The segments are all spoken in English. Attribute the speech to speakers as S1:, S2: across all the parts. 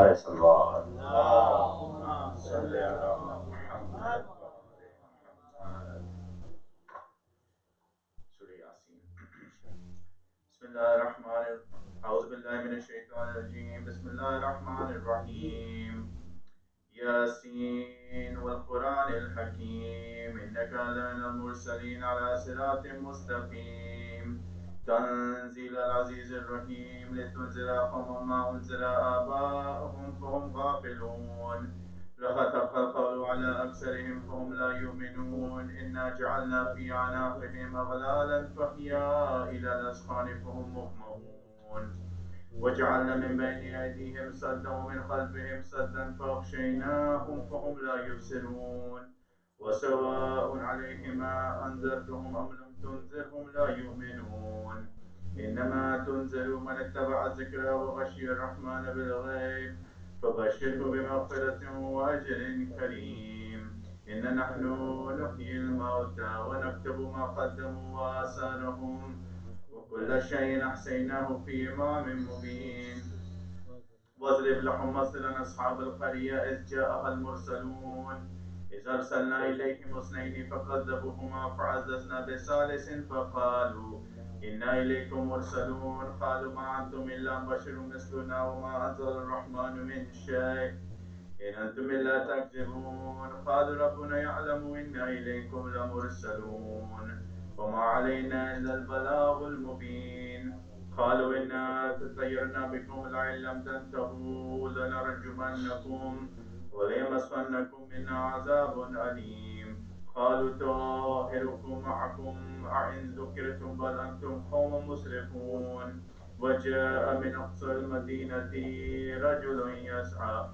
S1: الله صلى الله عليه وسلم.
S2: اللهم صل على محمد وآل محمد. سورة ياسين. بسم الله الرحمن الرحيم. أعوذ بالله من الشيطان الرجيم. بسم الله الرحمن الرحيم. ياسين والقرآن الحكيم إنك لمن المرسلين على صراط مستقيم تنزيل العزيز الرحيم لتنذر قوما ما أنزل آباؤهم فهم غافلون لقد حق القول على أكثرهم فهم لا يؤمنون إنا جعلنا في أعناقهم أغلالا فهي إلى الأذقان فهم مقمحون وجعلنا من بين أيديهم سدا ومن خلفهم سدا فأغشيناهم فهم لا يبصرون وسواء عليهم أنذرتهم أم لم تنذرهم لا يؤمنون إنما تنذر من اتبع الذكر وغشي الرحمن بالغيب فبشره بمغفرة وأجر كريم إن نحن نحيي الموتى ونكتب ما قدموا وآثارهم وكل شيء أحصيناه في إمام مبين واضرب لهم مثلا أصحاب القرية إذ جاءها المرسلون إذ أرسلنا إليهم اثنين فكذبوهما فعززنا بثالث فقالوا إنا إليكم مرسلون قالوا ما أنتم إلا بشر مثلنا وما أنزل الرحمن من شيء إن أنتم إلا تكذبون قالوا ربنا يعلم إنا إليكم لمرسلون وما علينا إلا البلاغ المبين قالوا إنا تطيرنا بكم لئن لم تنتهوا لنرجمنكم وليمسنكم منا عذاب أليم قالوا طائركم معكم أئن ذكرتم بل أنتم قوم مسرفون وجاء من أقصى المدينة رجل يسعى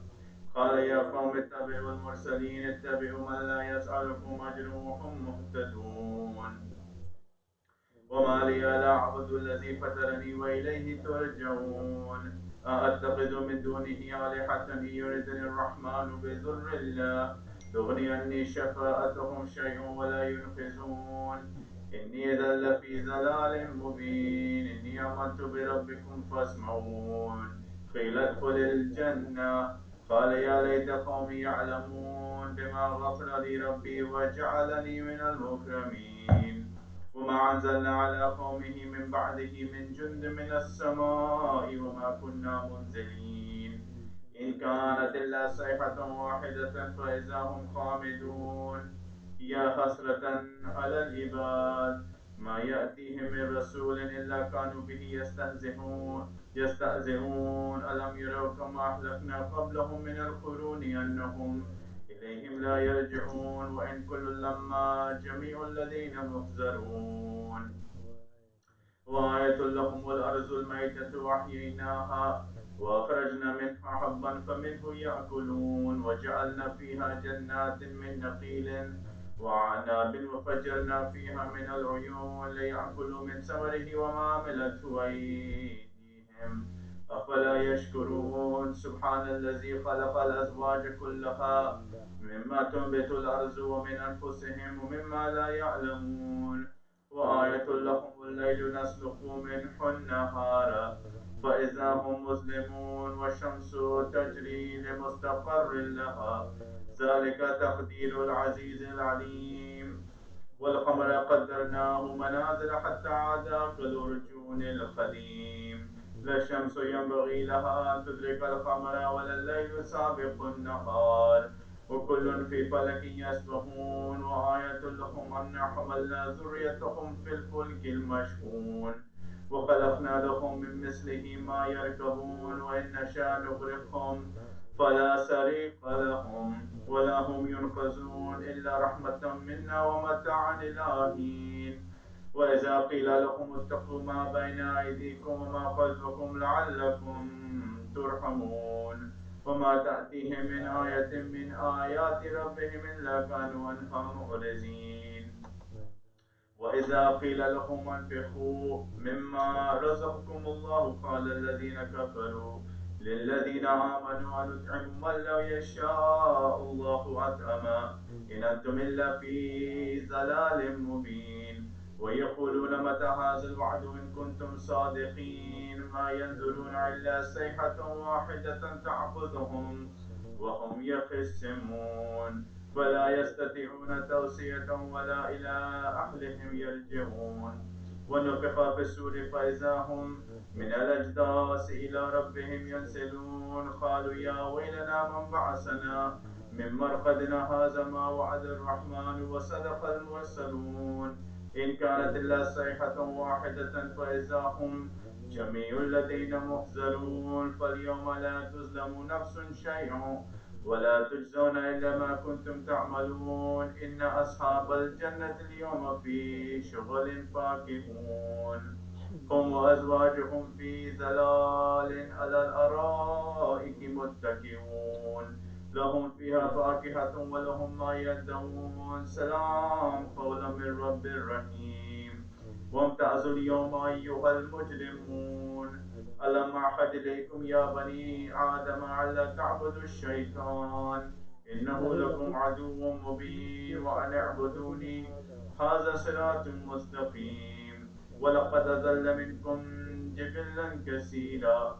S2: قال يا قوم اتبعوا المرسلين اتبعوا من لا يسألكم أجر وهم مهتدون وما لي لا أعبد الذي فطرني وإليه ترجعون أأتخذ من دونه آلهة إن يردني الرحمن بضر لا تغني عني شفاعتهم شيئا ولا ينقذون إني إذا لفي ضلال مبين إني آمنت بربكم فاسمعون قيل ادخل الجنة قال يا ليت قومي يعلمون بما غفر لي ربي وجعلني من المكرمين وما أنزلنا على قومه من بعده من جند من السماء وما كنا منزلين إن كانت إلا صيحة واحدة فإذا هم خامدون يا حسرة على العباد ما يأتيهم من رسول إلا كانوا به يستهزئون ألم يروا كما أهلكنا قبلهم من القرون أنهم إليهم لا يرجعون وإن كل لما جميع الذين محذرون وآية لهم الأرض الميتة وأحييناها وأخرجنا منها حبا فمنه يأكلون وجعلنا فيها جنات من نخيل وعناب وفجرنا فيها من العيون ليأكلوا من ثمره وما عملته أيديهم أفلا يشكرون سبحان الذي خلق الأزواج كلها مما تنبت الأرض ومن أنفسهم ومما لا يعلمون وآية لهم الليل نسلخ منه النهار فإذا هم مظلمون والشمس تجري لمستقر لها ذلك تقدير العزيز العليم والقمر قدرناه منازل حتى عاد كالعرجون القديم لا الشمس ينبغي لها أن تدرك القمر ولا الليل سابق النهار وكل في فلك يسبحون وآية لهم أنا حملنا ذريتهم في الفلك المشحون وخلقنا لهم من مثله ما يركبون وإن نشاء نغرقهم فلا صريخ لهم ولا هم ينقذون إلا رحمة منا ومتاعا إلى حين وإذا قيل لهم اتقوا ما بين أيديكم وما خلفكم لعلكم ترحمون وما تأتيهم من آية من آيات ربهم إلا كانوا عنها معرضين وإذا قيل لهم انفقوا مما رزقكم الله قال الذين كفروا للذين آمنوا أنطعم من لو يشاء الله أطعما إن أنتم إلا في ضلال مبين ويقولون متى هذا الوعد إن كنتم صادقين ما ينظرون إلا صيحة واحدة تأخذهم وهم يخصمون ولا يستطيعون توصية ولا إلى أهلهم يرجعون ونفخ في السور فإذا هم من الأجداث إلى ربهم ينسلون قالوا يا ويلنا من بعثنا من مرقدنا هذا ما وعد الرحمن وصدق المرسلون إن كانت إلا صيحة واحدة فإذا هم جميع لدينا محضرون فاليوم لا تظلم نفس شيئا ولا تجزون إلا ما كنتم تعملون إن أصحاب الجنة اليوم في شغل فاكهون هم وأزواجهم في ظلال على الأرائك متكئون لهم فيها فاكهة ولهم ما يدعون سلام قولا من رب رحيم وامتازوا اليوم أيها المجرمون ألم أعهد إليكم يا بني آدم ألا تعبدوا الشيطان إنه لكم عدو مبين وأن اعبدوني هذا صراط مستقيم ولقد أضل منكم جبلا كثيرا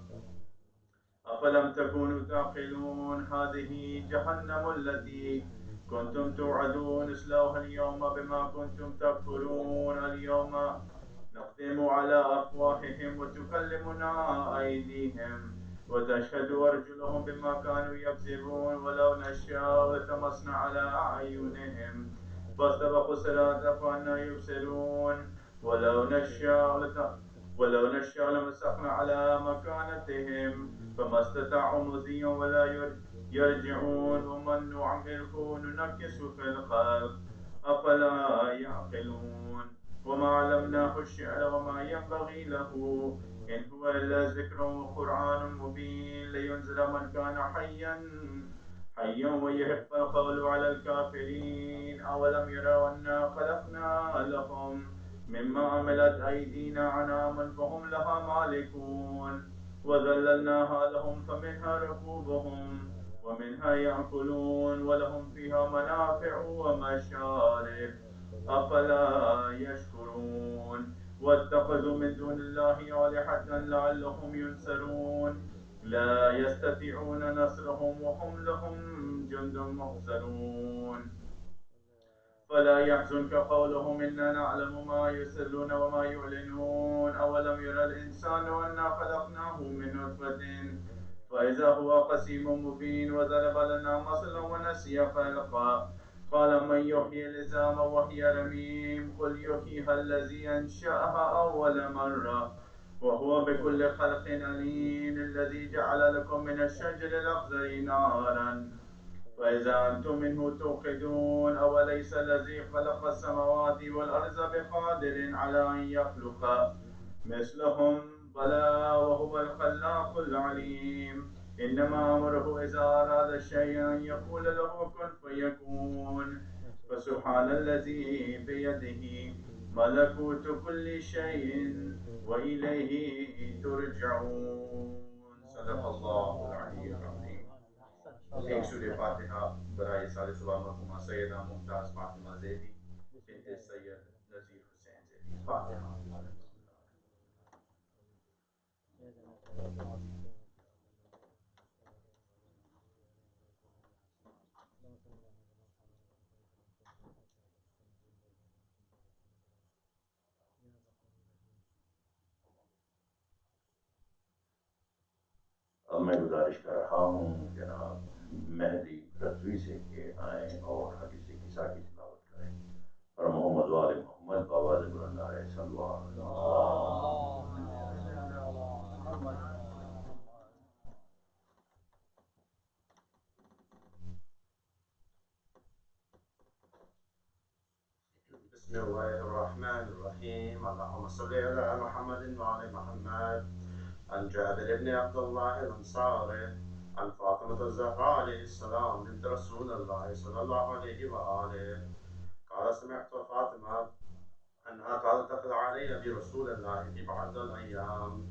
S2: أفلم تكونوا تعقلون هذه جهنم التي كنتم توعدون اصلوها اليوم بما كنتم تكفرون اليوم نختم على أفواههم وتكلمنا أيديهم وتشهد أرجلهم بما كانوا يكذبون ولو نشاء لطمسنا على أعينهم فاستبقوا الصراط فأنى يبصرون ولو نشاء لمسخنا على مكانتهم فما استطاعوا مضيا ولا يرجعون ومن نعمره ننكس في الخلق أفلا يعقلون وما علمناه الشعر وما ينبغي له إن هو إلا ذكر وقرآن مبين لينذر من كان حيا ويحق القول على الكافرين أولم يروا أنا خلقنا لهم مما عملت أيدينا أنعاما فهم لها مالكون وذللناها لهم فمنها ركوبهم ومنها يأكلون ولهم فيها منافع ومشارب أفلا يشكرون واتخذوا من دون الله آلهة لعلهم ينصرون لا يستطيعون نصرهم وهم لهم جند محضرون فلا يحزنك قولهم إنا نعلم ما يسرون وما يعلنون أولم يرى الإنسان أنا خلقناه من نطفة فإذا هو قسيم مبين وضرب لنا مثلا ونسي خلقا قال من يحيي العظام وهي رميم قل يحييها الذي أنشأها أول مرة وهو بكل خلق عليم الذي جعل لكم من الشجر الأخضر نارا فإذا أنتم منه توقدون أوليس الذي خلق السماوات والأرض بقادر على أن يخلق مثلهم بلى وهو الخلاق العليم إنما أمره إذا أراد شيئا أن يقول له كن فيكون فسبحان الذي بيده ملكوت كل شيء وإليه ترجعون صدق الله العلي العظيم. ایک سورہ فاتحہ برائے سال صبح مرحومہ سیدہ ممتاز فاطمہ ذیلی بنت سید نذیر حسین ذیلی فاتحہ. اب میں گزارش کر رہا ہوں جناب مہدی رضوی سے کہ آئیں اور حدیث کسا کی تلاوت کریں اور محمد وال محمد بابا بلند علیہ صلی اللہ
S1: بسم الله الرحمن الرحيم اللهم صل على محمد وعلى محمد عن جابر بن عبد الله الأنصاري عن فاطمة الزهراء عليه السلام بنت رسول الله صلى الله عليه وآله قال سمعت فاطمة أنها قالت دخل علي برسول الله في بعض الأيام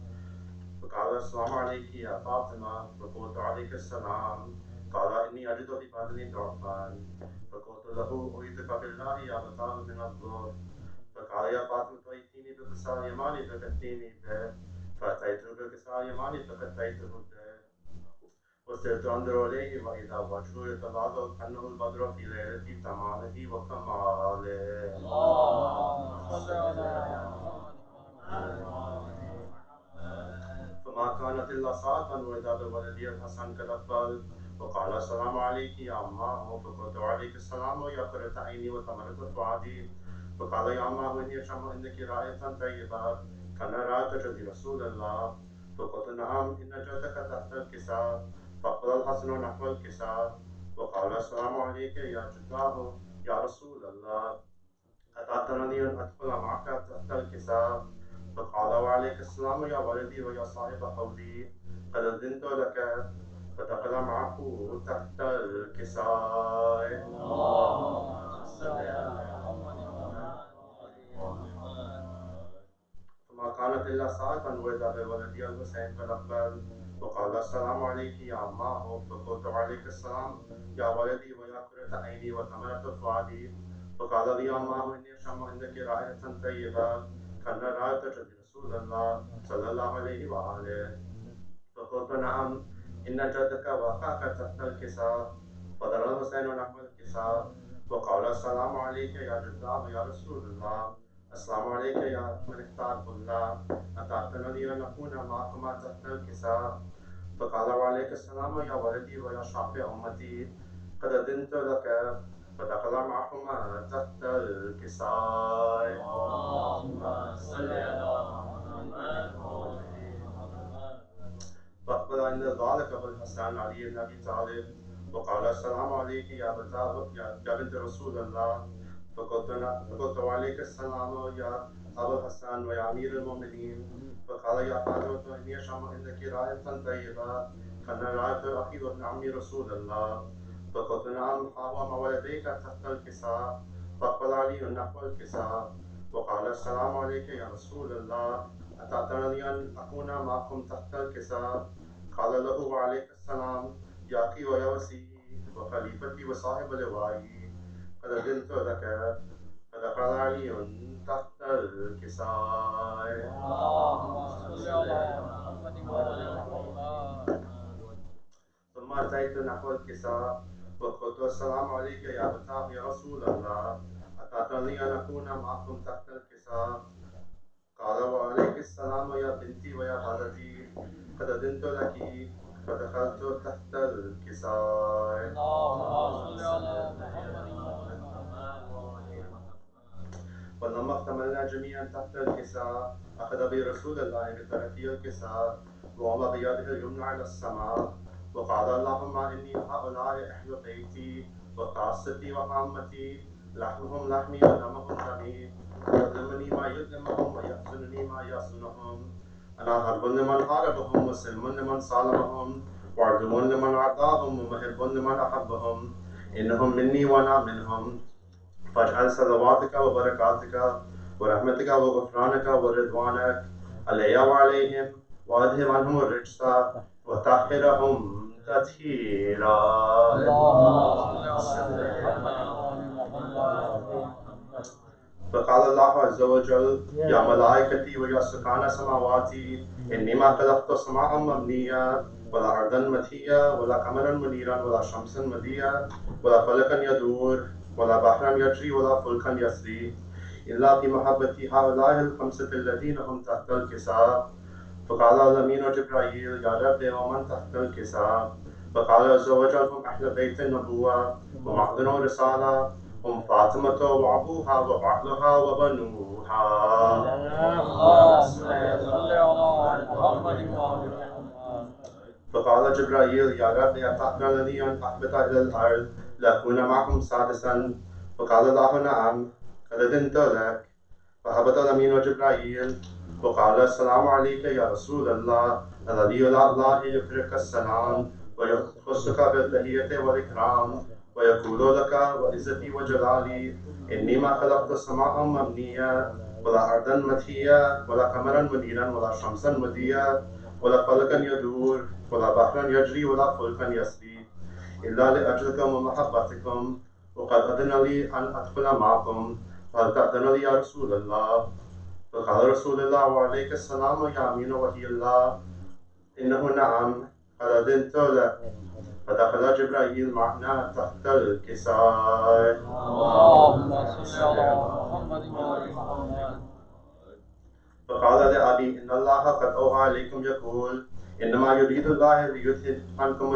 S1: فقال السلام عليك يا فاطمة فقلت عليك السلام قال إني أجد في بدني ضعفا فقلت له أريدك في الله يا بطال من الضر فقال يا فاطمة ائتيني بقصاء يماني فغطيني به، فأتيته بقصاء يماني فغطيته به، وصرت أنظر إليه وإذا وجهه يتلاذ كأنه البدر في ليلة تمامه وكماله.
S2: صل على
S1: فما كانت إلا ساعة وإذا بولدي الحسن قد أقبل وقال السلام عليك يا أماه، فقلت وعليك السلام يا قرة عيني وثمرة فؤادي، فقال يا أماه إني أشم إنك رائحة طيبة كأن رائحة جد رسول الله، فقلت نعم إن جدك تحت الكساء، فأقبل الحسن نحو الكساء وقال السلام عليك يا جداه يا رسول الله، أتعتنني أن أدخل معك تحت الكساء، فقال وعليك السلام يا ولدي ويا صاحب حوضي، قد أذنت لك، فدخل معه تحت الكساء.
S2: اللهم صل على
S1: فما كانت إلا ساعة وإذا بولدي الحسين قد أقبل وقال السلام عليك يا أماه، فقلت وعليك السلام يا ولدي ويا قرة عيني وثمرة فؤادي، فقال لي أماه إني أشم عندك رائحة طيبة كأن رائحة جد رسول الله صلى الله عليه وآله، فقلت نعم إن جدك وأخاك تحت الكساء، فدر الحسين نحو الكساء وقال السلام عليك يا جداه يا رسول الله، السلام عليك يا من اختاره الله، أتعتنني أن أكون معكما تحت الكساء، فقال وعليك السلام يا ولدي ويا شافع أمتي، قد أذنت لك، فدخل معهما تحت الكساء.
S2: اللهم صل على محمد
S1: فأقبل عند ذلك أبو الحسن علي بن أبي طالب وقال السلام عليك يا بنت رسول الله، فقلت وعليك السلام يا أبو الحسن ويا أمير المؤمنين، فقال يا فاطمة إني أشم عندك رائحة طيبة كأن رائحة أخي وابن عمي رسول الله، فقلت نعم ها هو ما ولديك تحت الكساء، فأقبل علي نحو الكساء وقال السلام عليك يا رسول الله، أتعتنني أن أكون معكم تحت الكساء، قال له وعليك السلام يا أخي ويا وسيي وخليفتي وصاحب لوائي، قد أذنت لك، فدخل علي تحت الكساء.
S2: اللهم صل على محمد وعلى محمد
S1: ثم أتيت نحو الكساء وقلت السلام عليك يا أبتاه يا رسول الله، أتعتني أن أكون معكم تحت الكساء، قال وعليك السلام يا بنتي ويا بلدي، قد أذنت لك، فدخلت تحت الكساء.
S2: اللهم صل على محمد وعلى
S1: ولما اكتملنا جميعا تحت الكساء أخذ برسول الله بطرفي الكساء ووضع بيده اليمنى على السماء وقال اللهم إني هؤلاء أهل بيتي وخاصتي وعامتي، لحمهم لحمي ودمهم دمي، يؤلمني ما يؤلمهم ويحزنني ما يحزنهم، أنا حرب لمن حاربهم وسلم لمن سالمهم وعدو لمن عداهم ومحب لمن أحبهم، إنهم مني وأنا منهم، فاجعل صلواتك وبركاتك ورحمتك وغفرانك ورضوانك علي وعليهم وأذهب عنهم الرجس وطهرهم تطهيرا.
S2: اللهم صل على محمد وعلى محمد
S1: فقال الله عز وجل يا ملائكتي ويا سكان سماواتي إني ما خلقت سماء مبنيا ولا أرضا متيا ولا قمرا منيرا ولا شمسا مديا ولا فلكا يدور ولا بحرا يجري ولا فلكا يسري إلا في محبة هؤلاء الخمسة الذين هم تحت الكساء. فقال الأمين جبرائيل يا رب ومن تحت الكساء؟ فقال عز وجل هم أهل بيت النبوة ومعدن رسالة، هم فاطمة وأبوها وبعلها وبنوها.
S2: اللهم صل على محمد وعلى محمد
S1: فقال جبرائيل يا رب أتأذنني أن أهبط إلى الأرض لأكون معهم سادسا؟ فقال الله نعم قد أذنت لك، فهبط الأمين جبرائيل وقال السلام عليك يا رسول الله، الذي الله يفرق السلام ويخصك بالتحية والإكرام ويقول لك وعزتي وجلالي إني ما خلقت سماء مبنية ولا أرضا متية ولا قمرا منيرا ولا شمسا مدية ولا فلكا يدور ولا بحرا يجري ولا فلكا يسري إلا لأجلكم ومحبتكم، وقد أذن لي أن أدخل معكم، هل تأذن لي يا رسول الله؟ فقال رسول الله وعليك السلام يا أمين وحي الله إنه نعم قد أذنت له. فدخل جبرائيل معنا تحت الكساء.
S3: اللهم صل على محمد وآل محمد.
S1: فقال لأبي إن الله قد أوحى عليكم يقول إنما يريد الله ليذهب عنكم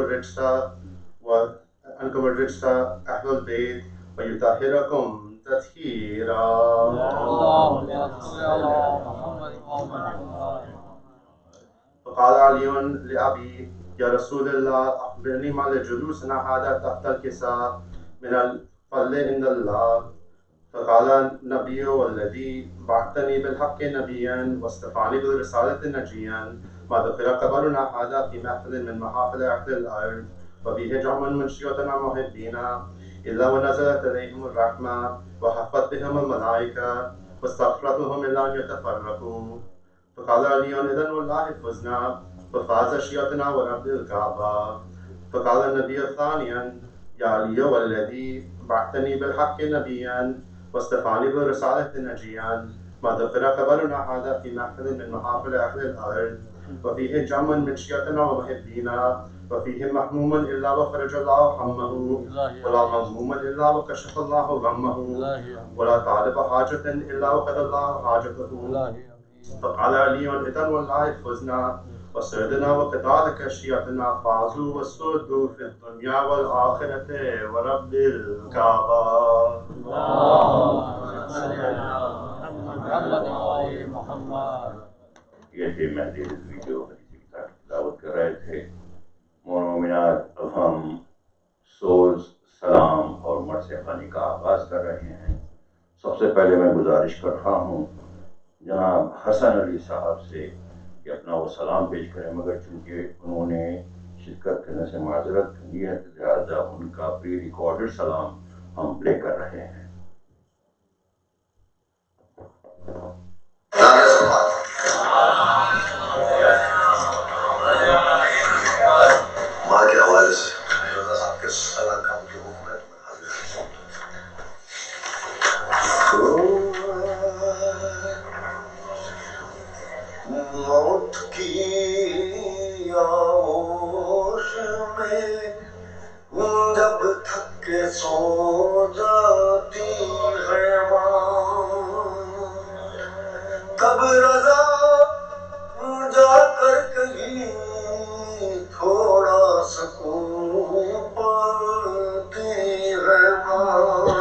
S1: الرجس أهل البيت ويطهركم تطهيرا.
S3: اللهم صل على محمد وآل محمد.
S1: فقال علي لأبي يا رسول الله أخبرني ما لجلوسنا هذا تحت الكساء من الفضل عند الله. فقال النبي والذي بعثني بالحق نبيا واصطفاني بالرسالة نجيا ما ذكر قبرنا هذا في محفل من محافل أهل الأرض وفيه جمع من شيوتنا محبينا إلا ونزلت عليهم الرحمة وحفت بهم الملائكة واستغفرت لهم إلا أن يتفرقوا. فقال علي إذن والله فزنا ففاز شيوتنا ورب الكعبة. فقال النبي ثانيا يا علي والذي بعثني بالحق نبيا واصطفاني بالرسالة نجيا ما ذكر خبرنا هذا في محفل من محافل أهل الأرض وفيه جمع من شيعتنا ومحبينا وفيه محموم إلا وفرج الله همه ولا مغموم إلا وكشف الله غمه ولا طالب حاجة إلا وقضى الله حاجته. فقال علي إذن والله فزنا وسعدنا وكذلك شيعتنا فازوا وسعدوا في الدنيا والآخرة ورب الكعبة.
S4: یہ تھے مہدی رضوی جو حدیث کتاب کی تلاوت کر رہے تھے. مومنات اب ہم سوز سلام اور مرثیہ خوانی کا آغاز کر رہے ہیں. سب سے پہلے میں گزارش کر رہا ہوں جناب حسن علی صاحب سے کہ اپنا وہ سلام پیش کریں، مگر چونکہ انہوں نے شرکت کرنے سے معذرت کی ہے لہٰذا ان کا پری ریکارڈڈ سلام ہم پلے کر رہے ہیں.
S5: ماں کے حوالے سے آپ کے سلام کا مجھے حکم ہے. موت کی آغوش میں جب تھک کے سو جاتی ہے ماں تب رضا جا کر کہیں تھوڑا سکون پاتی ہے ماں.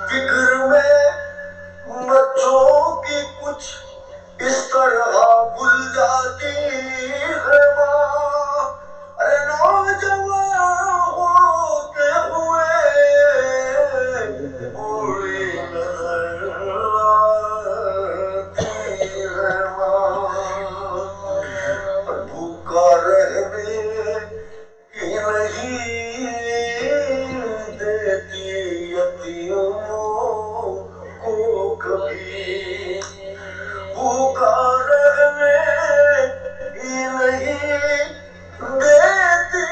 S5: فکر میں بچوں کی کچھ اس طرح بھول جاتی ہے ماں. ارے نوجوان ہوتے ہوئے بوڑھی نظر آتی ہے ماں. بھوکا رہنے کی نہیں دیتی یتیموں کو کبھی. بھوکا رہنے کی نہیں دیتی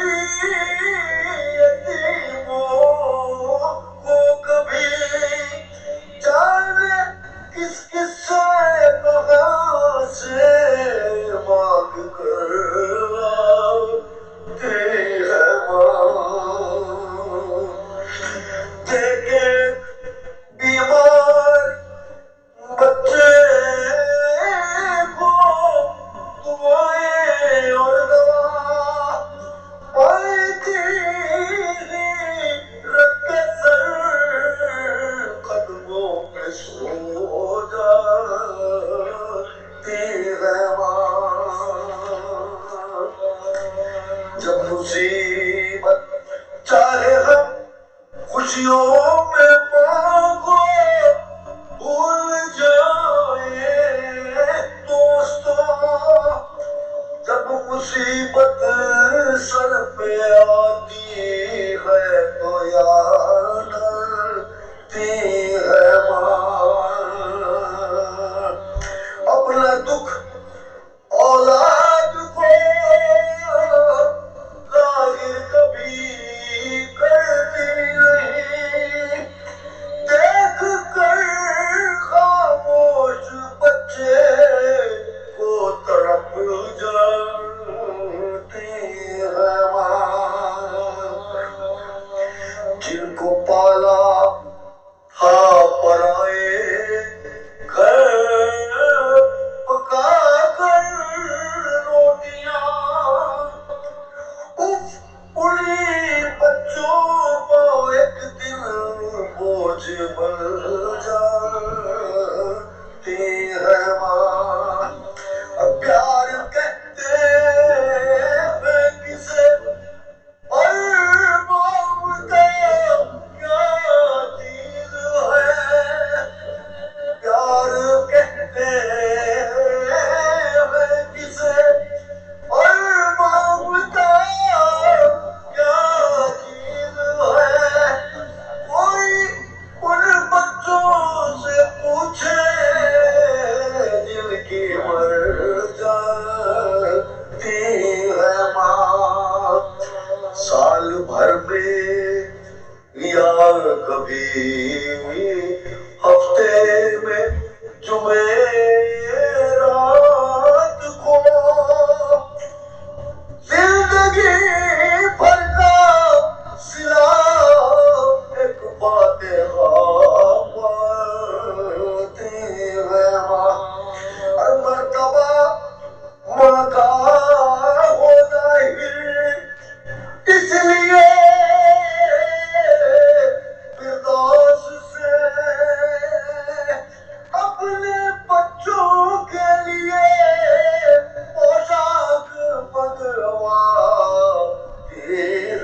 S5: یتیموں کو کبھی. جانے کس کس سے کہاں سے مانگ کر لاتی ہے ماں. دیکھے بیمار بچے کو دعائیں اور دوا پاتی رکھ کے سر قدموں پہ سو جاتی ہے ماں. جب مصیبت چاہے ہم خوشیوں میں مانگو بھول جائے دوستو. جب مصیبت سر پہ آتی ہے تو یاد آتی ہے ماں. اپنا دکھ اولاد کو ظاہر کبھی کرتی نہیں. دیکھ کر ہفتے میں جمعرات کو زندگی بھر کا سلا ایک فاتحہ پڑھتی ہے ماں، ہر مرتبہ ماں کا ہو ظاہر، اس لیے فردوس سے اپنے بچوں کے لیے پوشاک منگواتی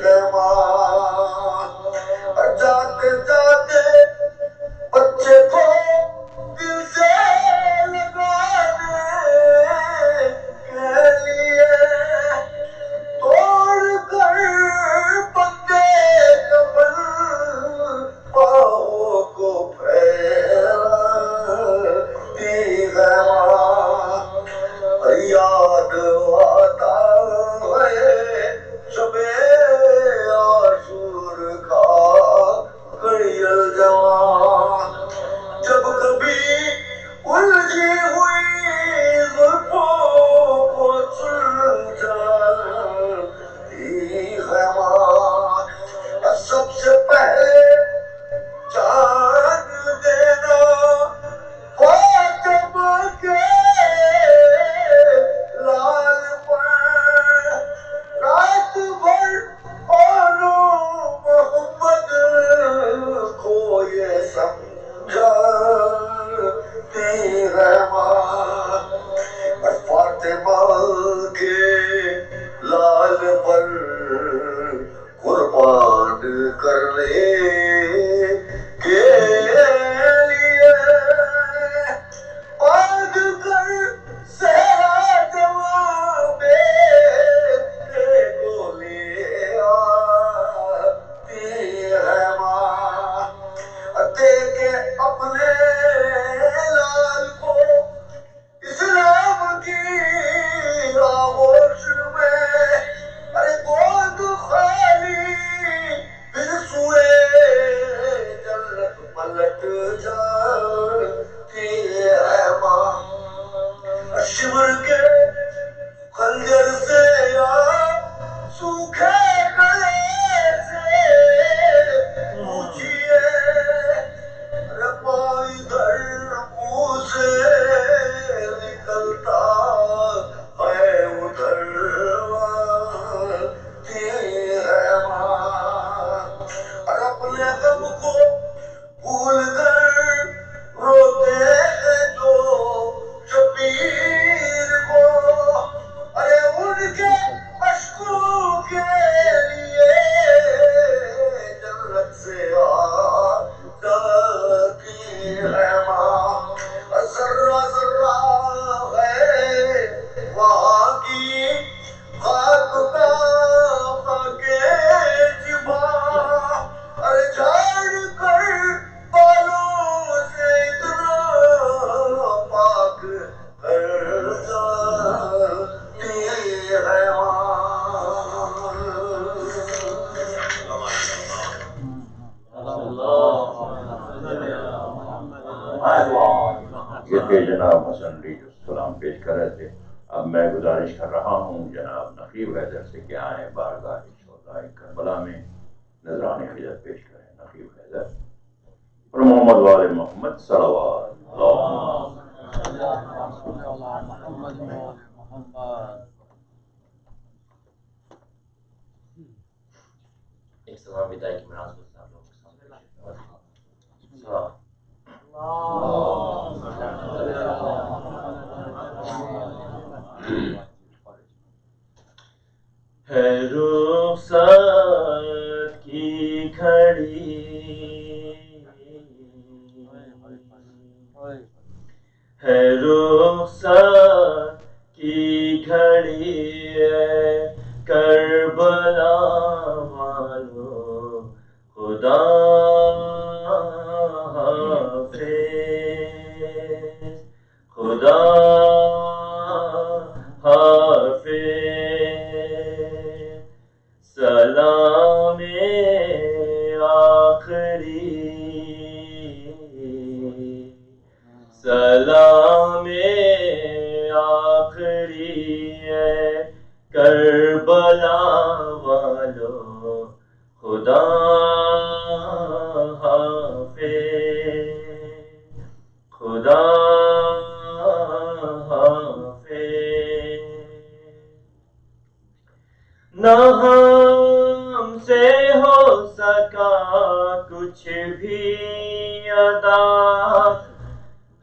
S5: ہے ماں، جاتے جاتے بچے کو دل سے لگانے کے لیے توڑ کر بندے کفن پاؤں کو پھیرتی ہے ماں، یاد آتا ہے شب عاشور کا گڑیل جوان، جب کبھی الجھی ہوئی زلفوں کو سلجھاتی ہے ماں، سب سے پہلے جان دینا فاطمہ کے لال پر، رات بھر بانو محمد کو یہ سمجھاتی ہے ماں، فاطمہ کے لال پر قربان کرنے کے لیے باندھ کر صحرا جواں بیٹے کو لے آتی ہے ماں، دے کے اپنے لال کو اسلام کی آغوش میں، ارے گود خالی پھر سوئے جنت پلٹ جاتی ہے ماں، شمر کے خنجر سے یا سوکھے گلے سے پوچھئے، رپائی در منہ سے نکلتا ہے ادھر آتی ہے ماں، اور اپنے غم کو بھول کر روتے ہیں جو شبیر کو، ارے ان کے اشکوں کے لیے جنت سے آتی ہے ماں، ذرہ ذرہ ہے وہاں کی خاک کا خاک جباں، ارے جھاڑ کر بالوں سے اتنا پاک کر جاتی ہے
S4: یہ تھے جناب حسن علی جو سلام پیش کر رہے تھے۔ اب میں گزارش کر رہا ہوں جناب نقیب حیدر سے کہ آئیں بارگاہ شہدائے کربلا میں نذران خدمت پیش کریں۔ نقیب حیدر اور محمد وال محمد صلوات
S6: ایک سلام بدائی کی مناسبت سے آپ لوگوں کے سامنے
S2: ہے رخصت کی گھڑی، ہے رخصت کی گھڑی کربلا والو خدا حافظ، خدا حافظ، سلام آخری
S7: کربلا والو خدا حافظ، خدا حافظ. نہ ہم سے ہو سکا کچھ بھی ادا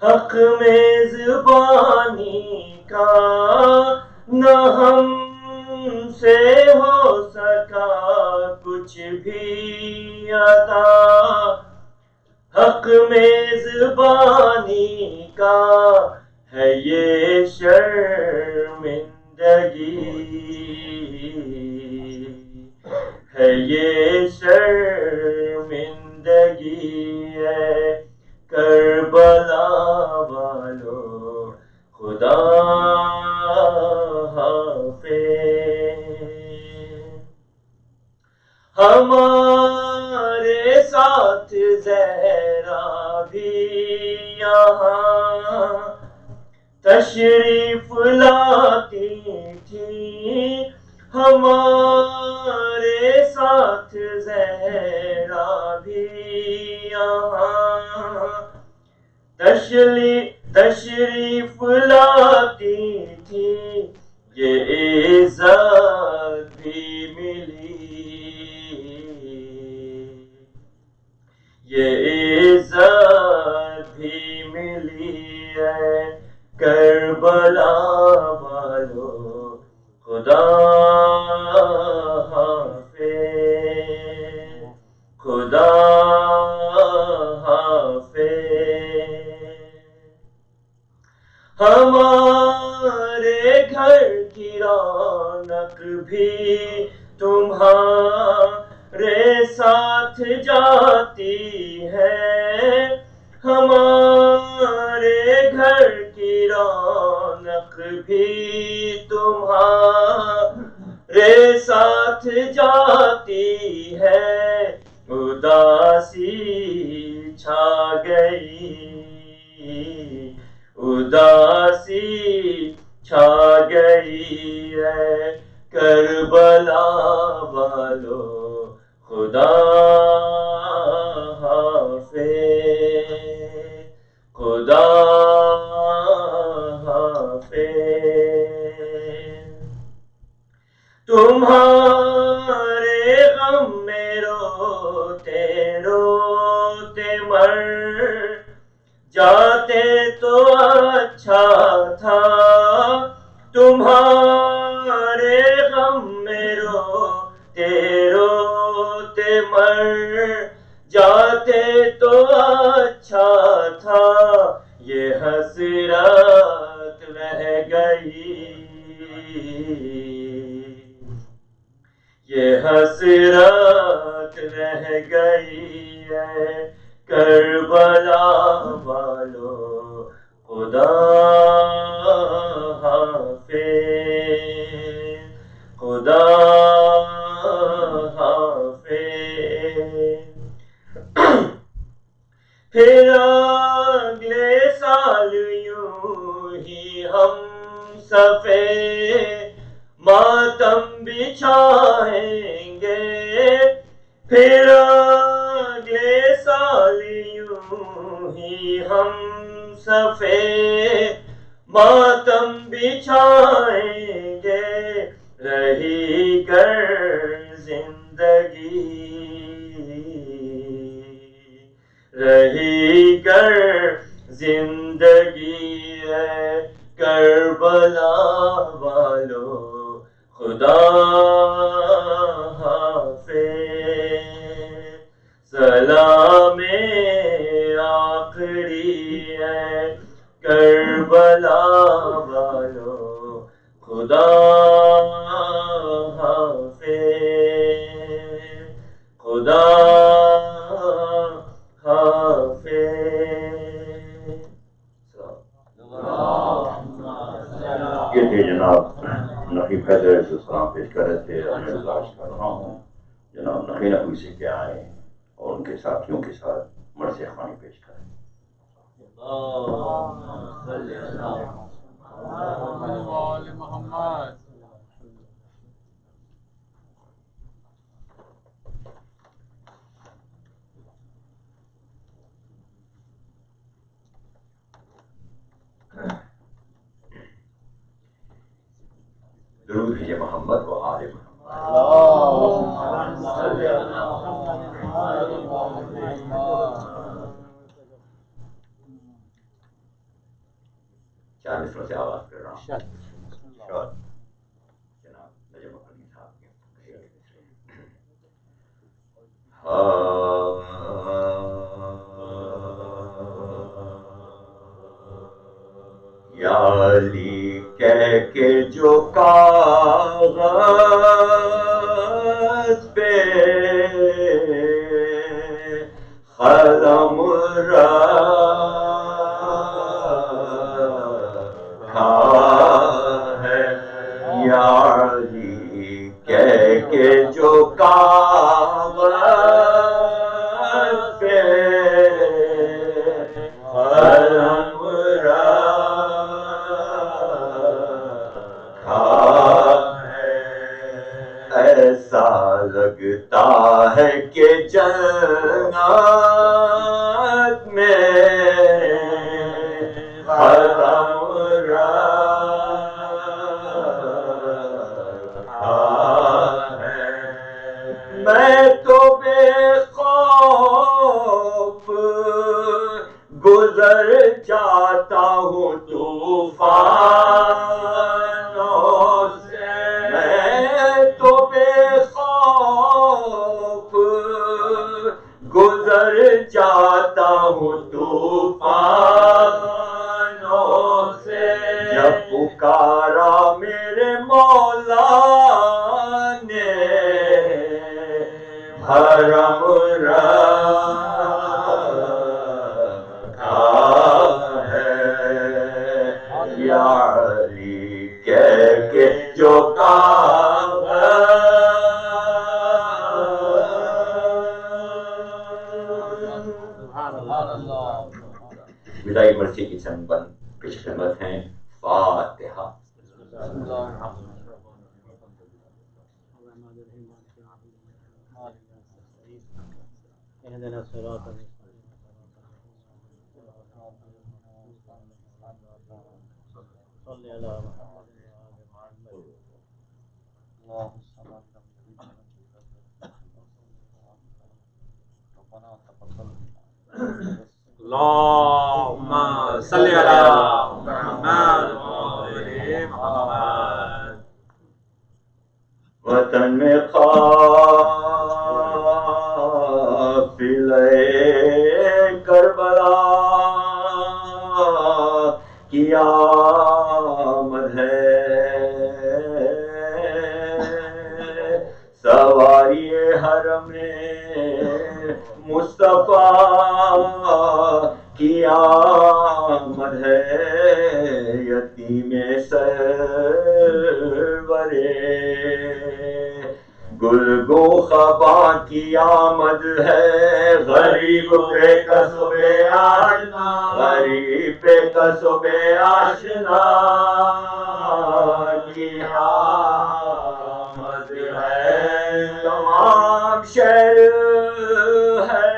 S7: حق میزبانی کا، نہ ہم سے ہو سکا کچھ بھی ادا حق میزبانی کا. ہے یہ شرمندگی، ہے یہ شرمندگی ہے کربلا والو خدا حافظ. ہمارے ساتھ زہرا بھی یہاں تشریف لاتی تھی، ہمارے ساتھ زہرا بھی یہاں تشریف لاتی تھی. یہ عزت بھی ملی، یہ عزت بھی ملی ہے کربلا والو خدا حافظ، خدا حافظ. ہمارے گھر کی رونق بھی تمہارے ساتھ جاتی ہے، ہمارے گھر کی رونق بھی تمہارے ساتھ جاتی ہے. اداسی چھا گئی، اداسی چھا گئی ہے کربلا والو خدا حافظ، خدا حافظ. تمہارے غم میں روتے روتے مر جاتے تو اچھا تھا، تمہارے غم میں روتے روتے مر جاتے تو اچھا تھا. یہ حسرت رہ گئی، یہ حسرت رہ گئی ہے کربلا والو خدا حافظ، خدا حافظ. پھر اگلے سال یوں ہی ہم صفے ماتم بچھائیں گے، پھر اگلے سال یوں ہی ہم صفے ماتم بچھائیں گے. رہی گر زندگی، رہی گر زندگی ہے کربلا والو خدا حافظ. سلام آخری ہے کربلا والو خدا حافظ، خدا
S4: یہ تھے جناب نقی حیدر علیہ السلام پیش کر رہے تھے. میں گزارش کر رہا ہوں جناب نقی نقوی سے کے آئیں اور ان کے ساتھیوں کے ساتھ مرث خوانی پیش کریں.
S3: محمد
S4: درود بھیجے محمد و آل محمد.
S3: اللهم صل على محمد وآل محمد.
S4: 4 مصروں سے آواز کر رہا ہوں.
S3: شاد.
S4: جناب نجم اپنی صاحب کے یا علی کہہ کے جو کاغذ پہ قلم رکھا ہے، یا علی کہہ کے جو کاغذ پہ قلم ایسا لگتا ہے کہ جنت میں قدم رکھا ہے. میں تو بے خوف گزر جاتا ہوں طوفانوں سے، میں تو بے خوف گزر جاتا ہوں طوفانوں سے. جب پکارا میرے مولا نے حرم رکھا ہے، یا علی کہہ کے جو بدائی مرثی کی چند بند پیش خدمت ہیں. فاتحہ.
S3: اهدنا الصراط المستقيم صل على محمد وآل محمد. اللهم صل على ربنا تقبل
S2: اللهم صل على محمد وآل محمد.
S4: وطن میں قافلہ کربلا کی آمد ہے، سواری حرم مصطفیٰ کی آمد ہے، یتیم سرور گلگو خبا کی آمد ہے، غریب پہ قصب آشنا، غریب پہ قصب آشنا کی آمد ہے. تمام شہر ہے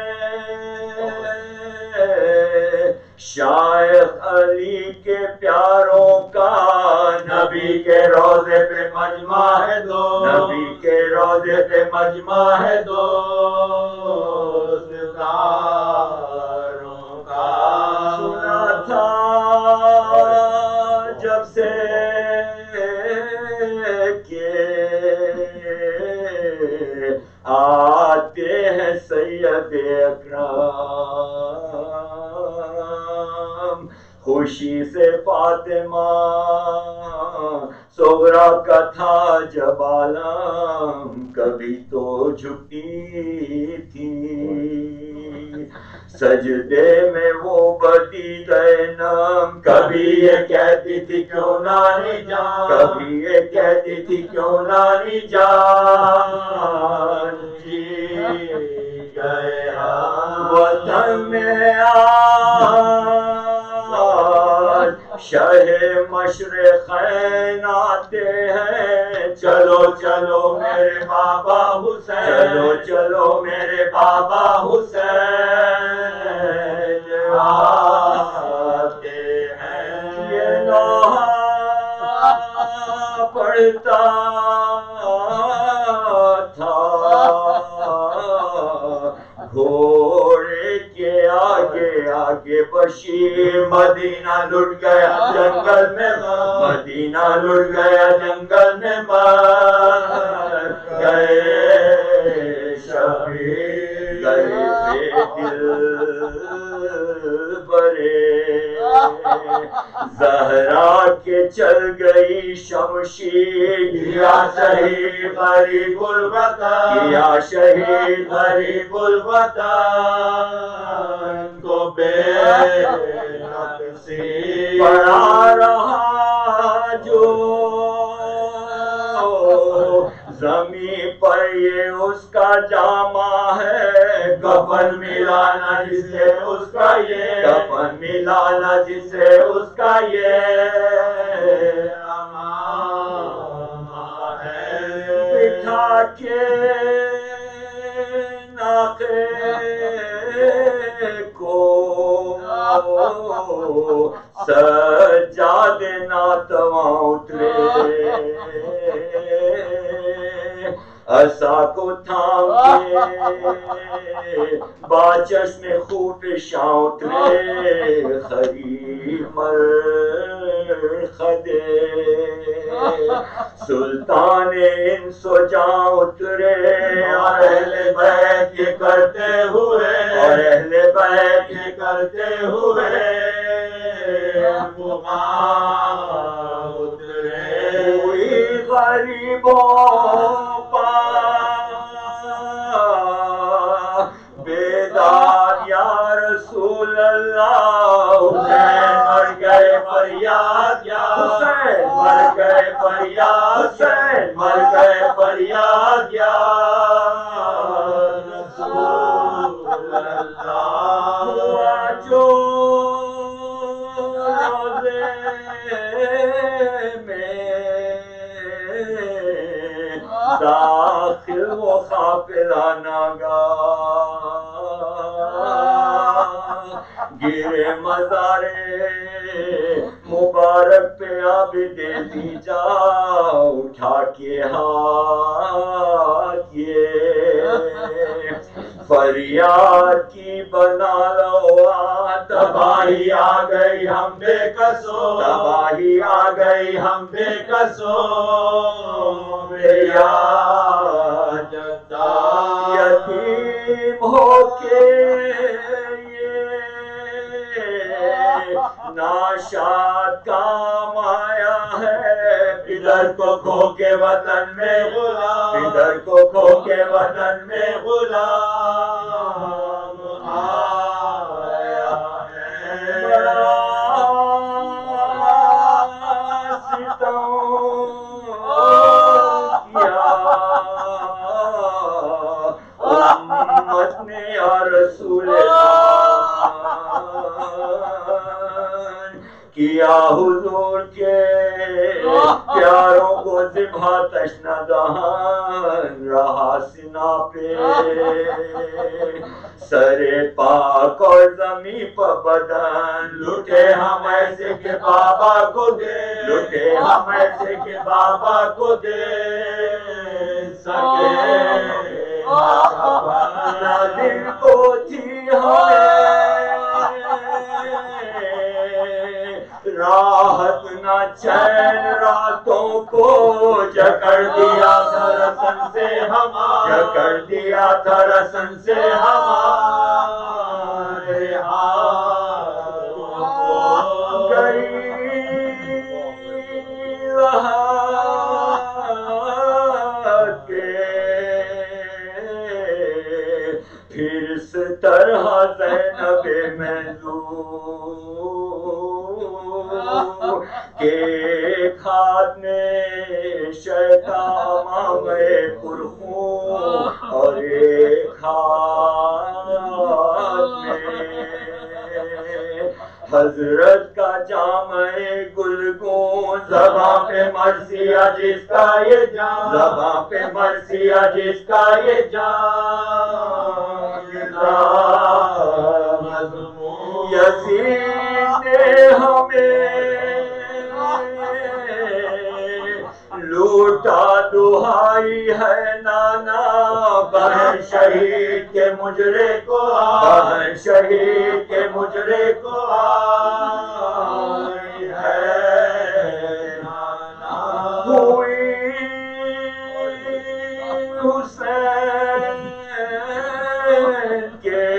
S4: شائخ علی کے پیاروں کا، نبی کے روضے پہ مجمع ہے دو، نبی کے روضے پہ مجمع ہے دوستداروں کا. سنا تھا جب سے کہ آتے ہیں سید اکرم، خوشی سے فاطمہ صغرا کا تھا جب عالم، کبھی تو جھکتی تھی سجدے میں وہ بدی زینب، کبھی یہ کہتی تھی کیوں نانی جان، کبھی یہ کہتی تھی کیوں نانی جان جی گئے وطن میں آج شہ مشرقین آتے ہیں. چلو چلو میرے بابا حسین، چلو چلو میرے بابا حسین آتے ہیں. یہ نوحہ پڑھتا
S7: شمشیر کیا شہید غریب الوطن کیا شہید غریب الوطن کو بے نقصی پڑھا رہا جو زمین پر یہ اس کا جامع ہے کفن ملانا جسے اس کا یہ کفن ملانا جسے اس کا یہ امامہ ہے بٹھا کے ناقے کو سجاد ناتواں اترے عصا کو تھام کے باچشم خوفشاں اترے خریب مرخدے سلطان انس و جاں اترے اور اہل بیت کے کرتے ہوئے اور اہل بیت کے کرتے ہوئے مقام اترے کوئی غریبوں بیداد یا رسول اللہ حسین مر گئے فریاد یا حسین مر گئے فریاد حسین مر گئے فریاد یا رسول اللہ جو روزے میں داخل وہ قافلہ گرے مزارے مبارک پہ اب دے دی جا اٹھا کے ہاتھ یہ فریاد کی بنا لو تباہی آ گئی ہم بے قصو تباہی آ گئی ہم بے قصو یتیم ہو کے ناشاد کام آیا ہے پدر کو کھو کے وطن میں غلام پدر کو کھو کے وطن میں غلام آیا ہے بڑا ستم کیا امت نے یا رسول کیا حضور کے پیاروں کو ذبح تشنہ دہان رہا سنا پہ سر پاک اور زمین پر بدن لٹے ہم ایسے کہ بابا کو دے لٹے ہم ایسے کہ بابا کو دے سکے نہ دل کو تھی ہمیں راحت نہ چین راتوں کو جکڑ دیا تھا رسن سے ہمارے جکڑ دیا تھا رسن سے ہمارے ہاتھوں کو غریب کے پھر اس طرح زینب محظوظ کے ہاتھ میں شیطان مامے پرخون اور ایک ہاتھ میں حضرت کا جامع گلگون زباں پہ مرثیہ جس کا یہ جان زباں پہ مرثیہ جس کا یہ جان مضمون یزید نے ہمیں لوٹا دہائی ہے نانا بہن شہید کے مجرے کو بہن شہید کے مجرے کو آئی ہے نانا ہوئی حسین کے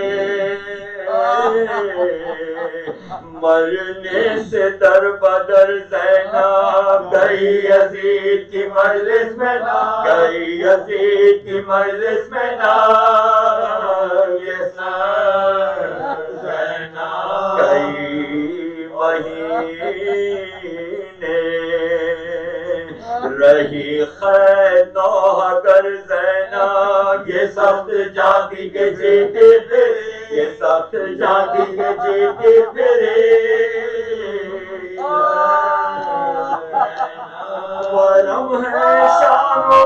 S7: مرنے سے در بدر زینب گئی یزید کی مجلس میں گئی یزید کی مجلس میں یہ زینب کئی مہینے رہی خیر نوح کر زینب یہ سخت جاتی کے جیتے پھر یہ سخت جاتی کے جیتے پھر ورم ہے شاموں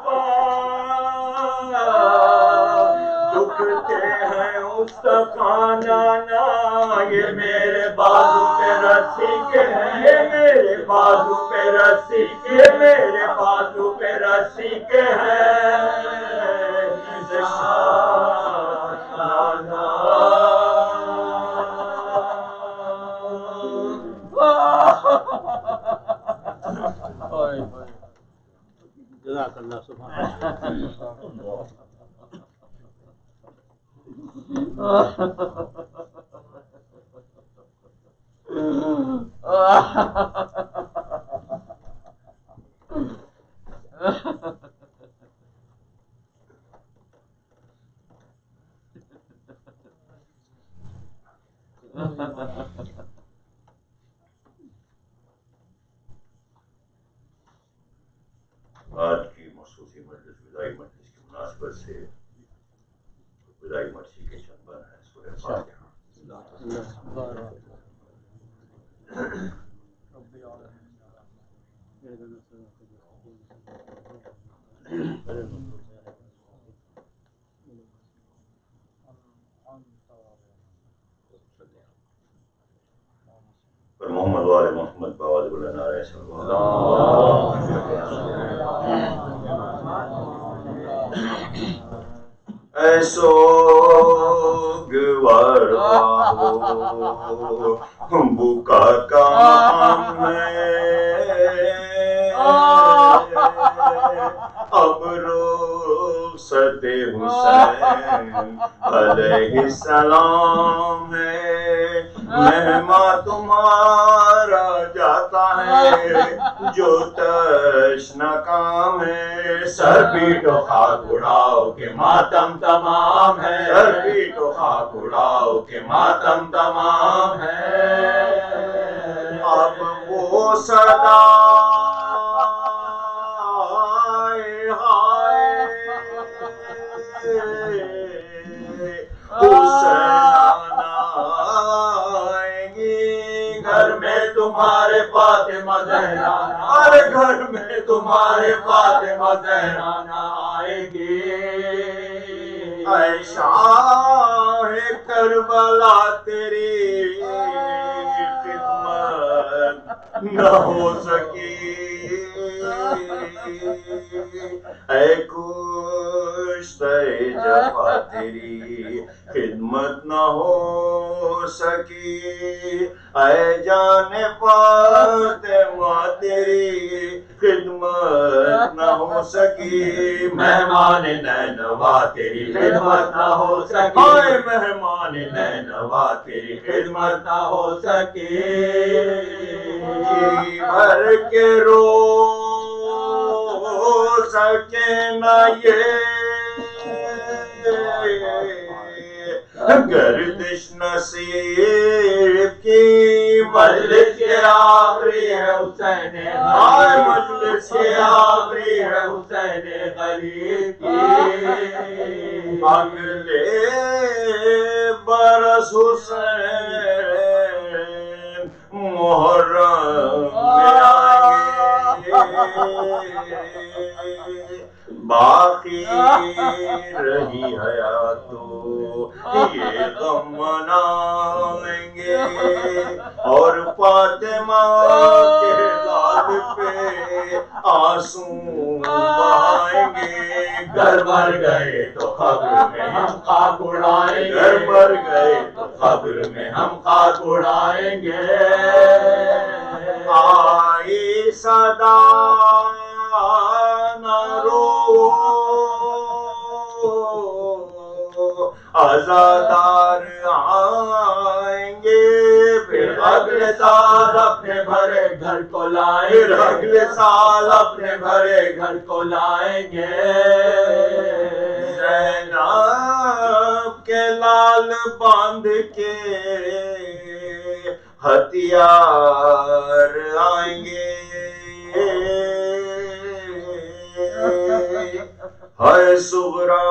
S7: پر دکھتے ہیں استخانانا یہ میرے بازو پہ رسی کے ہیں یہ میرے بازو پہ رسی یہ میرے بازو پہ رسی کے ہیں
S3: جزاک اللہ سبحان
S4: آج کی مخصوصی مجلس وداعی مجلس کی مناسبت سے وداعی مرسی کے چند بار ہے سورہ فاتحہ پر محمد وال محمد باواز بلند نعرہ اے سوگوار بکا کام میں اب رخصت حسین علیہ السلام ہے مہماں تمہارا جاتا ہے جو تشنہ کام ہے سر پیٹو خاک اڑاؤ کہ ماتم تمام ہے سر پیٹو خاک اڑاؤ کہ ماتم تمام ہے اب وہ صدا تمہارے فاطمہ زہرا ارے گھر میں تمہارے فاطمہ زہرا آئے گی اے شاہ کربلا تیری خدمت نہ ہو سکی اے کشتہ جفا تیری خدمت نہ ہو سکی اے جان فاطمہ تیری خدمت نہ ہو سکی مہمان نینوا تیری خدمت نہ ہو سکی اے مہمان نینوا تیری خدمت نہ ہو سکی جی بھر کے رو سکے نہ یہ گردش نصیب کی مجلس کے آخری ہے حسین مجلس کے آخری ہے حسین غریب کی اگلے برس حسین محرم میں آئیں گے باقی رہی حیات تو یہ غم منائیں گے اور فاطمہ کے لال پہ آنسو بہائیں گے گھر مر گئے تو قبر میں ہم خاک اڑائیں گے گھر مر گئے تو قبر میں ہم خاک اڑائیں گے آئی صدا نہ رو عزادار آئیں گے
S7: اگلے سال اپنے بھرے گھر کو لائیں گے، اگلے سال اپنے بھرے گھر کو لائیں گے۔ زینب کے لال باندھ کے ہتھیار آئیں گے، ہر صغرا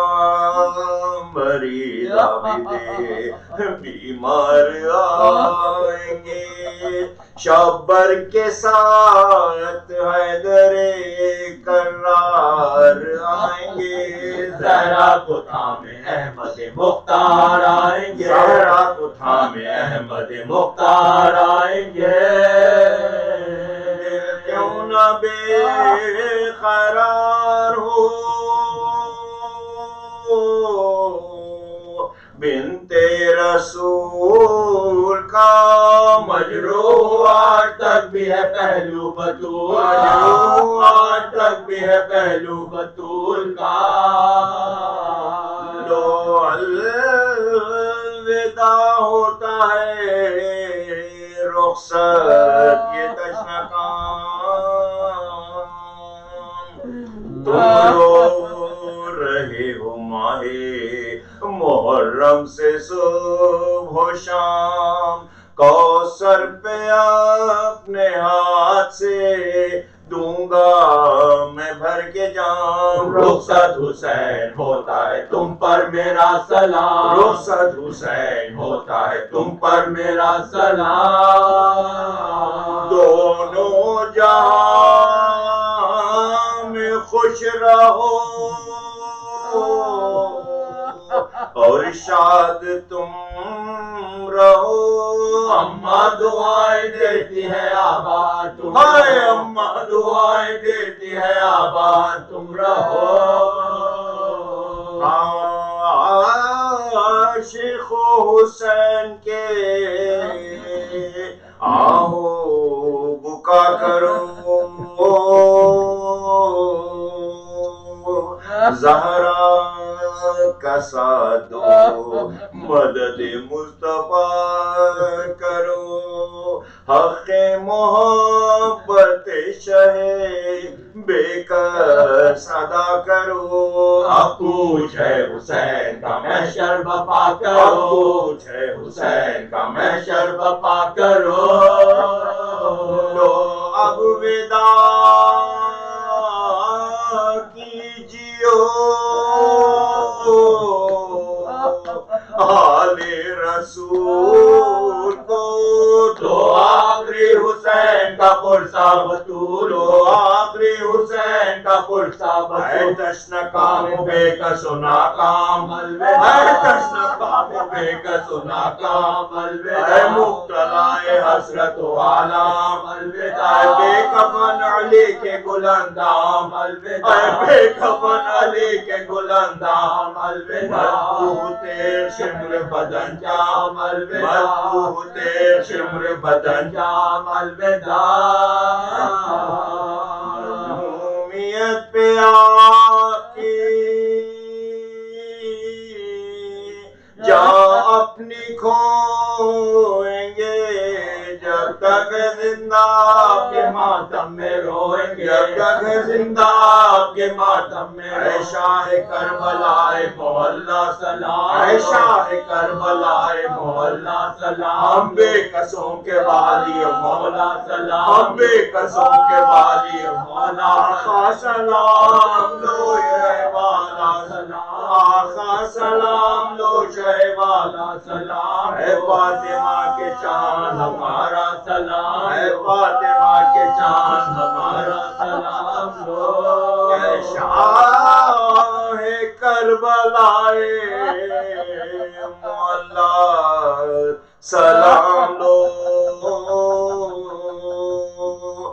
S7: مریض عابد بیمار آئیں گے، شبر کے ساتھ حیدر کرار آئیں گے، زہرا کو تھامے احمد مختار آئیں گے، زہرا کو تھامے احمد مختار آئیں گے۔ دل کیوں نہ بے قرار ہو، بنت رسول کا مجروح آج تک بھی ہے پہلو بطول، مجروح آج تک بھی ہے پہلو بطول کا۔ لو الوداع ہوتا ہے رخصت یہ تشنہ کام، تم رو رہے ہو ماہ محرم سے صبح و شام، کوثر پہ اپنے ہاتھ سے دوں گا میں بھر کے جام، رخصت حسین ہوتا ہے تم پر میرا سلام، رخصت حسین ہوتا ہے تم پر میرا سلام۔ دونوں جہاں میں خوش رہو اور شاد تم رہو، اماں دعائیں دیتی ہے آباد تم، ہائے اماں دعائیں دیتی ہے آباد تم رہو۔ عاشق حسین کے آہو بکا کرو، زہرا کا ساتھ دو مدد مصطفیٰ کرو، حق محبت شہ بے کس ادا کرو، اکوچ ہے حسین کا محشر بپا کرو، اکوچ ہے حسین کا محشر بپا کرو۔ لو اب وداع کیجیو آل رسول کو، تو آخری حسین کا پرسا بطول، تو آخری حسین کا پرسا بطول، اے تشنہ کام بے کس و ناکام الوداع، اے تشنہ کام بے کس و ناکام الوداع، اے مبتلا حسرت و آلام الوداع، اے بے کفن علی کے گل اندام الوداع، اے بے کفن علی کے گل اندام الوداع، مضبوط شمر بدن جام الوداع، مضبوط شمر بدن جام الوداع۔ مظلومیت پہ آکی جا اپنی کھوئیں گے، جب تک زندہ آپ کے ماتم میں روئیں گے، جب تک زندہ آپ کے ماتم میں، اے شاہ کربلا مولا سلام، اے شاہ کربلا مولا سلام، بے کسوں کے والی مولا سلام، بے کسوں کے والی مولا، آقا سلام لو شہ والا سلام، آقا سلام لو شہ والا سلام، اے فاطمہ کے چاند ہمارا سلام، اے فاطمہ کے چاند ہمارا سلام لو، اے شاہ کربلا مولا سلام لو،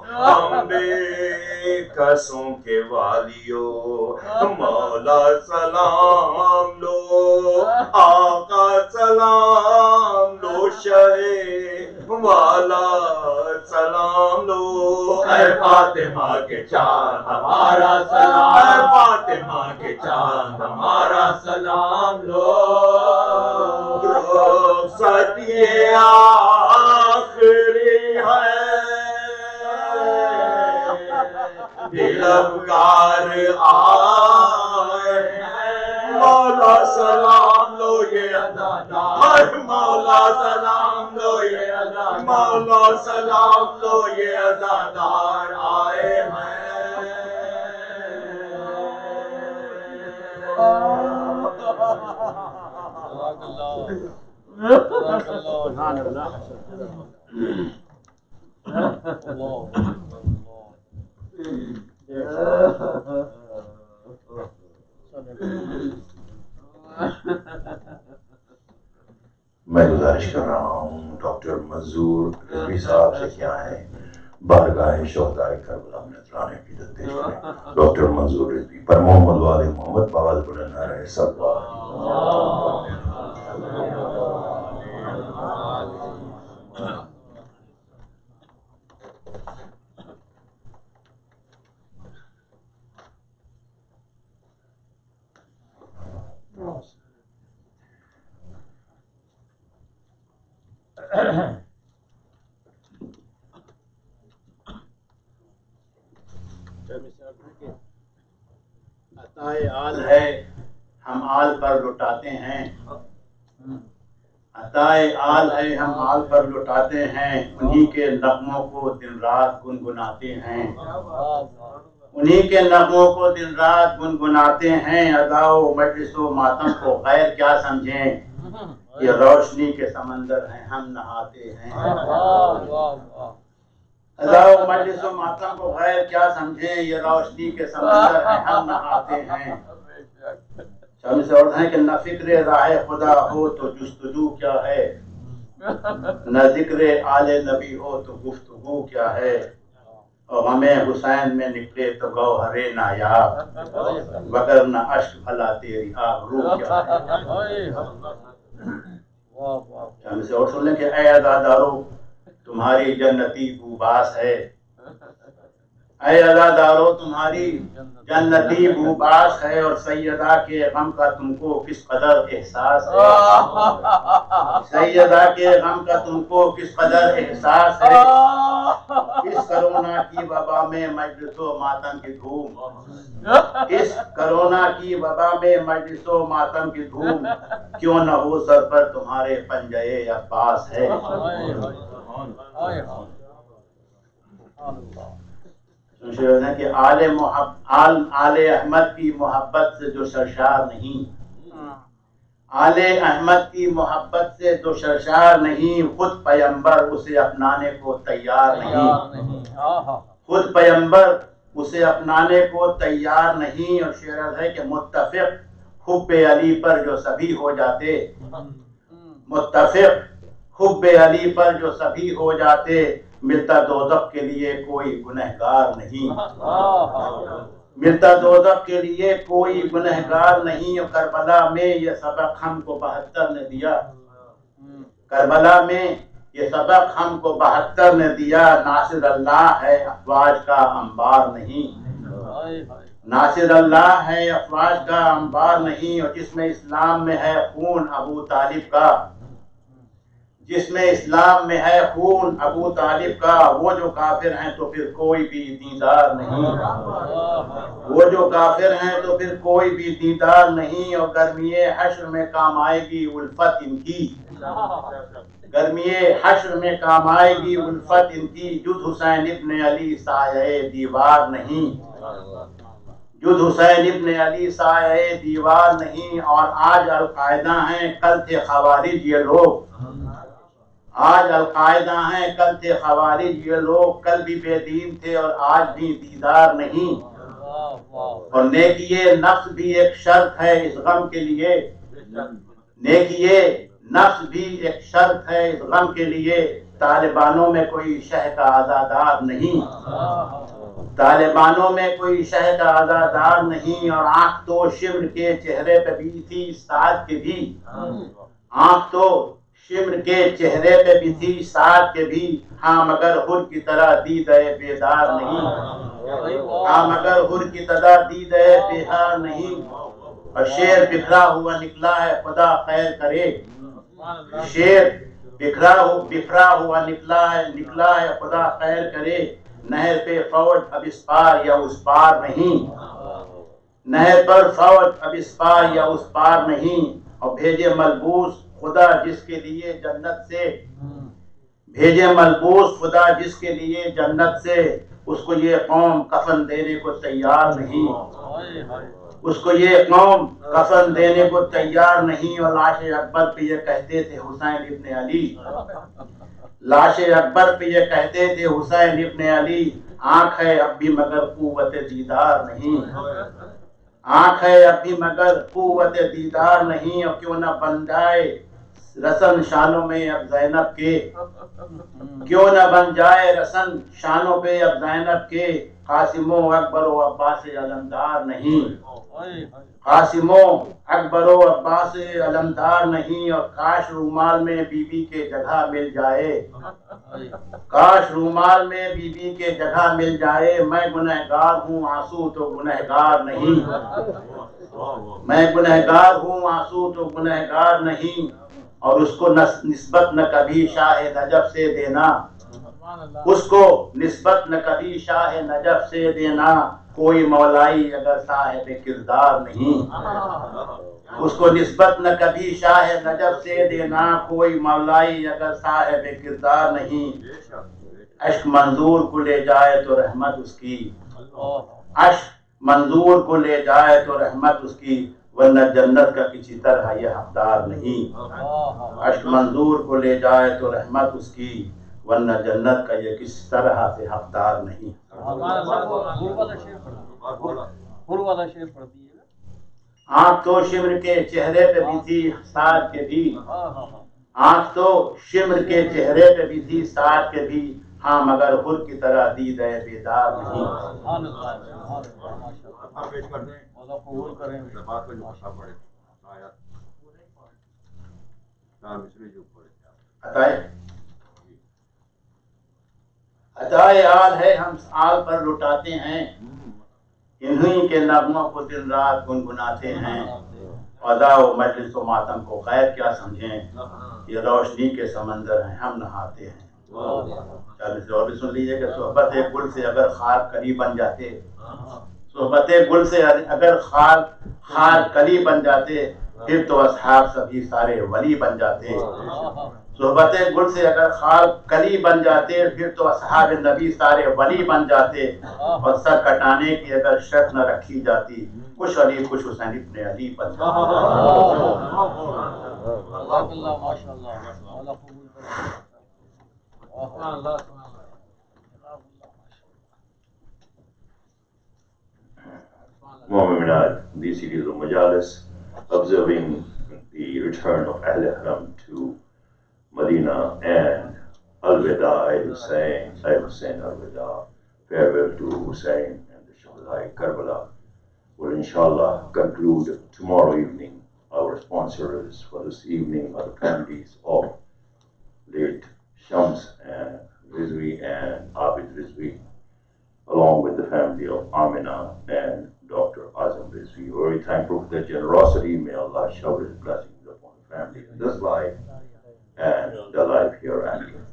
S7: ہم بے کسوں کے والیو مولا سلام لو، آقا سلام لو، شہ والا سلام لو، اے فاطمہ کے چاند ہمارا سلام، اے فاطمہ کے چاند ہمارا سلام لو، رخصت یہ آخری آئے ہیں مولا سلام لو یہ عزادار مولا سلام لو یہ عزادار مولا سلام لو یہ عزادار آئے ہیں
S4: میں گزارش کر رہا ہوں ڈاکٹر منظور رضوی صاحب سے کیا ہے بارگاہ شہداء کربلا میں نذرانِ عقیدت پیش کریں. ڈاکٹر منظور رضوی پر محمد وال محمد بآواز بلند نعرہ صلی اللہ علیہ
S8: عطائے آل ہے ہم آل پر لٹاتے ہیں عطائے آل ہے ہم آل پر لٹاتے ہیں انہی کے نغموں کو دن رات گنگناتے ہیں انہی کے نغموں کو دن رات گنگناتے ہیں ادا و مجلس و ماتم کو غیر کیا سمجھیں یہ روشنی کے سمندر ہیں ہم نہاتے ہیں ادا و مجلس و ماتم کو غیر کیا سمجھیں یہ روشنی کے سمندر ہیں ہم نہاتے ہیں. شامل سے اور ہیں کہ نہ فکر راہ خدا ہو تو جستجو کیا ہے نہ ذکر آل نبی ہو تو گفتگو کیا ہے اور ہمیں حسین میں نکلے تو گوہر نایاب وگر نہ اشک بھلا تیری آبرو کیا ہے. شامل سے اور سن لیں کہ اے عزادارو تمہاری جنتی بوباس ہے اے عزادارو تمہاری جنتی بوباس ہے اور سیدہ کے غم کا تم کو کس قدر احساس ہے سیدہ کے غم کا تم کو کس قدر احساس ہے اس کرونا کی وبا میں مجلس و ماتم کی دھوم اس کرونا کی وبا میں مجلس و ماتم کی دھوم کیوں نہ ہو سر پر تمہارے پنجے عباس ہے. کہ آل احمد کی محبت سے جو سرشار نہیں آل احمد کی محبت سے جو سرشار نہیں خود پیمبر اسے اپنانے کو تیار نہیں خود پیمبر اسے اپنانے کو تیار نہیں. اور شعر ہے کہ متفق حب علی پر جو سبھی ہو جاتے متفق حب علی پر جو سبھی ہو جاتے ملتا دوزخ کے لیے کوئی گنہگار نہیں ملتا دوزخ کے لیے کوئی گنہگار نہیں. اور کربلا میں یہ سبق ہم کو 72 نے دیا کربلا میں یہ سبق ہم کو 72 نے دیا ناصر اللہ ہے افواج کا انبار نہیں ناصر اللہ ہے افواج کا انبار نہیں. اور جس میں اسلام میں ہے خون ابو طالب کا جس میں اسلام میں ہے خون ابو طالب کا وہ جو کافر ہیں تو پھر کوئی بھی دیندار نہیں وہ جو کافر ہیں تو پھر کوئی بھی دیندار نہیں. اور گرمی حشر میں کام آئے گی الفت ان کی گرمی حشر میں کام آئے گی الفت ان کی جد حسین ابن علی سایہ دیوار نہیں جد حسین ابن علی سایہ دیوار نہیں. اور آج القاعدہ ہیں کل تھے خوارج یہ لوگ آج القاعدہ ہیں کل تھے خوارج یہ لوگ کل بھی بے دین تھے اور آج بھی دیدار نہیں. اور نیکی نفس بھی ایک شرط ہے اس غم کے لیے نیکی نفس بھی ایک شرط ہے اس غم کے لیے طالبانوں میں کوئی شہ کا عزادار نہیں طالبانوں میں کوئی شہ کا عزادار نہیں. اور آنکھ تو شمر کے چہرے پہ بھی تھی ساتھ کے بھی آنکھ تو شمر کے چہرے پہ بھی تھی ساتھ کے بھی ہاں مگر حر کی طرح دیدے بیدار نہیں ہاں مگر حر کی طرح دیدے بیدار نہیں. اور شیر بکھرا ہوا نکلا ہے خدا خیر کرے شیر بکھرا ہوا نکلا ہے خدا خیر کرے نہر پہ فوج اب اس پار یا اس پار نہیں नहर पर फौज अब इस पार या उस पार नहीं, और भेजे मलबूस खुदा जिसके लिए जन्नत से, भेजे मलबूस खुदा जिसके लिए जन्नत से, उसको ये कौम कफन देने को तैयार नहीं, उसको ये कौम कफन देने को तैयार नहीं। और लाश अकबर पे ये कहते थे हुसैन इब्न अली, लाश अकबर पे ये कहते थे हुसैन इब्न अली, आंख है अब भी मगर कुव्वत दीदार नहीं, आंख है अब भी मगर कुव्वत दीदार नहीं। और क्यों न बन जाए रसन शानों में अब ज़ैनब के, क्यों न बन जाए रसन शानों पे अब ज़ैनब के, कासिमो अकबर व अब्बास अलमदार नहीं, कासिमो अकबर व अब्बास अलमदार नहीं। और काश रूमाल में बीबी के जगह मिल जाए, काश रूमाल में बीबी के जगह मिल जाए। मैं गुनहगार हूँ आंसू तो गुनहगार नहीं, मैं गुनहगार हूँ आंसू तो गुनहगार नहीं। और उसको निस्बत न कभी शाह नजफ से देना, उसको निस्बत न कभी शाह नजफ से देना, कोई मौलाई अगर साहिब किरदार नहीं, उसको निस्बत न कभी शाह नजफ से देना, कोई मौलाई अगर साहिब किरदार नहीं। अश्क मंजूर को ले जाए तो रहमत उसकी, अश्क मंजूर को ले जाए तो रहमत उसकी, वरना जन्नत का किसी तरह ये हकदार नहीं। अश्क मंजूर को ले जाए तो रहमत उसकी, वरना जन्नत का ये किस तरह से हकदार नहीं। आँख तो शिमर के चेहरे पे भी थी साथ के भी, आँख तो शिमर के चेहरे पे भी थी साथ के भी, हाँ मगर हुर की तरह दीदे बेदार नहीं। अताए आल है हम आल पर लुटाते हैं, इन्हीं के नगमों को दिन रात गुनगुनाते हैं। अदा व मजलिस व मातम को खैर क्या समझें, ये रोशनी के समंदर हैं हम नहाते हैं। और भी सुन लीजिए कि सोहबत गुल से अगर खार कली बन जाते, सोहबत गुल से अगर खार कली बन जाते, फिर तो असहाब सभी सारे वली बन जाते। सोहबत गुल से अगर खार कली बन जाते, फिर तो असहाब नबी सारे वली बन जाते। और सर कटाने की अगर शर्त न रखी जाती, कुछ अली कुछ हुसैन इब्न अली बन
S4: Muhammadan, this series of Majlis, observing the return of Ahl Haram to Medina and Al-Vidaee Hussein, Hussein Al-Vidaee, farewell to Hussein and the Shuhada Karbala, will inshallah conclude tomorrow evening. Our sponsors for this evening are the families of late Shams and Rizvi and Abid Rizvi, along with the family of Amina and Dr. Azam Rizvi. We're very thankful for their generosity. May Allah shower His blessings upon the family in this life and the life hereafter.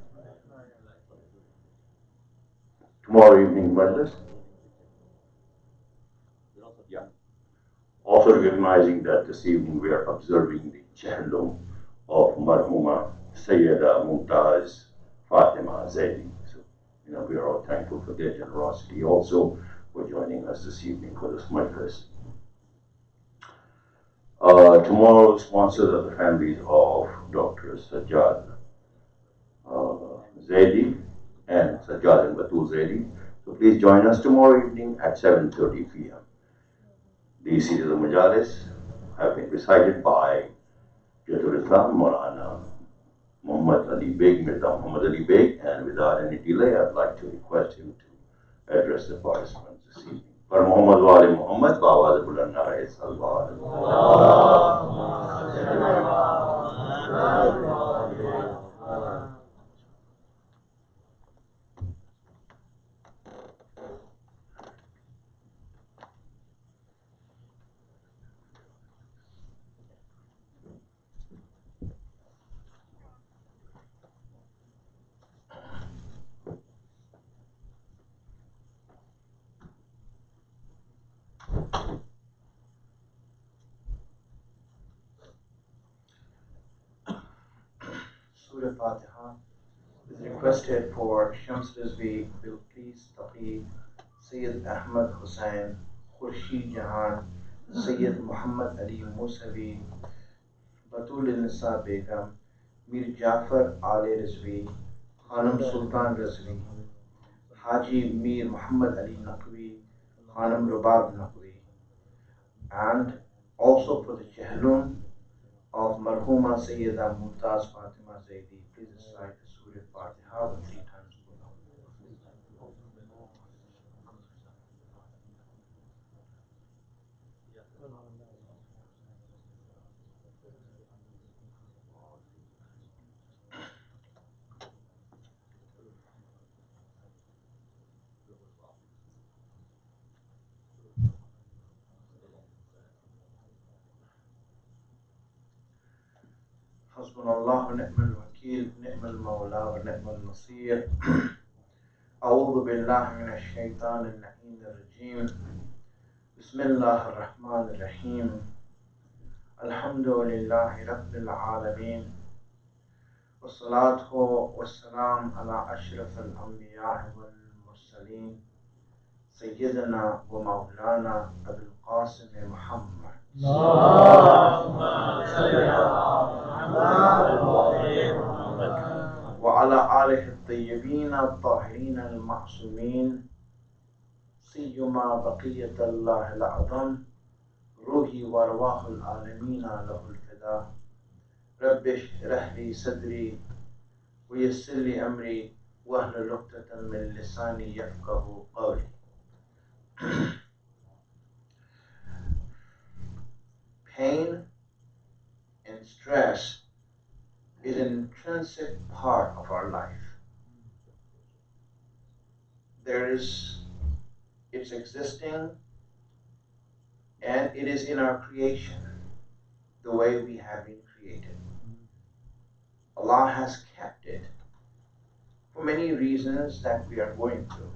S4: Tomorrow evening, Majlis. Also recognizing that this evening we are observing the Chahlum of Marhuma Sayyida Mumtaz Fatima Zaidi. So, we are all thankful for their generosity also for joining us this evening for this Majlis. Tomorrow, sponsors are the families of Dr. Sajjad Zaidi and Sajjad and Batul Zaidi. So please join us tomorrow evening at 7:30 p.m. These series of Majalis have been recited by Jatul Islam Maulana Muhammad Ali Beg, Mirza Muhammad Ali Beg, and without any delay, I'd like to request him to address the participants this evening. For Muhammad wa Ali Muhammad, Bawaz Bulan Narai Salwar.
S8: Fatiha is requested for Shams Rizvi, Bilqis Taqi, Sayyid Ahmad Hussain, Khurshid Jahan, Sayyid Muhammad Ali Musavi, Batul Nisa Begum, Mir Jafar Ali Rizvi, Khanam Sultan Rizvi, Haji Mir Muhammad Ali Naqvi, Khanam Rubab Naqvi, and also for the Jahlun of Marhuma Sayyida Mumtaz Fatima Zaidi. Please recite the Surah Fatiha with 3 times. حسبنا الله ونعم الوكيل نعم المولى ونعم النصير أعوذ بالله من الشيطان اللعين الرجيم بسم الله الرحمن الرحيم الحمد لله رب العالمين والصلاة والسلام على أشرف الأنبياء والمرسلين سيدنا ومولانا أبي القاسم محمد
S3: اللهم صل على محمد
S8: وعلى آله الطيبين الطاهرين المعصومين سيما بقية الله الأعظم روحي وأرواح العالمين له الفداء رب اشرح لي صدري ويسر لي أمري واحلل عقدة من لساني يفقه قولي. Pain and stress is an intrinsic part of our life. It's existing, and it is in our creation, the way we have been created. Allah has kept it for many reasons that we are going through.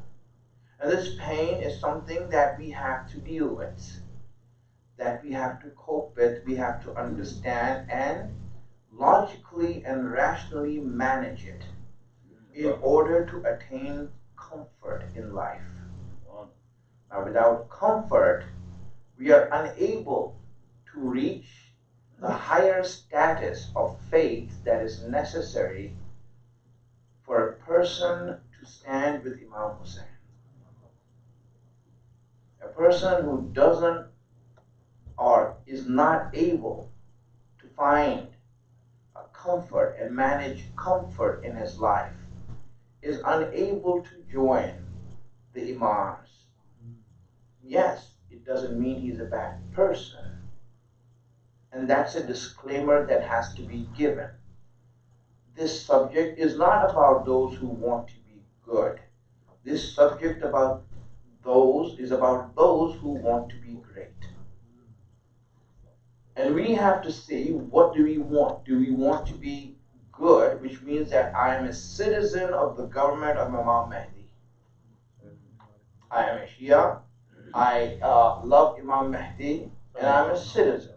S8: And this pain is something that we have to deal with, that we have to cope with, we have to understand and logically and rationally manage it in order to attain comfort in life. Now, without comfort, we are unable to reach the higher status of faith that is necessary for a person to stand with Imam Hussain. A person who doesn't or is not able to find a comfort and manage comfort in his life is unable to join the Imams. Yes, it doesn't mean he's a bad person. And that's a disclaimer that has to be given. This subject is not about those who want to be good. This subject is about those who want to be great. And we have to see, what do we want? Do we want to be good, which means that I am a citizen of the government of Imam Mahdi. I am a Shia. I love Imam Mahdi, and I'm a citizen.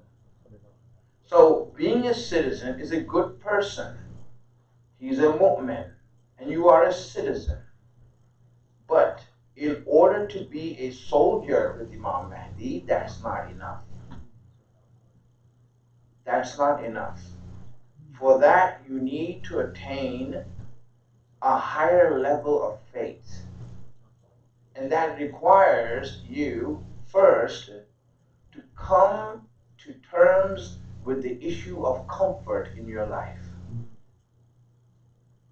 S8: So being a citizen is a good person. He's a mu'min, and you are a citizen. But in order to be a soldier with Imam Mahdi, that's not enough. That's not enough. For that, you need to attain a higher level of faith. And that requires you first to come to terms with the issue of comfort in your life.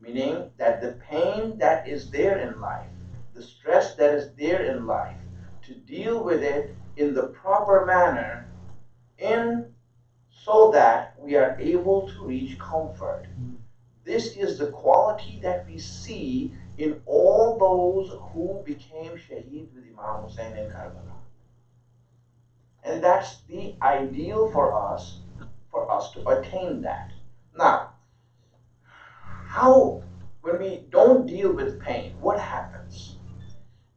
S8: Meaning that the pain that is there in life, the stress that is there in life, to deal with it in the proper manner, so that we are able to reach comfort. This is the quality that we see in all those who became shaheed with Imam Hussain in Karbala. And that's the ideal for us to attain that. Now, when we don't deal with pain, what happens?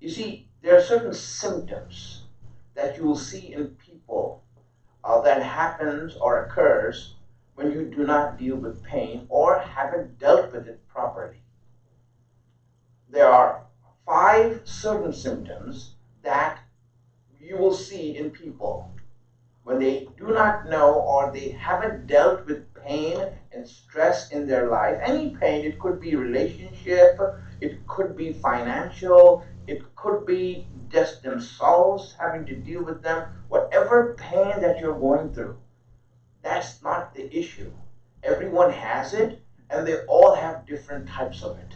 S8: You see, there are certain symptoms that you will see in people that happens or occurs when you do not deal with pain or haven't dealt with it properly. There are 5 certain symptoms that you will see in people when they do not know or they haven't dealt with pain and stress in their life. Any pain, it could be relationship, it could be financial, it could be just themselves having to deal with them. Whatever pain that you're going through, that's not the issue. Everyone has it, and they all have different types of it.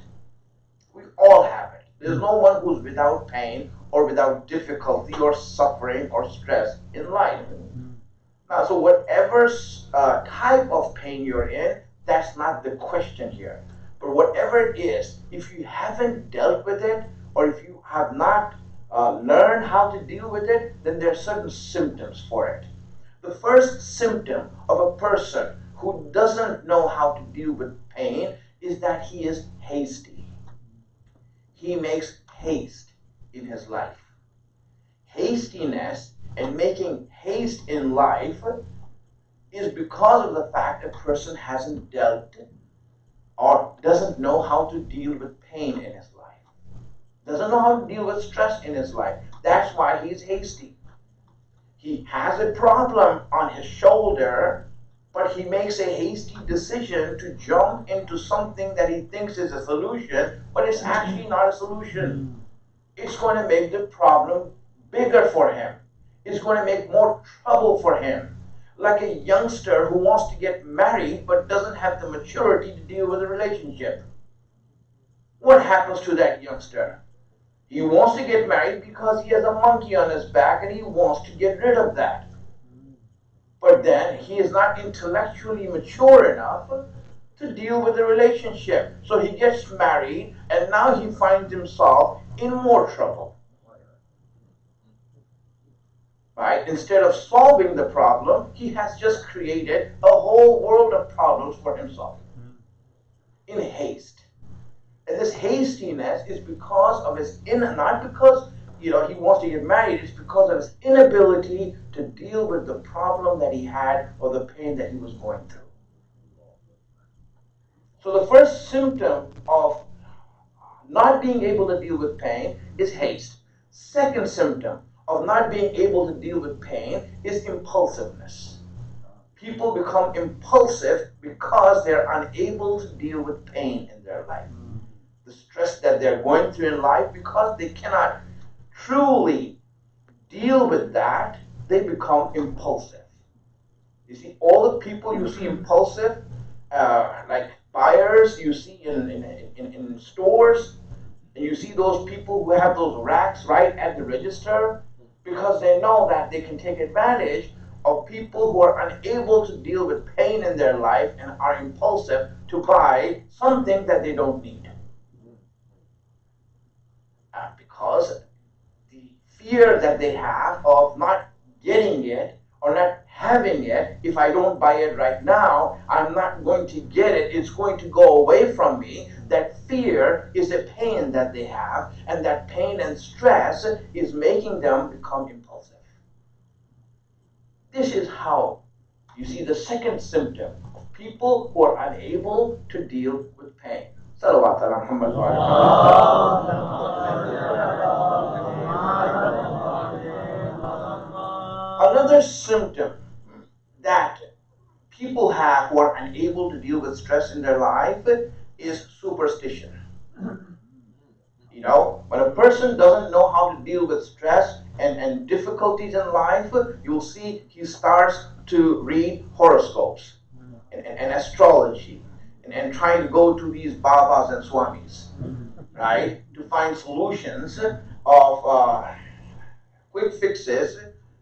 S8: We all have it. There's no one who's without pain or without difficulty or suffering or stress in life. Now, so whatever type of pain you're in, that's not the question here. But whatever it is, if you haven't dealt with it, or if you have not learned how to deal with it, then there are certain symptoms for it. The first symptom of a person who doesn't know how to deal with pain is that he is hasty. He makes haste in his life. Hastiness and making haste in life is because of the fact a person hasn't dealt or doesn't know how to deal with pain in his life. Doesn't know how to deal with stress in his life. That's why he's hasty. He has a problem on his shoulder, but he makes a hasty decision to jump into something that he thinks is a solution, but it's actually not a solution. It's going to make the problem bigger for him. It's going to make more trouble for him. Like a youngster who wants to get married but doesn't have the maturity to deal with a relationship. What happens to that youngster? He wants to get married because he has a monkey on his back and he wants to get rid of that. But then he is not intellectually mature enough to deal with the relationship. So he gets married and now he finds himself in more trouble. Right? Instead of solving the problem, he has just created a whole world of problems for himself in haste. And this hastiness is because of his not because he wants to get married, it's because of his inability to deal with the problem that he had or the pain that he was going through. So the first symptom of not being able to deal with pain is haste. Second symptom of not being able to deal with pain is impulsiveness. People become impulsive because they're unable to deal with pain in their life. The stress that they're going through in life, because they cannot truly deal with that, they become impulsive. You see, all the people you see impulsive, like buyers you see in stores, and you see those people who have those racks right at the register, because they know that they can take advantage of people who are unable to deal with pain in their life and are impulsive to buy something that they don't need. Because the fear that they have of not getting it or not having it, if I don't buy it right now, I'm not going to get it, it's going to go away from me. That fear is a pain that they have, and that pain and stress is making them become impulsive. This is how you see the second symptom of people who are unable to deal with pain. Salawat ala Muhammad wa Another symptom that people have who are unable to deal with stress in their life is superstition. When a person doesn't know how to deal with stress and difficulties in life, you'll see he starts to read horoscopes and astrology and trying to go to these babas and swamis, right, to find solutions of quick fixes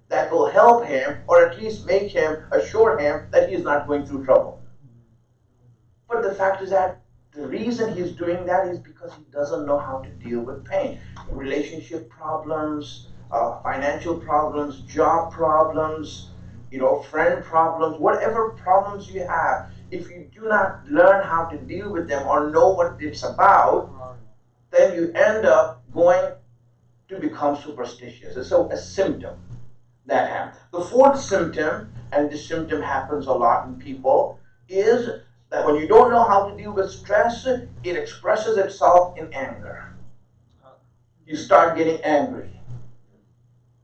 S8: that will help him, or at least make him, assure him that he's not going through trouble. But the fact is that the reason he's doing that is because he doesn't know how to deal with pain. Relationship problems, financial problems, job problems, friend problems, whatever problems you have, if you do not learn how to deal with them or know what it's about, then you end up going to become superstitious. It's a symptom that happens. The fourth symptom, and this symptom happens a lot in people,
S9: is that when you don't know how to deal with stress, it expresses itself in anger. You start getting angry.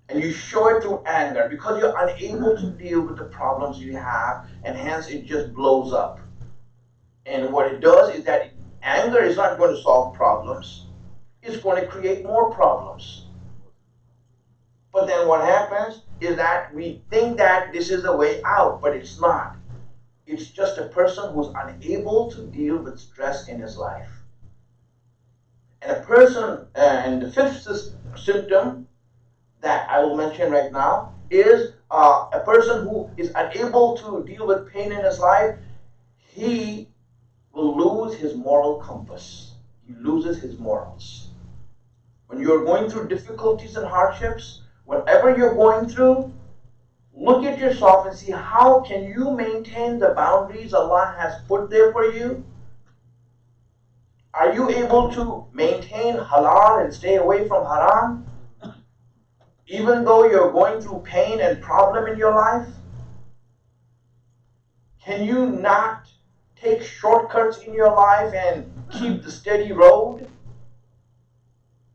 S9: And you show it through anger because you're unable to deal with the problems you have, and hence it just blows up. And what it does is that anger is not going to solve problems. It's going to create more problems. But then what happens is that we think that this is the way out, but it's not. It's just a person who's unable to deal with stress in his life. And a person, and the fifth symptom that I will mention right now is a person who is unable to deal with pain in his life. He will lose his moral compass. He loses his morals. When you're going through difficulties and hardships, whatever you're going through, look at yourself and see how can you maintain the boundaries Allah has put there for you. Are you able to maintain halal and stay away from haram? Even though you're going through pain and problem in your life? Can you not take shortcuts in your life and keep the steady road?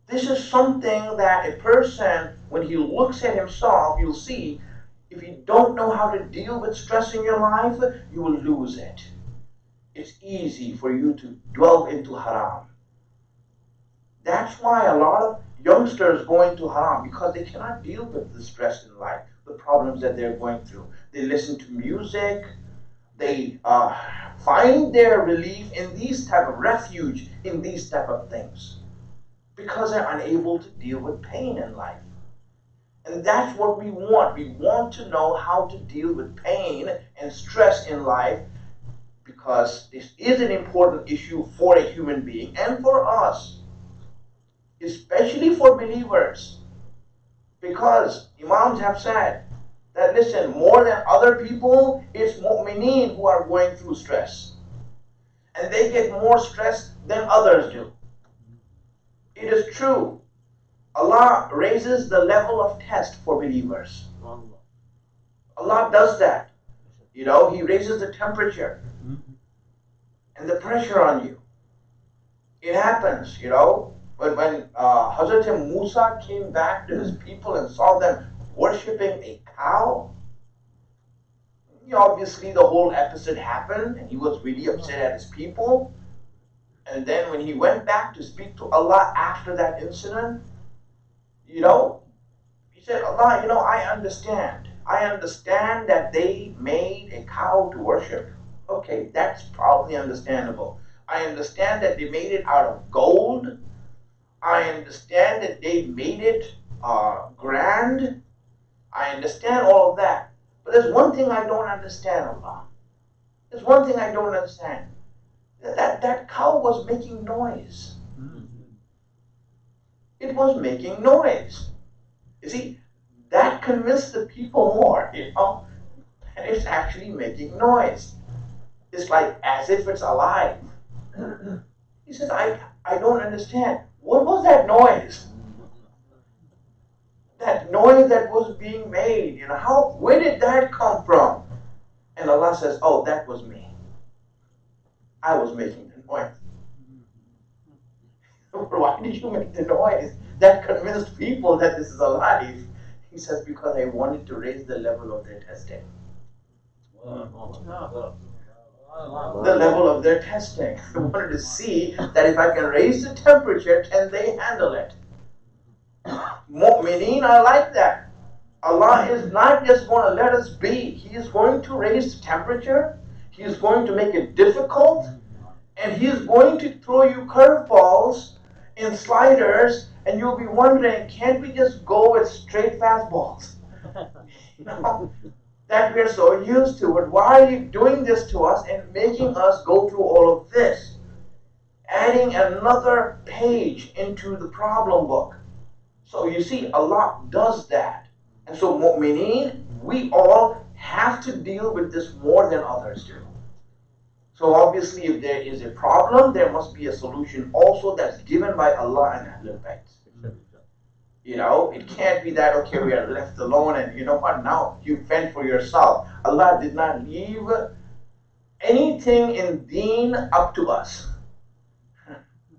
S9: This is something that a person, when he looks at himself, you'll see, if you don't know how to deal with stress in your life, you will lose it. It's easy for you to delve into haram. That's why a lot of youngsters go into haram, because they cannot deal with the stress in life, the problems that they're going through. They listen to music, they find their relief in these type of refuge, in these type of things, because they're unable to deal with pain in life. And that's what we want. We want to know how to deal with pain and stress in life, because this is an important issue for a human being and for us, especially for believers. Because Imams have said that, listen, more than other people, it's mu'mineen who are going through stress. And they get more stress than others do. It is true. Allah raises the level of test for believers. Allah does that. You know, He raises the temperature and the pressure on you. It happens, you know. When Hazrat Musa came back to his people and saw them worshipping a cow, obviously the whole episode happened and he was really upset at his people. And then when he went back to speak to Allah after that incident, he said, Allah, I understand. I understand that they made a cow to worship. Okay, that's probably understandable. I understand that they made it out of gold. I understand that they made it grand. I understand all of that. But there's one thing I don't understand, Allah. There's one thing I don't understand. That cow was making noise. It was making noise. You see, that convinced the people more, and it's actually making noise. It's like as if it's alive. He says, I don't understand. What was that noise? That noise that was being made, where did that come from? And Allah says, oh, that was me. I was making the noise. Why did you make the noise? That convinced people that this is alive. He says, because I wanted to raise the level of their testing. The level of their testing. I wanted to see that if I can raise the temperature, can they handle it? Mu'mineen are like that. Allah is not just going to let us be. He is going to raise the temperature. He is going to make it difficult. And He is going to throw you curveballs in sliders, and you'll be wondering, can't we just go with straight fastballs? That we're so used to it. Why are you doing this to us and making us go through all of this? Adding another page into the problem book. So you see, Allah does that. And so mu'mineen, we all have to deal with this more than others do. So obviously, if there is a problem, there must be a solution also that's given by Allah and Ahlul Bayt. It can't be that, okay, we are left alone and you know what, now you fend for yourself. Allah did not leave anything in deen up to us.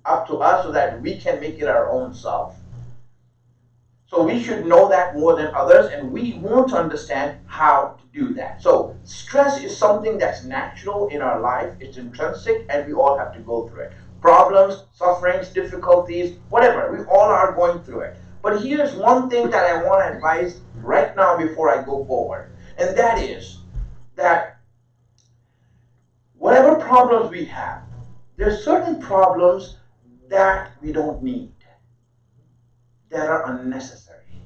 S9: Up to us so that we can make it our own self. So we should know that more than others, and we want to understand how to do that. So stress is something that's natural in our life. It's intrinsic, and we all have to go through it. Problems, sufferings, difficulties, whatever, we all are going through it. But here's one thing that I want to advise right now before I go forward, and that is that whatever problems we have, there's certain problems that we don't need, that are unnecessary,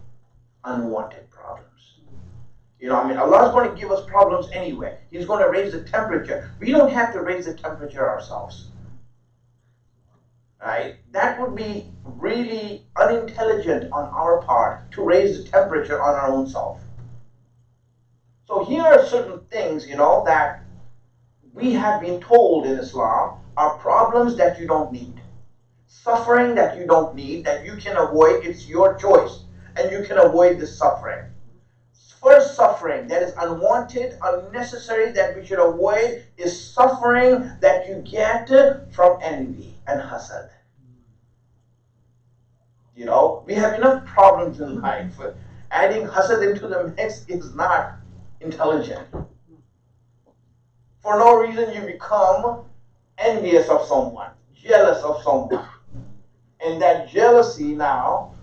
S9: unwanted problems. You know, I mean, Allah is going to give us problems anyway. He's going to raise the temperature. We don't have to raise the temperature ourselves. Right? That would be really unintelligent on our part to raise the temperature on our own self. So here are certain things, you know, that we have been told in Islam are problems that you don't need. Suffering that you don't need, that you can avoid, it's your choice, and you can avoid this suffering. First suffering that is unwanted, unnecessary, that we should avoid is suffering that you get from envy and hasad. You know, we have enough problems in life. Adding hasad into the mix is not intelligent. For no reason you become envious of someone, jealous of someone. And that jealousy now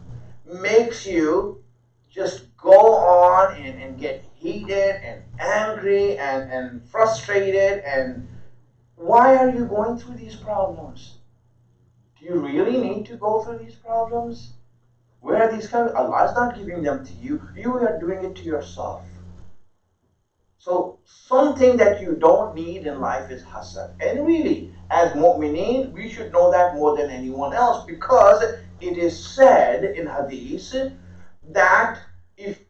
S9: makes you just go on and get heated and angry and frustrated. And why are you going through these problems? Do you really need to go through these problems? Where are these coming? Allah is not giving them to you. You are doing it to yourself. So something that you don't need in life is hasad. And really, as mu'mineen, we should know that more than anyone else, because it is said in hadith that if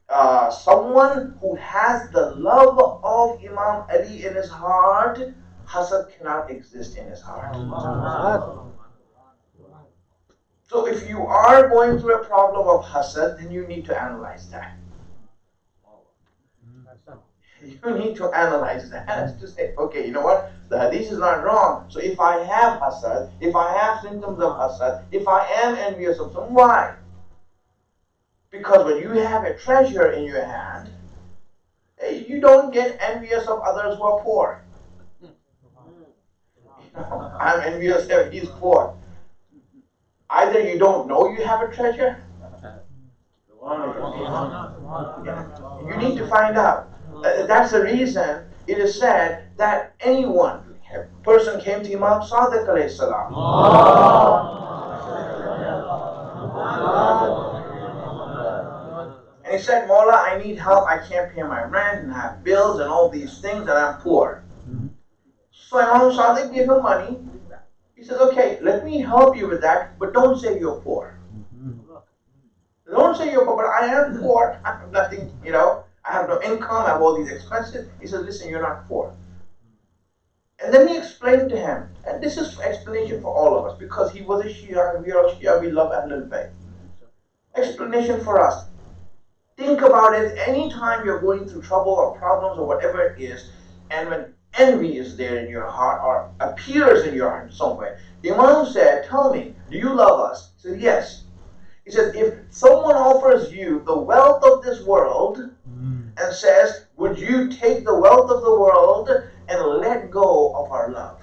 S9: someone who has the love of Imam Ali in his heart, hasad cannot exist in his heart. So if you are going through a problem of hasad, then you need to analyze that. You need to analyze that to say, okay, you know what? The hadith is not wrong. So if I have hasad, if I have symptoms of hasad, if I am envious of someone, why? Because when you have a treasure in your hand, you don't get envious of others who are poor. You know, I'm envious that he's poor. Either you don't know you have a treasure, you need to find out. That's the reason it is said that a person came to Imam Sadiq alayhi salam. And he said, Mawla, I need help. I can't pay my rent and I have bills and all these things, and I'm poor. So Imam Sadiq gave him money. He says, okay, let me help you with that, but don't say you're poor. Don't say you're poor, but I am poor. I have nothing, you know. I have no income, I have all these expenses. He says, listen, you're not poor. And then he explained to him, and this is explanation for all of us, because he was a Shia, and we are Shia, we love Ahlul Bayt. Explanation for us. Think about it, anytime you're going through trouble or problems or whatever it is, and when envy is there in your heart or appears in your heart somewhere, the Imam said, tell me, do you love us? He said, yes. He said, if someone offers you the wealth of this world and says, would you take the wealth of the world and let go of our love?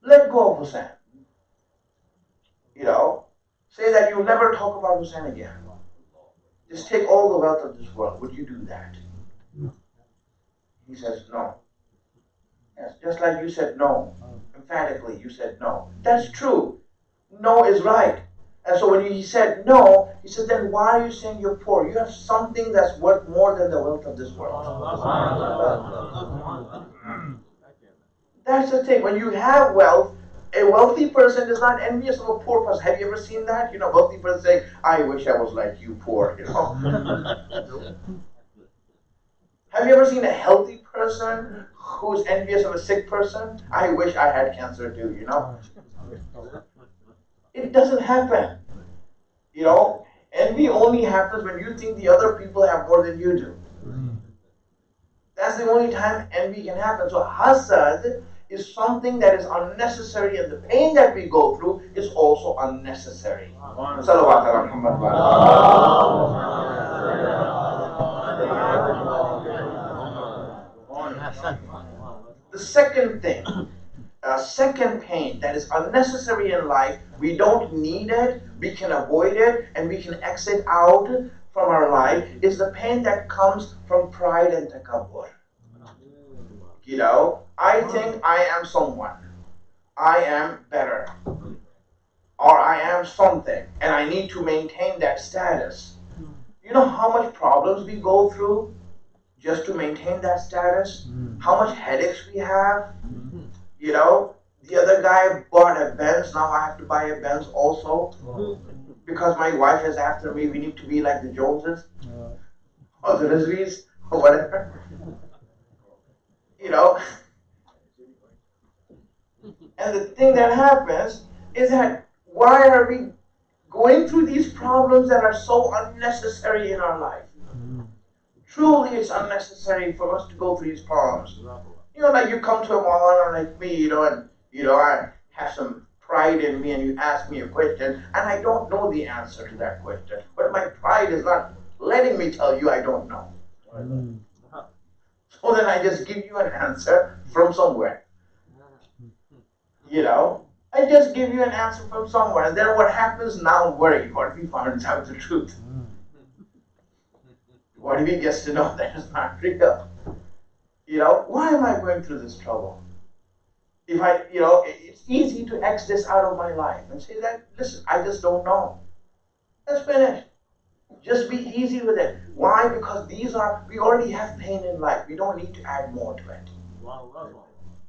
S9: Let go of Hussein. You know, say that you'll never talk about Hussein again. Just take all the wealth of this world. Would you do that? He says, no. Yes, just like you said no. Emphatically, you said no. That's true. No is right. And so when he said no, he said, then why are you saying you're poor? You have something that's worth more than the wealth of this world. That's the thing. When you have wealth, a wealthy person is not envious of a poor person. Have you ever seen that? You know, wealthy person saying, I wish I was like you, poor, you know. Have you ever seen a healthy person who's envious of a sick person? I wish I had cancer too, you know. It doesn't happen. You know, envy only happens when you think the other people have more than you do. That's That's the only time envy can happen. So hasad is something that is unnecessary, and the pain that we go through is also unnecessary. Salawat ala Muhammad wa ala. The second thing, second pain that is unnecessary in life, we don't need it, we can avoid it, and we can exit out from our life, is the pain that comes from pride and takabbur. You know, I think I am someone, I am better, or I am something, and I need to maintain that status. You know how much problems we go through just to maintain that status? How much headaches we have? You know, the other guy bought a Benz, now I have to buy a Benz also. Because my wife is after me, we need to be like the Joneses, or the Rizvis, or whatever. You know? And the thing that happens is that why are we going through these problems that are so unnecessary in our life? Truly, it's unnecessary for us to go through these problems. You know, like you come to a Maulana like me, you know, and I have some pride in me, and you ask me a question, and I don't know the answer to that question. But my pride is not letting me tell you I don't know. So then I just give you an answer from somewhere. You know, I just give you an answer from somewhere, and then what happens now? I'm worried. What if he finds out the truth? What if he gets to know that it's not real? You know, why am I going through this trouble? If it's easy to X this out of my life and say that, listen, I just don't know. Let's finish. Just be easy with it. Why? Because we already have pain in life. We don't need to add more to it.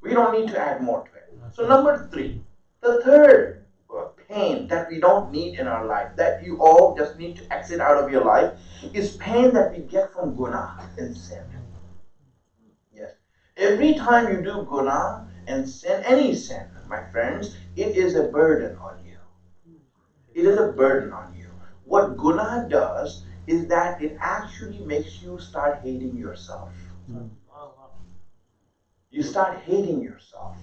S9: We don't need to add more to it. So number 3, the third pain that we don't need in our life, that you all just need to exit out of your life, is pain that we get from guna and sin. Yes. Every time you do guna and sin, any sin, my friends, it is a burden on you. It is a burden on you. What guna does is that it actually makes you start hating yourself. You start hating yourself.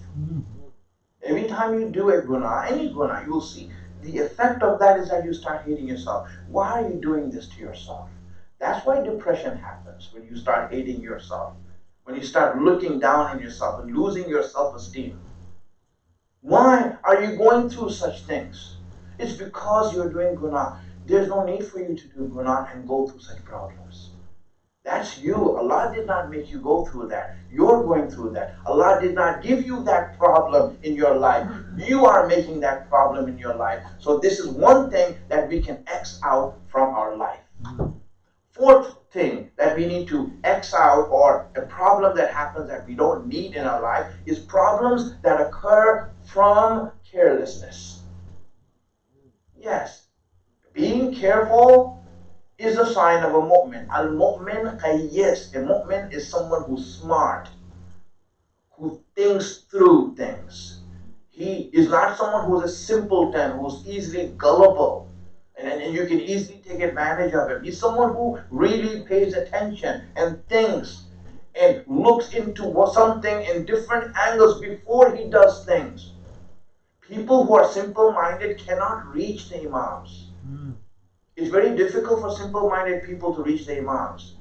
S9: Every time you do a guna, any guna, you will see the effect of that is that you start hating yourself. Why are you doing this to yourself? That's why depression happens, when you start hating yourself. When you start looking down on yourself and losing your self-esteem. Why are you going through such things? It's because you're doing guna. There's no need for you to do guna and go through such problems. That's you. Allah did not make you go through that. You're going through that. Allah did not give you that problem in your life. You are making that problem in your life. So this is one thing that we can X out from our life. Fourth thing that we need to X out, or a problem that happens that we don't need in our life, is problems that occur from carelessness. Yes. Being careful is a sign of a mu'min. Al-mu'min qayyis. A mu'min is someone who's smart, who thinks through things. He is not someone who's a simpleton, who's easily gullible, and you can easily take advantage of him. He's someone who really pays attention and thinks and looks into something in different angles before he does things. People who are simple-minded cannot reach the imams. It's very difficult for simple-minded people to reach the imams.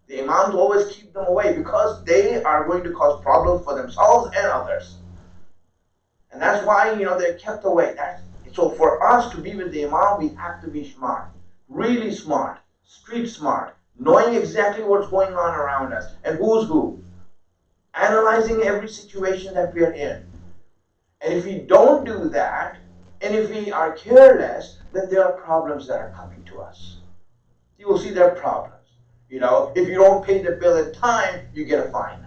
S9: The imams always keep them away because they are going to cause problems for themselves and others. And that's why, they're kept away. So for us to be with the imam, we have to be smart. Really smart. Street smart. Knowing exactly what's going on around us and who's who. Analyzing every situation that we are in. And if we don't do that, and if we are careless, then there are problems that are coming to us. You will see there are problems. If you don't pay the bill in time, you get a fine.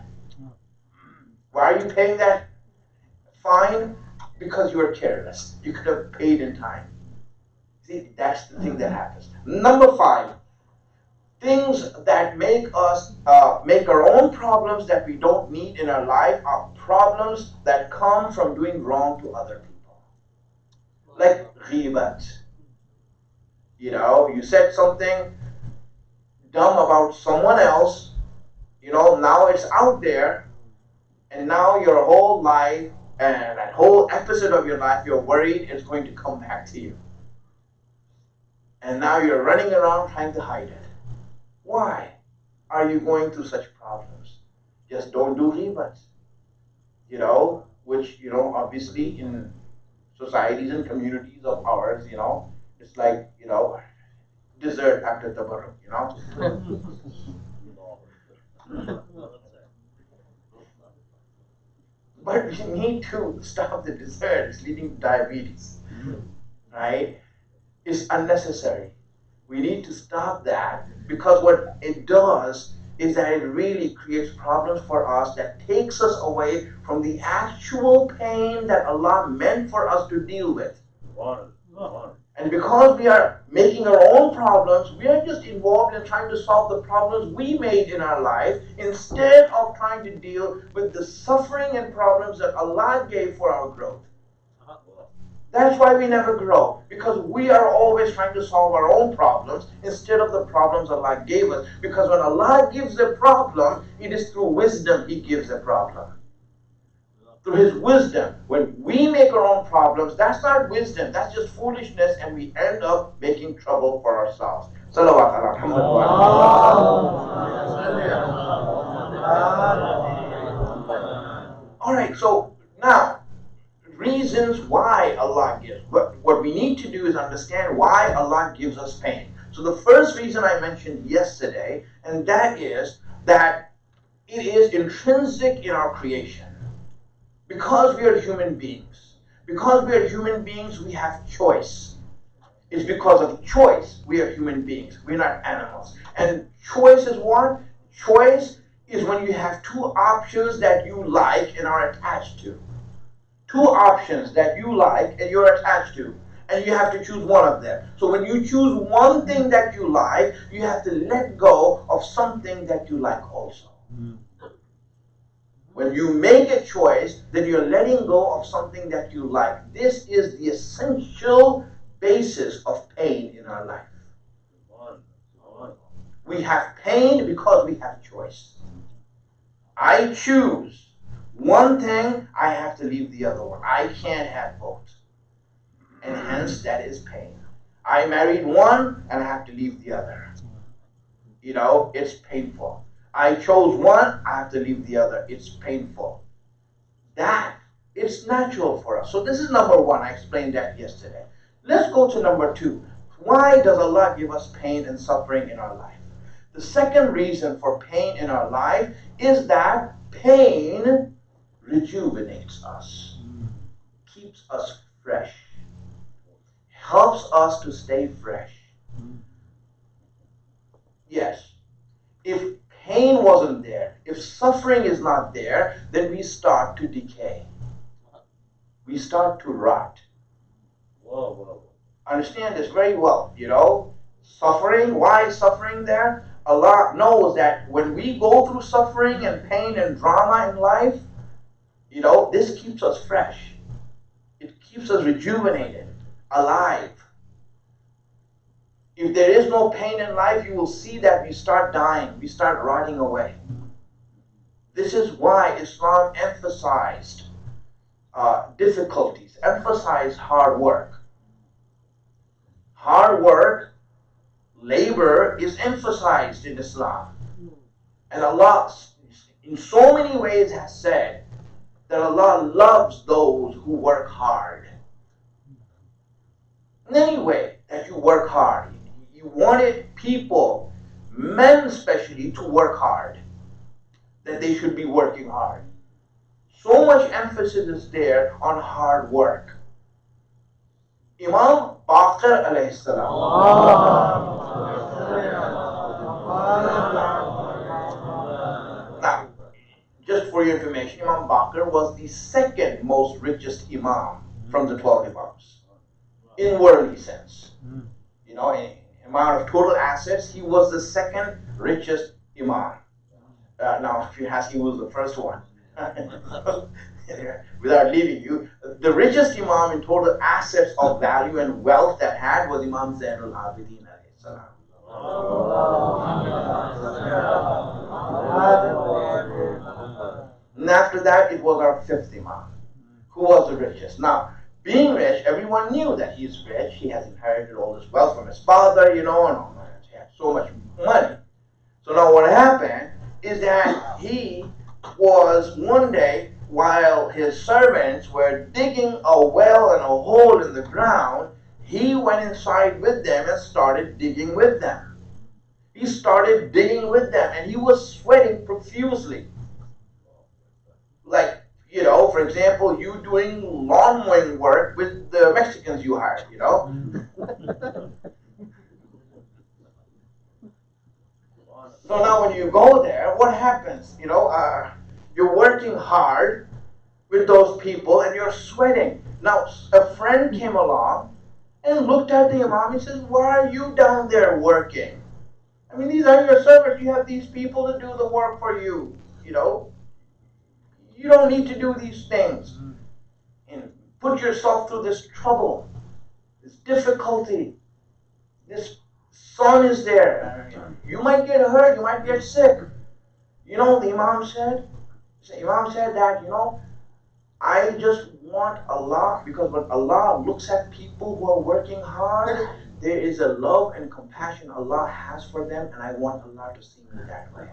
S9: Why are you paying that fine? Because you are careless. You could have paid in time. See, that's the thing that happens. Number 5, things that make us make our own problems that we don't need in our life are problems that come from doing wrong to other people. Like ghibat. You said something dumb about someone else. Now it's out there, and now your whole life and that whole episode of your life, you're worried it's going to come back to you. And now you're running around trying to hide it. Why are you going through such problems? Just don't do ghibats. Which, obviously in societies and communities of ours, it's like, dessert after tabarruk, But we need to stop the dessert. It's leading to diabetes, right? It's unnecessary. We need to stop that, because what it does is that it really creates problems for us that takes us away from the actual pain that Allah meant for us to deal with. And because we are making our own problems, we are just involved in trying to solve the problems we made in our life instead of trying to deal with the suffering and problems that Allah gave for our growth. That's why we never grow, because we are always trying to solve our own problems instead of the problems Allah gave us. Because when Allah gives a problem, it is through wisdom He gives a problem. Through His wisdom. When we make our own problems, that's not wisdom, that's just foolishness, and we end up making trouble for ourselves. Salawat ala Muhammad wa ala. Alright, so now, reasons why Allah gives. What we need to do is understand why Allah gives us pain. So the first reason I mentioned yesterday, and that is that it is intrinsic in our creation. Because we are human beings. Because we are human beings, we have choice. It's because of choice we are human beings. We're not animals. And choice is what? Choice is when you have two options that you like and are attached to. Two options that you like and you're attached to, and you have to choose one of them. So when you choose one thing that you like, you have to let go of something that you like also. When you make a choice, then you're letting go of something that you like. This is the essential basis of pain in our life. We have pain because we have choice. I choose one thing, I have to leave the other one. I can't have both. And hence, that is pain. I married one, and I have to leave the other. It's painful. I chose one, I have to leave the other. It's painful. It's natural for us. So this is number one. I explained that yesterday. Let's go to number two. Why does Allah give us pain and suffering in our life? The second reason for pain in our life is that pain rejuvenates us, keeps us fresh, helps us to stay fresh. Yes, if pain wasn't there, if suffering is not there, then we start to decay. We start to rot. Understand this very well, Suffering, why is suffering there? Allah knows that when we go through suffering and pain and drama in life, this keeps us fresh. It keeps us rejuvenated, alive. If there is no pain in life, you will see that we start dying, we start rotting away. This is why Islam emphasized difficulties, emphasized hard work. Hard work, labor is emphasized in Islam. And Allah, in so many ways, has said that Allah loves those who work hard. In any way that you work hard, you wanted people, men especially, to work hard, that they should be working hard. So much emphasis is there on hard work. Imam Baqir alayhi salam. Now, just for your information, Imam Baqir was the second most richest Imam from the 12 Imams, in worldly sense. In amount of total assets, he was the second richest Imam. Now, if you ask, he was the first one. Without leaving you, the richest Imam in total assets of value and wealth that had was Imam Zainul Abidin alayhi salam. after that, it was our fifth Imam, who was the richest. Now, being rich, everyone knew that he's rich. He has inherited all this wealth from his father, and he had so much money. So now what happened is that he was one day, while his servants were digging a well and a hole in the ground, he went inside with them and started digging with them. He started digging with them, and he was sweating profusely. Like, for example, you doing lawn mowing work with the Mexicans you hired, So now when you go there, what happens? You're working hard with those people and you're sweating. Now, a friend came along and looked at the Imam and says, why are you down there working? I mean, these are your servants. You have these people to do the work for you, You don't need to do these things. And put yourself through this trouble, this difficulty. This sun is there. You might get hurt. You might get sick. The Imam said? The Imam said that, I just want Allah, because when Allah looks at people who are working hard, there is a love and compassion Allah has for them, and I want Allah to see me that way.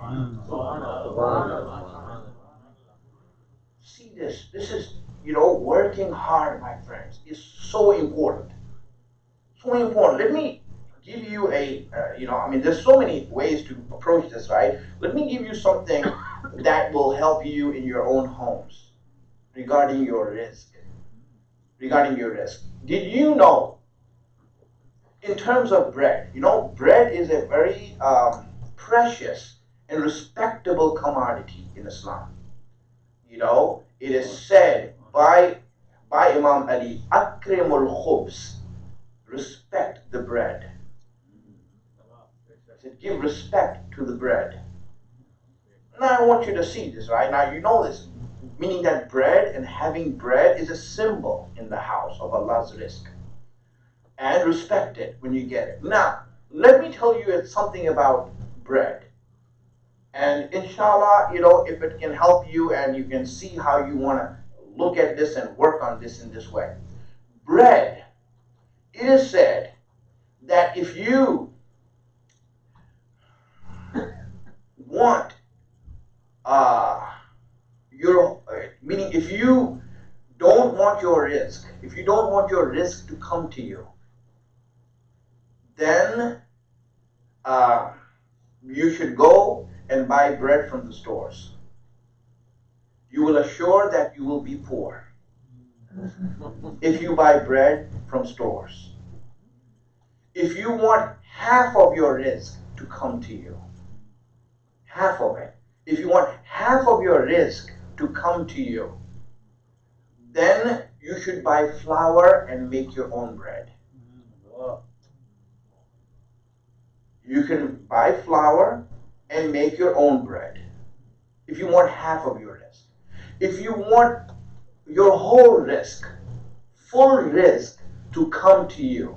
S9: See this. This is, working hard, my friends, is so important. So important. Let me give you there's so many ways to approach this, right? Let me give you something that will help you in your own homes regarding your risk. Did you know, in terms of bread, bread is a very precious and respectable commodity in Islam. It is said by Imam Ali, Akrimul khubz, respect the bread. He said, give respect to the bread. Now I want you to see this, right? Now you know this, meaning that bread and having bread is a symbol in the house of Allah's rizq. And respect it when you get it. Now, let me tell you something about bread. And inshallah, if it can help you and you can see how you want to look at this and work on this in this way. Bread, it is said that if you want meaning if you don't want your risk to come to you, then you should go and buy bread from the stores. You will assure that you will be poor if you buy bread from stores. If you want half of your risk to come to you, half of it, if you want half of your risk to come to you, then you should buy flour and make your own bread. You can buy flour and make your own bread if you want half of your risk. If you want your whole risk, full risk to come to you,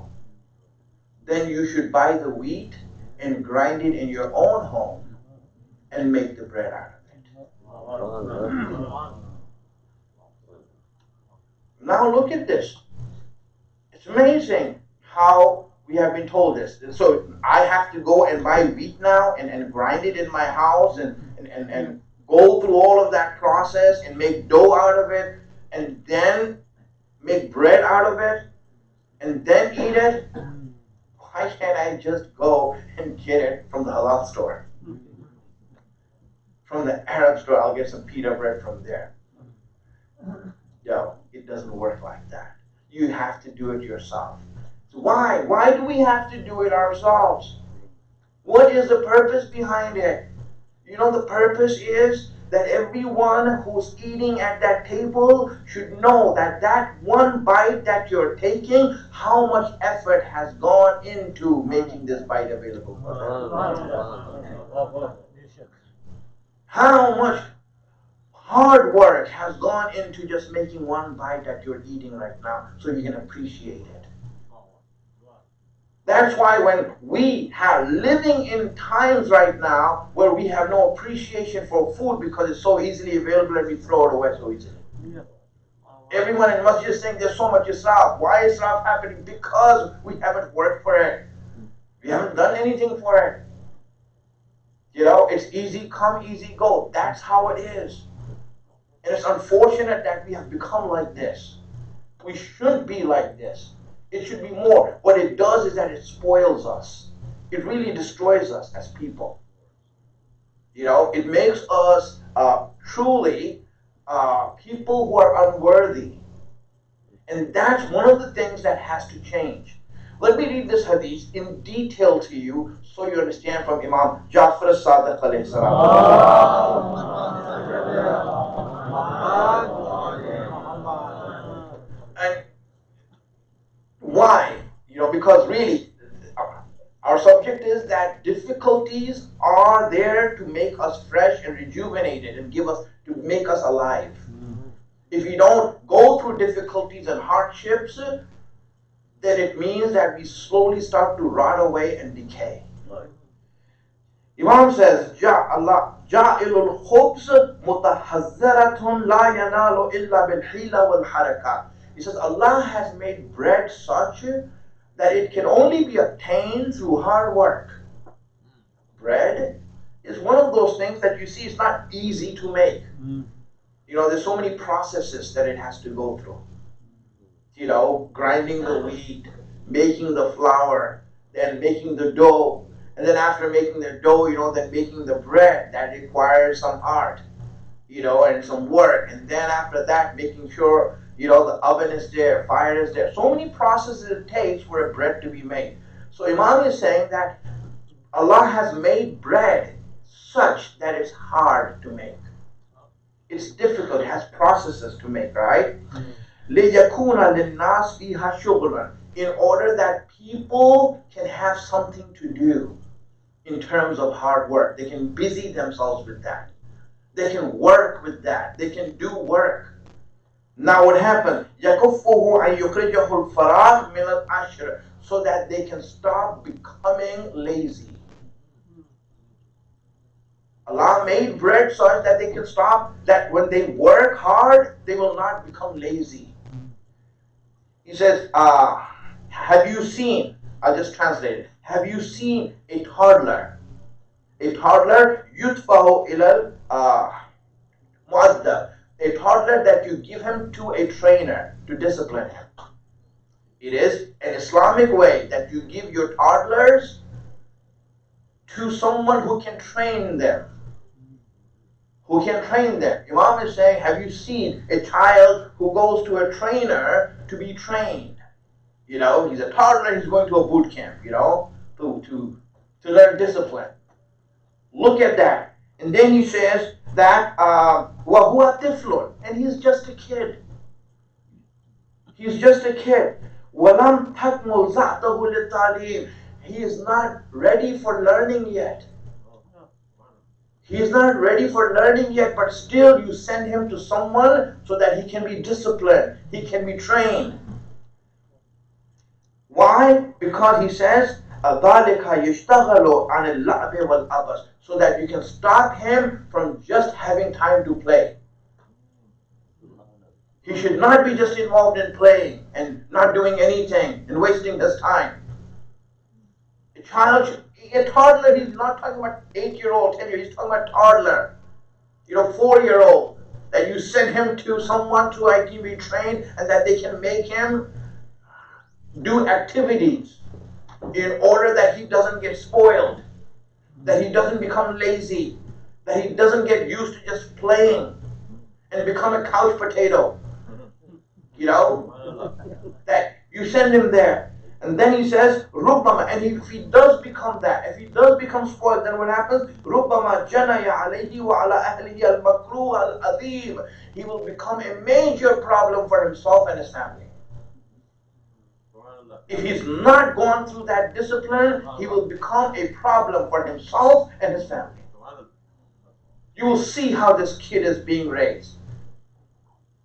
S9: then you should buy the wheat and grind it in your own home and make the bread out of it. Now look at this. It's amazing how we have been told this. So I have to go and buy wheat now and grind it in my house and go through all of that process and make dough out of it and then make bread out of it and then eat it. Why can't I just go and get it from the halal store? From the Arab store, I'll get some pita bread from there. No, it doesn't work like that. You have to do it yourself. So why? Why do we have to do it ourselves? What is the purpose behind it? The purpose is that everyone who's eating at that table should know that that one bite that you're taking, how much effort has gone into making this bite available for them. How much hard work has gone into just making one bite that you're eating right now so you can appreciate it. That's why when we are living in times right now where we have no appreciation for food because it's so easily available and we throw it away so easily. Everyone in Masjid is saying there's so much israf. Why is israf happening? Because we haven't worked for it. We haven't done anything for it. You know, it's easy come, easy go. That's how it is. And it's unfortunate that we have become like this. We shouldn't be like this. It should be more. What it does is that it spoils us. It really destroys us as people. You know, it makes us truly people who are unworthy. And that's one of the things that has to change. Let me read this hadith in detail to you so you understand from Imam Ja'far as-Sadiq alayhi salam. And why? You know, because really, our subject is that difficulties are there to make us fresh and rejuvenated and to make us alive. If we don't go through difficulties and hardships, then it means that we slowly start to rot away and decay. Imam says, Ja'ilul khubz mutahazzaratun la yanalu illa bil hila wal harakat. He says, Allah has made bread such that it can only be obtained through hard work. Bread is one of those things that you see it's not easy to make. You know, there's so many processes that it has to go through. You know, grinding the wheat, making the flour, then making the dough. And then after making the dough, you know, then making the bread. That requires some art, you know, and some work. And then after that, making sure, you know, the oven is there, fire is there. So many processes it takes for a bread to be made. So Imam is saying that Allah has made bread such that it's hard to make. It's difficult, it has processes to make, right? لِيَكُونَ لِلنَّاسِ فِيهَا شُغْلًا, in order that people can have something to do in terms of hard work. They can busy themselves with that. They can work with that. They can do work. Now what happened? يَكُفُّهُ أَن يُخْرِجَهُ الْفَرَاغ مِنَ الْعَشْرِ, so that they can stop becoming lazy. Allah made bread such that they can stop, that when they work hard, they will not become lazy. He says, have you seen, I'll just translate it, have you seen a toddler? A toddler, yutfahu ilal mu'addab. A toddler that you give him to a trainer to discipline him. It is an Islamic way that you give your toddlers to someone who can train them. Who can train them. Imam is saying, have you seen a child who goes to a trainer to be trained? You know, he's a toddler, he's going to a boot camp, you know, to learn discipline. Look at that. And then he says that, وَهُوَ طِفْلٌ, and he's just a kid. He's just a kid. وَلَمْ تَكْمُلْ زَعْتَهُ لِلتَّعْلِيمِ, he is not ready for learning yet. He is not ready for learning yet, but still you send him to someone so that he can be disciplined, he can be trained. Why? Because he says, ذَلِكَ يَشْتَغَلُ عَنِ اللَّعْبِ وَالْعَبَثِ, so that you can stop him from just having time to play. He should not be just involved in playing and not doing anything and wasting his time. A toddler, he's not talking about 8-year-old, 10-year-old, he's talking about toddler. You know, 4-year-old, that you send him to someone to be trained and that they can make him do activities in order that he doesn't get spoiled, that he doesn't become lazy, that he doesn't get used to just playing and become a couch potato. You know, that you send him there. And then he says, Rubbama, and if he does become that, if he does become spoiled, then what happens? Rubbama janaya alayhi wa ala ahlihi al-makruh al-adhim. He will become a major problem for himself and his family. If he's not gone through that discipline, he will become a problem for himself and his family. You will see how this kid is being raised.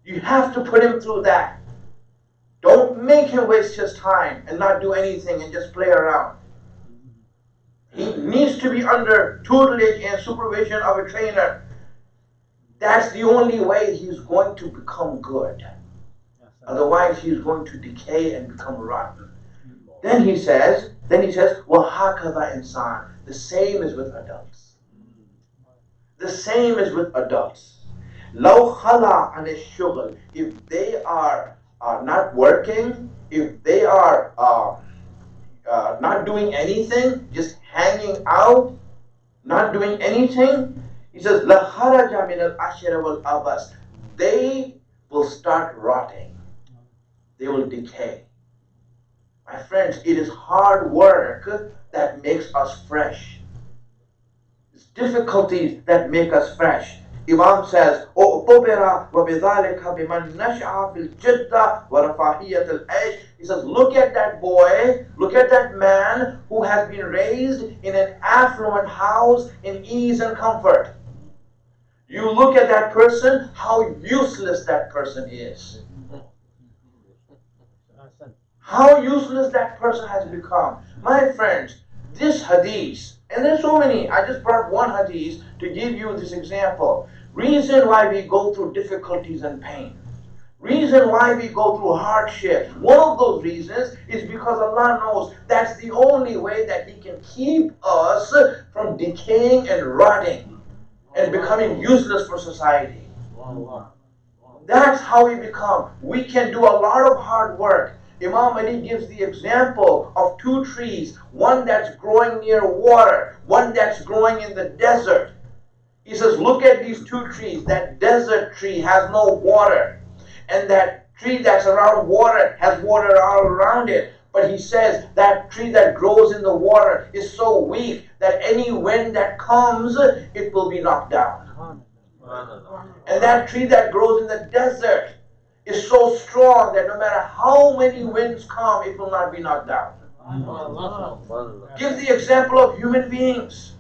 S9: You have to put him through that. Don't Don't make him waste his time and not do anything and just play around. He needs to be under tutelage and supervision of a trainer. That's the only way he's going to become good. Otherwise, he's going to decay and become rotten. Then he says, وَهَكَذَا إِنسَانٌ. The same is with adults. The same is with adults. لَوْ خَلَى عَنِ الشُّغْلِ. If they are not working, if they are not doing anything, just hanging out, not doing anything, he says, لَخَرَجَ مِنَ الْأَشْرِ وَالْأَبَسِ. They will start rotting. They will decay. My friends, it is hard work that makes us fresh. It's difficulties that make us fresh. Imam says, "أُعْتُبِرَ وَبِذَلِكَ بِمَنْ نَشَأَ فِي الْجِدَّةِ وَرَفَاهِيَّةِ الْعَيْشِ." He says, look at that boy, look at that man who has been raised in an affluent house in ease and comfort. You look at that person, how useless that person is. How useless that person has become. My friends, this hadith, and there's so many, I just brought one hadith to give you this example. Reason why we go through difficulties and pain. Reason why we go through hardships. One of those reasons is because Allah knows that's the only way that He can keep us from decaying and rotting and becoming useless for society. That's how we become. We can do a lot of hard work. Imam Ali gives the example of two trees, one that's growing near water, one that's growing in the desert. He says, look at these two trees. That desert tree has no water, and that tree that's around water has water all around it. But he says that tree that grows in the water is so weak that any wind that comes, it will be knocked down. And that tree that grows in the desert is so strong that no matter how many winds come, it will not be knocked down. Give the example of human beings.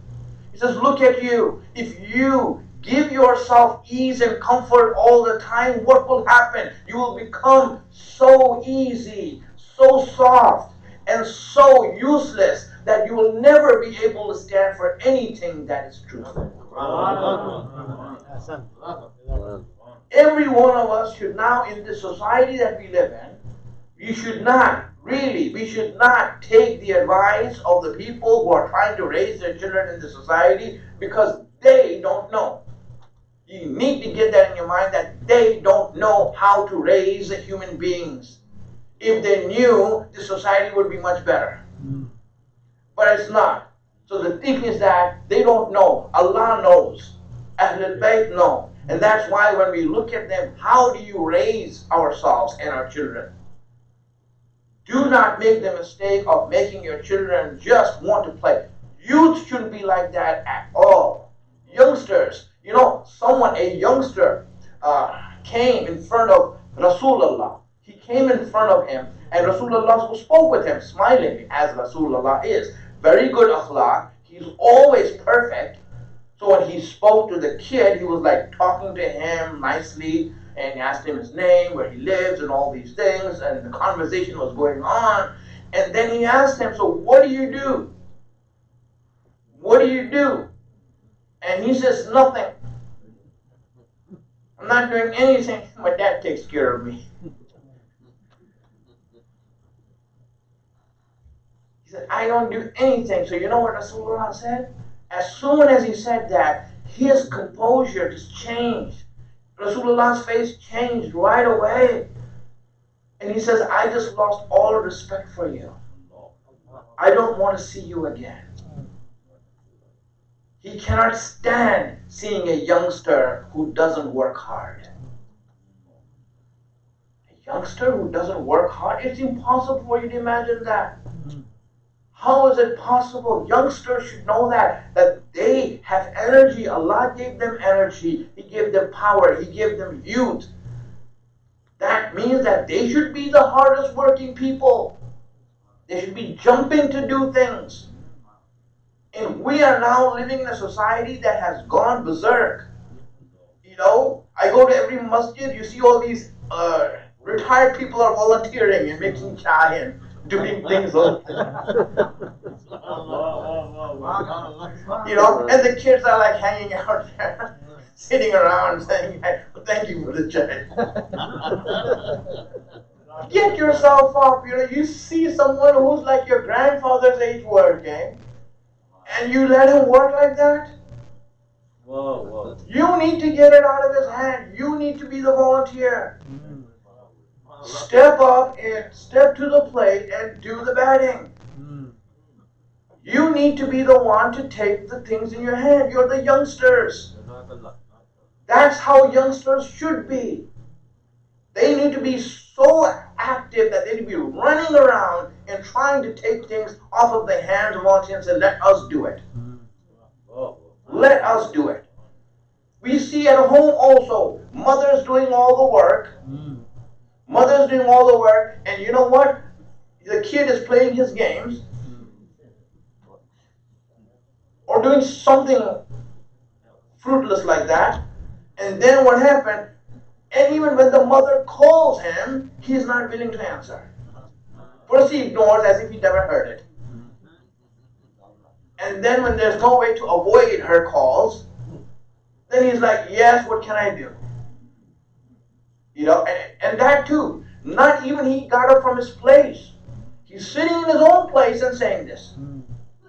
S9: He says, look at you. If you give yourself ease and comfort all the time, what will happen? You will become so easy, so soft, and so useless that you will never be able to stand for anything that is truthful. Every one of us should now, in this society that we live in, we should not take the advice of the people who are trying to raise their children in the society, because they don't know. You need to get that in your mind that they don't know how to raise human beings. If they knew, the society would be much better. But it's not. So the thing is that they don't know. Allah knows. Ahlul Bayt know. And that's why when we look at them, how do you raise ourselves and our children? Do not make the mistake of making your children just want to play. Youth shouldn't be like that at all. Youngsters, a youngster came in front of Rasulullah. He came in front of him, and Rasulullah spoke with him, smiling, as Rasulullah is. Very good akhlaq. He's always perfect. So when he spoke to the kid, he was like talking to him nicely, and he asked him his name, where he lives, and all these things, and the conversation was going on. And then he asked him, so what do you do? What do you do? And he says, nothing. I'm not doing anything. My dad takes care of me. He said, I don't do anything. So you know what Rasulullah said? As soon as he said that, his composure just changed. Rasulullah's face changed right away. And he says, I just lost all respect for you. I don't want to see you again. He cannot stand seeing a youngster who doesn't work hard. A youngster who doesn't work hard, it's impossible for you to imagine that. How is it possible? Youngsters should know that they have energy. Allah gave them energy. He gave them power. He gave them youth. That means that they should be the hardest working people. They should be jumping to do things. And we are now living in a society that has gone berserk. I go to every masjid, you see all these Retired people are volunteering and making chai and doing things like and the kids are like hanging out there, sitting around saying, thank you for the chai. Get yourself up, you see someone who's like your grandfather's age working, and you let him work like that? You need to get it out of his hand. You need to be the volunteer. Step up and step to the plate and do the batting. You need to be the one to take the things in your hand. You're the youngsters. That's how youngsters should be. They need to be so active that they need to be running around and trying to take things off of the hands of volunteers and say, let us do it. Let us do it. We see at home also, mothers doing all the work. Mothers doing all the work, and you know what? The kid is playing his games or doing something fruitless like that. And then what happened? And even when the mother calls him, he is not willing to answer. First he ignores as if he never heard it. And then when there's no way to avoid her calls, then he's like, yes, what can I do? And that too, not even he got up from his place. He's sitting in his own place and saying this.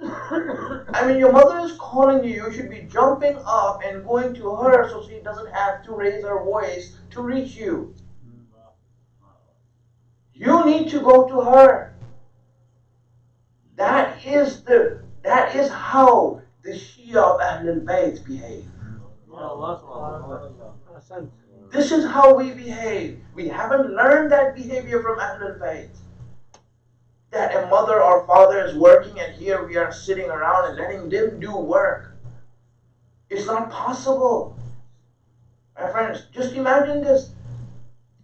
S9: I mean, your mother is calling you. You should be jumping up and going to her so she doesn't have to raise her voice to reach you. You need to go to her. That is how the Shia of Ahlul Bayt behave. This is how we behave. We haven't learned that behavior from Ahlul Bayt. That a mother or father is working and here we are sitting around and letting them do work. It's not possible. My friends, just imagine this.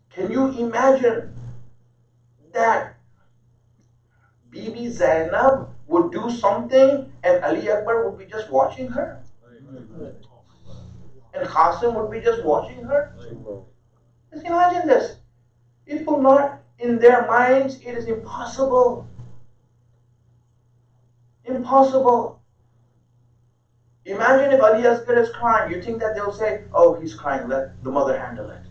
S9: Can you imagine that Bibi Zainab would do something and Ali Akbar would be just watching her? And Qasim would be just watching her? Just imagine this. It will not, in their minds, it is impossible. Impossible. Imagine if Ali Asghar is crying. You think that they'll say, oh, he's crying, let the mother handle it.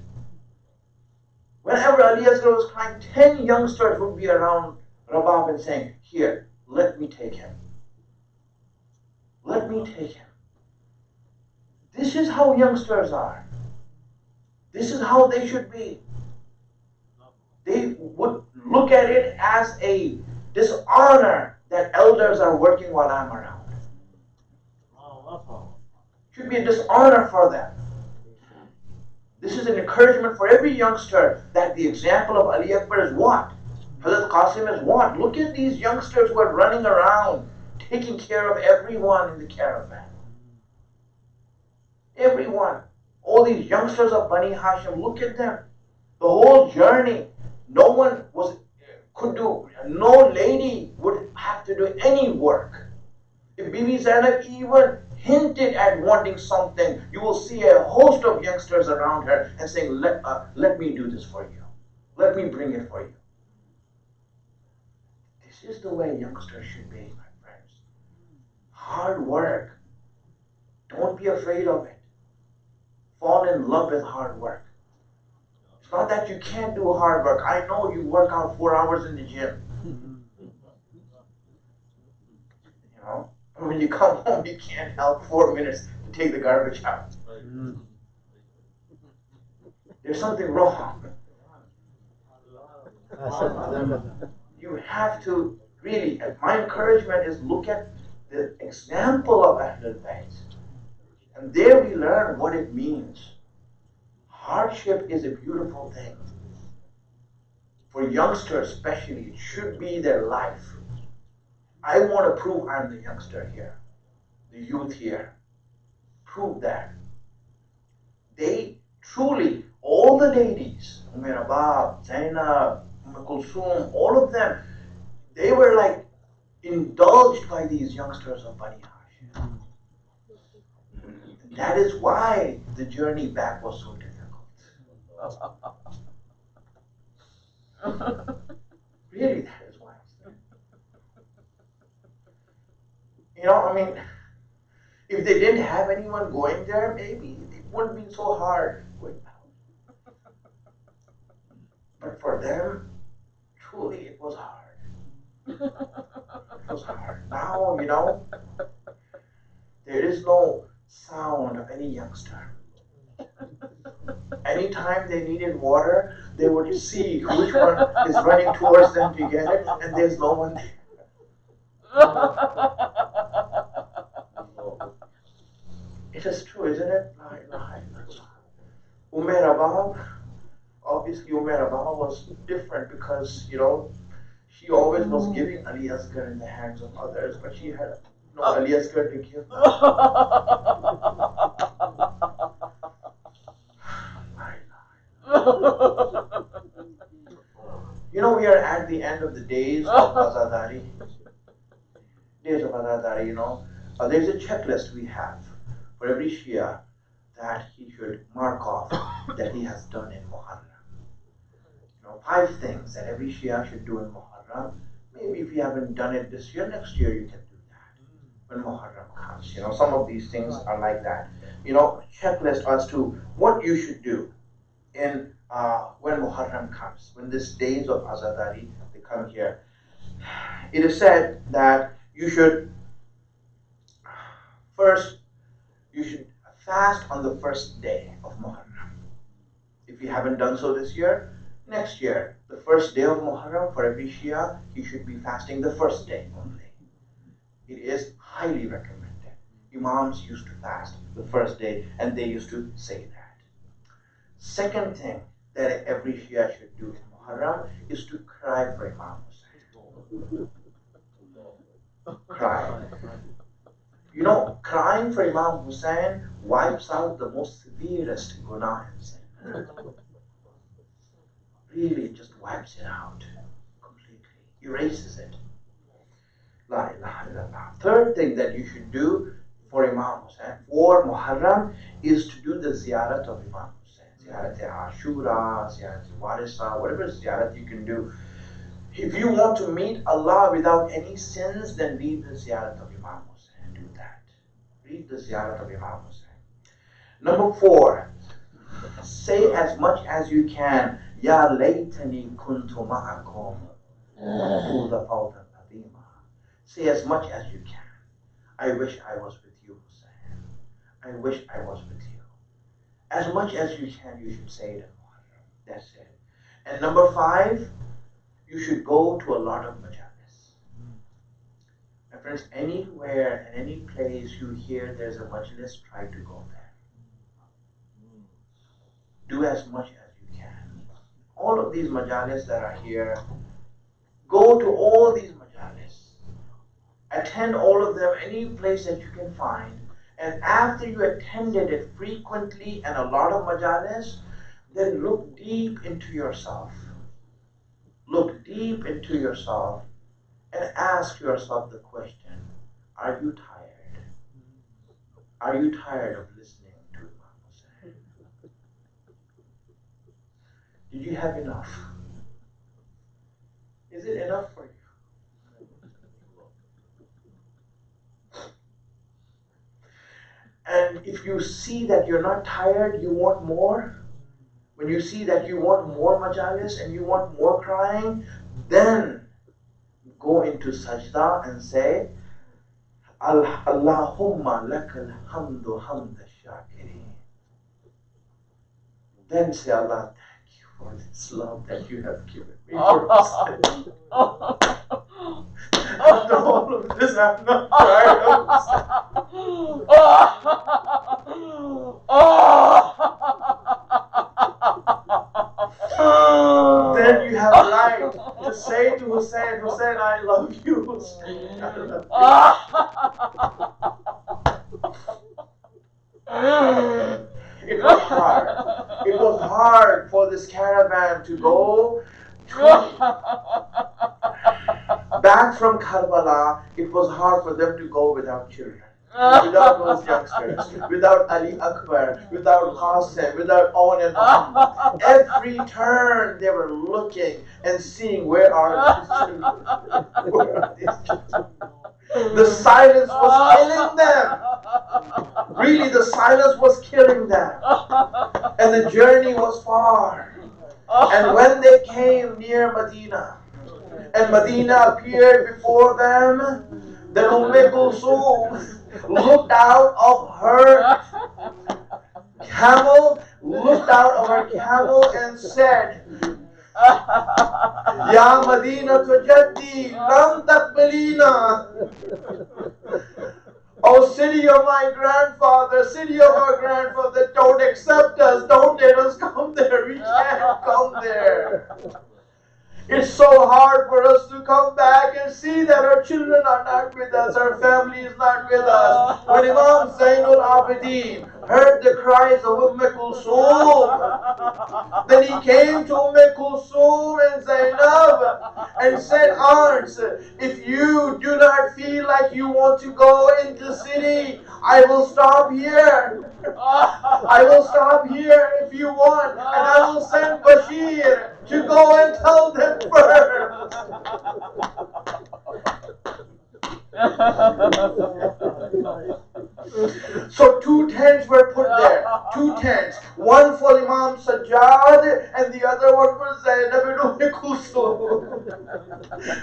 S9: Whenever Ali Asghar was crying, 10 youngsters would be around Rabab and saying, here, let me take him. Let me take him. This is how youngsters are. This is how they should be. They would look at it as a dishonor that elders are working while I'm around. Should be a dishonor for them. This is an encouragement for every youngster that the example of Ali Akbar is what? Hazrat Qasim is what? Look at these youngsters who are running around, taking care of everyone in the caravan. Everyone. All these youngsters of Bani Hashim, look at them. The whole journey, no lady would have to do any work. If Bibi Zainab even hinted at wanting something, you will see a host of youngsters around her and saying, let me do this for you. Let me bring it for you. This is the way youngsters should be, my friends. Hard work. Don't be afraid of it. Fall in love with hard work. It's not that you can't do hard work. I know you work out 4 hours in the gym. When you come home, you can't help 4 minutes to take the garbage out. There's something wrong. You have to really, my encouragement is look at the example of Ahlul Bayt. And there we learn what it means. Hardship is a beautiful thing. For youngsters especially, it should be their life. I want to prove I'm the youngster here, the youth here. Prove that. They truly, all the ladies, Rabab, Zainab, Kulsum, all of them, they were like indulged by these youngsters of Bani Hashim. That is why the journey back was so difficult. Really, that is wise. You know, I mean, if they didn't have anyone going there, maybe it wouldn't be so hard going out. But for them, truly, it was hard. It was hard. Now, you know, there is no sound of any youngster. Anytime they needed water, they would see which one is running towards them to get it, and there's no one there. It is true, isn't it? Rabah, obviously Rabah was different because, you know, she always was giving Ali Asghar in the hands of others, but she had no Ali Asghar to give. You know, we are at the end of the days of Azadari. Days of Azadari, you know. There's a checklist we have for every Shia that he should mark off that he has done in Muharram. You know, 5 things that every Shia should do in Muharram. Maybe if you haven't done it this year, next year you can do that when Muharram comes. You know, some of these things are like that. You know, checklist as to what you should do in when Muharram comes, when these days of Azadari they come here. It is said that you should fast on the first day of Muharram. If you haven't done so this year, next year, the first day of Muharram for every Shia, he should be fasting the first day only. It is highly recommended. Imams used to fast the first day, and they used to say that. Second thing that every Shia should do in Muharram is to cry for Imam Hussein. Cry. You know, crying for Imam Hussein wipes out the most severest guna in sin. Really, it just wipes it out completely, erases it. La ilaha illallah. Third thing that you should do for Imam Hussein, for Muharram, is to do the ziyarat of Imam Hussein. Ziyarat-e-Ashura, Ziyarat-e-Warisa, whatever ziyarat you can do. If you want to meet Allah without any sins, then read the ziyarat of Imam Hussein. Do that. Read the ziyarat of Imam Hussein. Number 4, say as much as you can, Ya laytani kuntu ma'akum. Say as much as you can. I wish I was with you, Hussein. I wish I was with you. As much as you can, you should say it in Muharram. That's it. And number 5, you should go to a lot of majalis. My friends, anywhere and any place you hear there's a majlis, try to go there. Do as much as you can. All of these majalis that are here, go to all these majalis. Attend all of them, any place that you can find. And after you attended it frequently and a lot of majalis, then look deep into yourself. Look deep into yourself and ask yourself the question, are you tired? Are you tired of listening to Imam Hussein? Did you have enough? Is it enough for you? And if you see that you're not tired, you want more, when you see that you want more majalis and you want more crying, then go into sajda and say, Allahumma lakal hamdu hamd shakirin. Then say, Allah, thank you for this love that you have given me for Hussein. After all of this, I'm not tired of Hussein. Then you have a right to say to Hussein, Hussein, I love you, Hussein. It was hard. It was hard for this caravan to go back from Karbala. It was hard for them to go without children. without those youngsters, without Ali Akbar, without Qasim, without Owen and Muhammad. Every turn they were looking and seeing where are these children. Where are these children? The silence was killing them. Really, the silence was killing them. And the journey was far. And when they came near Medina, and Medina appeared before them, then Kulthum looked out of her camel, and said, Ya Medina Jaddi, lam taqbalina. Oh, city of my grandfather, city of our grandfather, don't accept us, don't let us come there, we can't come there. It's so hard for us to come back and see that our children are not with us, our family is not with us. When Imam Zainul Abidin heard the cries of Kulthum, then he came to Kulthum and Zainab and said, Aunts, if you do not feel like you want to go into the city, I will stop here. I will stop here if you want, and I will send Bashir to go and tell them first. So 2 tents were put there. 2 tents. One for Imam Sajjad and the other one for Zainab and Kulthum.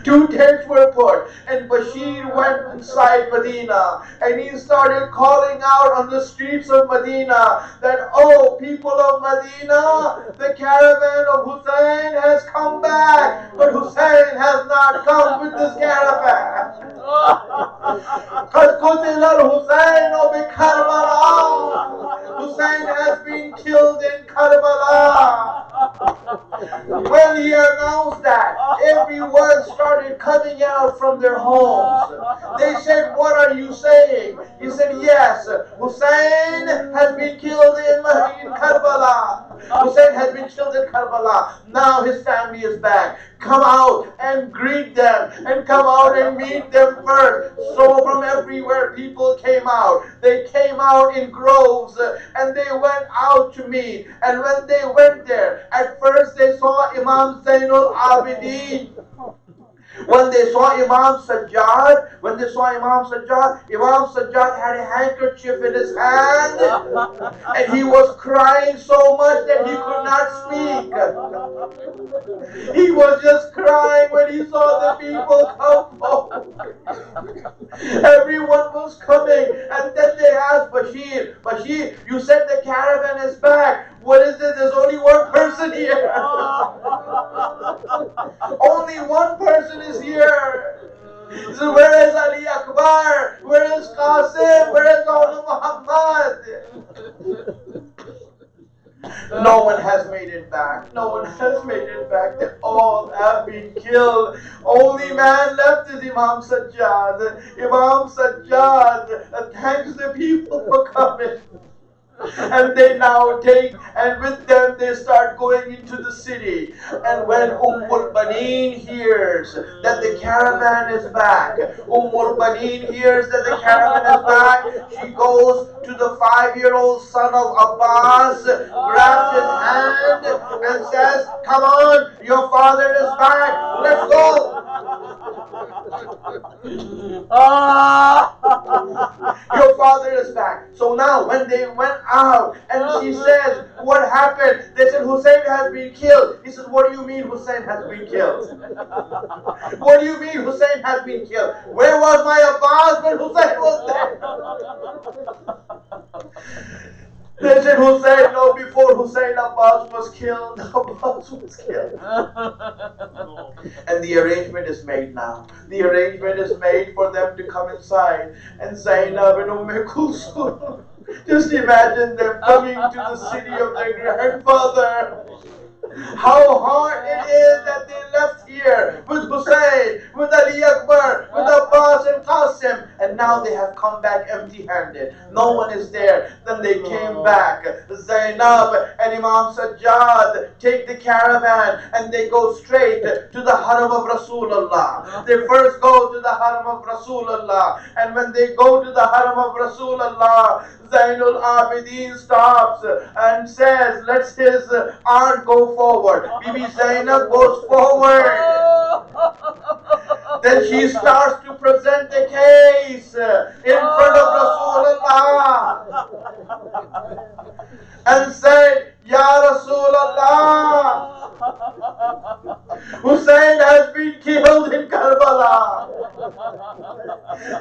S9: 2 tents were put. And Bashir went inside Medina and he started calling out on the streets of Medina that, oh, people of Medina, the caravan of Hussein has come back, but Hussein has not come with this caravan. Hussein has been killed in Karbala. When he announced that, everyone started coming out from their homes. They said, what are you saying? He said, yes, Hussein has been killed in Karbala. Hussein has been killed in Karbala. Now his family is back. Come out and greet them and come out and meet them first. So from everywhere people came out. They came out in groves and they went out to meet. And when they went there, at first they saw Imam Zainul Abidin. When they saw Imam Sajjad, Imam Sajjad had a handkerchief in his hand and he was crying so much that he could not speak. He was just crying when he saw the people come home. Everyone was coming, and then they asked Bashir, you said the caravan is back. What is it? There's only one person here. Only one person is here. So where is Ali Akbar? Where is Qasim? Where is Ola Muhammad? No one has made it back. They all have been killed. Only man left is Imam Sajjad. Imam Sajjad thanks the people for coming. And they now take, and with them they start going into the city. And when Baneen hears that the caravan is back, she goes to the 5-year-old son of Abbas, grabs his hand and says, come on, your father is back, let's go. Your father is back. So now when they went out and she says, what happened? They said, Hussein has been killed. He says, what do you mean Hussein has been killed? What do you mean Hussein has been killed? Where was my Abbas when Hussein was there? They said Hussein, no, before Hussein, Abbas was killed. And the arrangement is made now. The arrangement is made for them to come inside. And Zainab and Kulthum, just imagine them coming to the city of their grandfather. How hard it is that they left here with Hussein. with Ali Akbar, with Abbas and Qasim, and now they have come back empty-handed. No one is there. Then they came back. Zainab and Imam Sajjad take the caravan and they go straight to the Haram of Rasulullah. They first go to the Haram of Rasulullah, and when they go to the Haram of Rasulullah, Zainul Abidin stops and says, let his aunt go forward. Bibi Zainab goes forward. Then she starts to present the case in front of Rasulullah and said, Ya Rasulullah, Hussein has been killed in Karbala.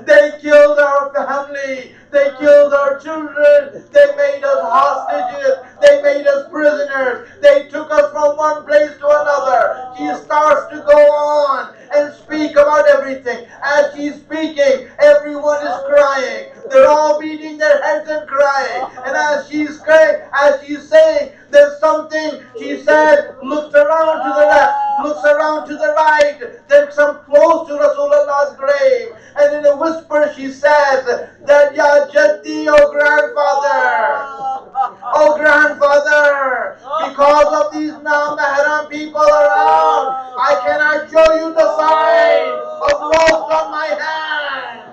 S9: They killed our family. They killed our children. They made us hostages. They made us prisoners. They took us from one place to another. She starts to go on and speak about everything. As she's speaking, everyone is crying. They're all beating their heads and crying. And as she's crying, as she's saying, there's something, she said, looks around to the left, looks around to the right, then come close to Rasulullah's grave. And in a whisper she says that, Ya Jaddi, oh grandfather, oh grandfather, because of these non-Mahram people around, I cannot show you the sign of growth on my hand.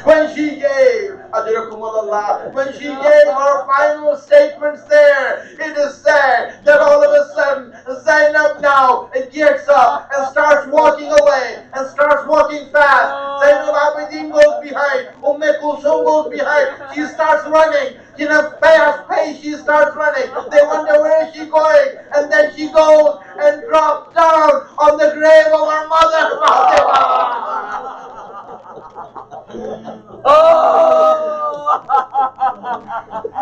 S9: When she gave, when she gave her final statements there, it is said that all of a sudden Zainab now gets up and starts walking away and starts walking fast. Zainul Abidin goes behind, Kulsum goes behind. She starts running. In a fast pace, she starts running. They wonder where is she going, and then she goes and drops down on the grave of her mother, Fatima.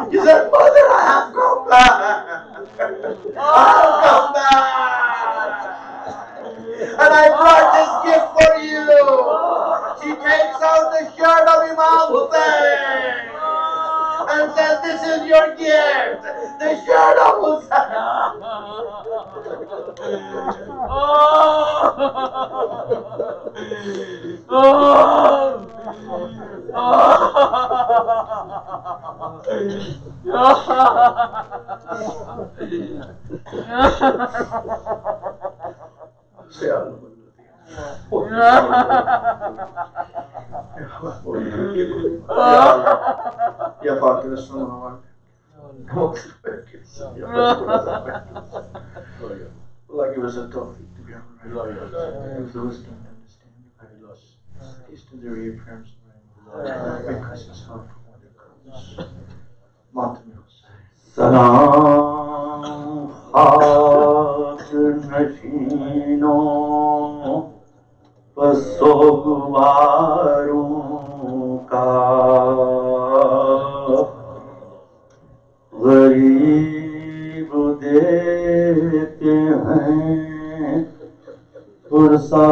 S9: He said, Mother, I have come back. I have come back. And I brought this gift for you. She takes out the shirt of Imam Hussein and says, this is your gift. The shirt of Hussein. Ya Fatih Resulullah. Allah give us a tawfiq to be able to give the wisdom and understanding of our loss. Peace to the reappearance of Allah. Make us as hard for one who comes. Matam Hussein.
S7: Salam Haq Nashino Pasogwaru Ka गरीब देते हैं पुरसा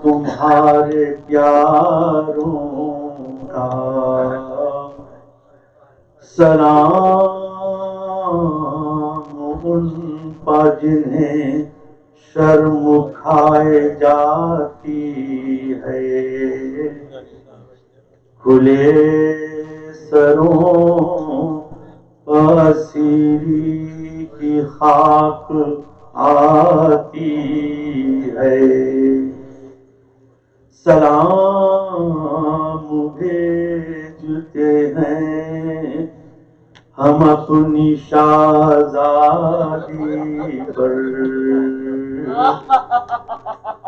S7: तुम्हारे प्यारों का सलाम उन पर जिन्हें शर्म खाए जाती है खुले सरों असीरी की खाक आती है सलाम भेजते हैं हम अपनी शाहज़ादी पर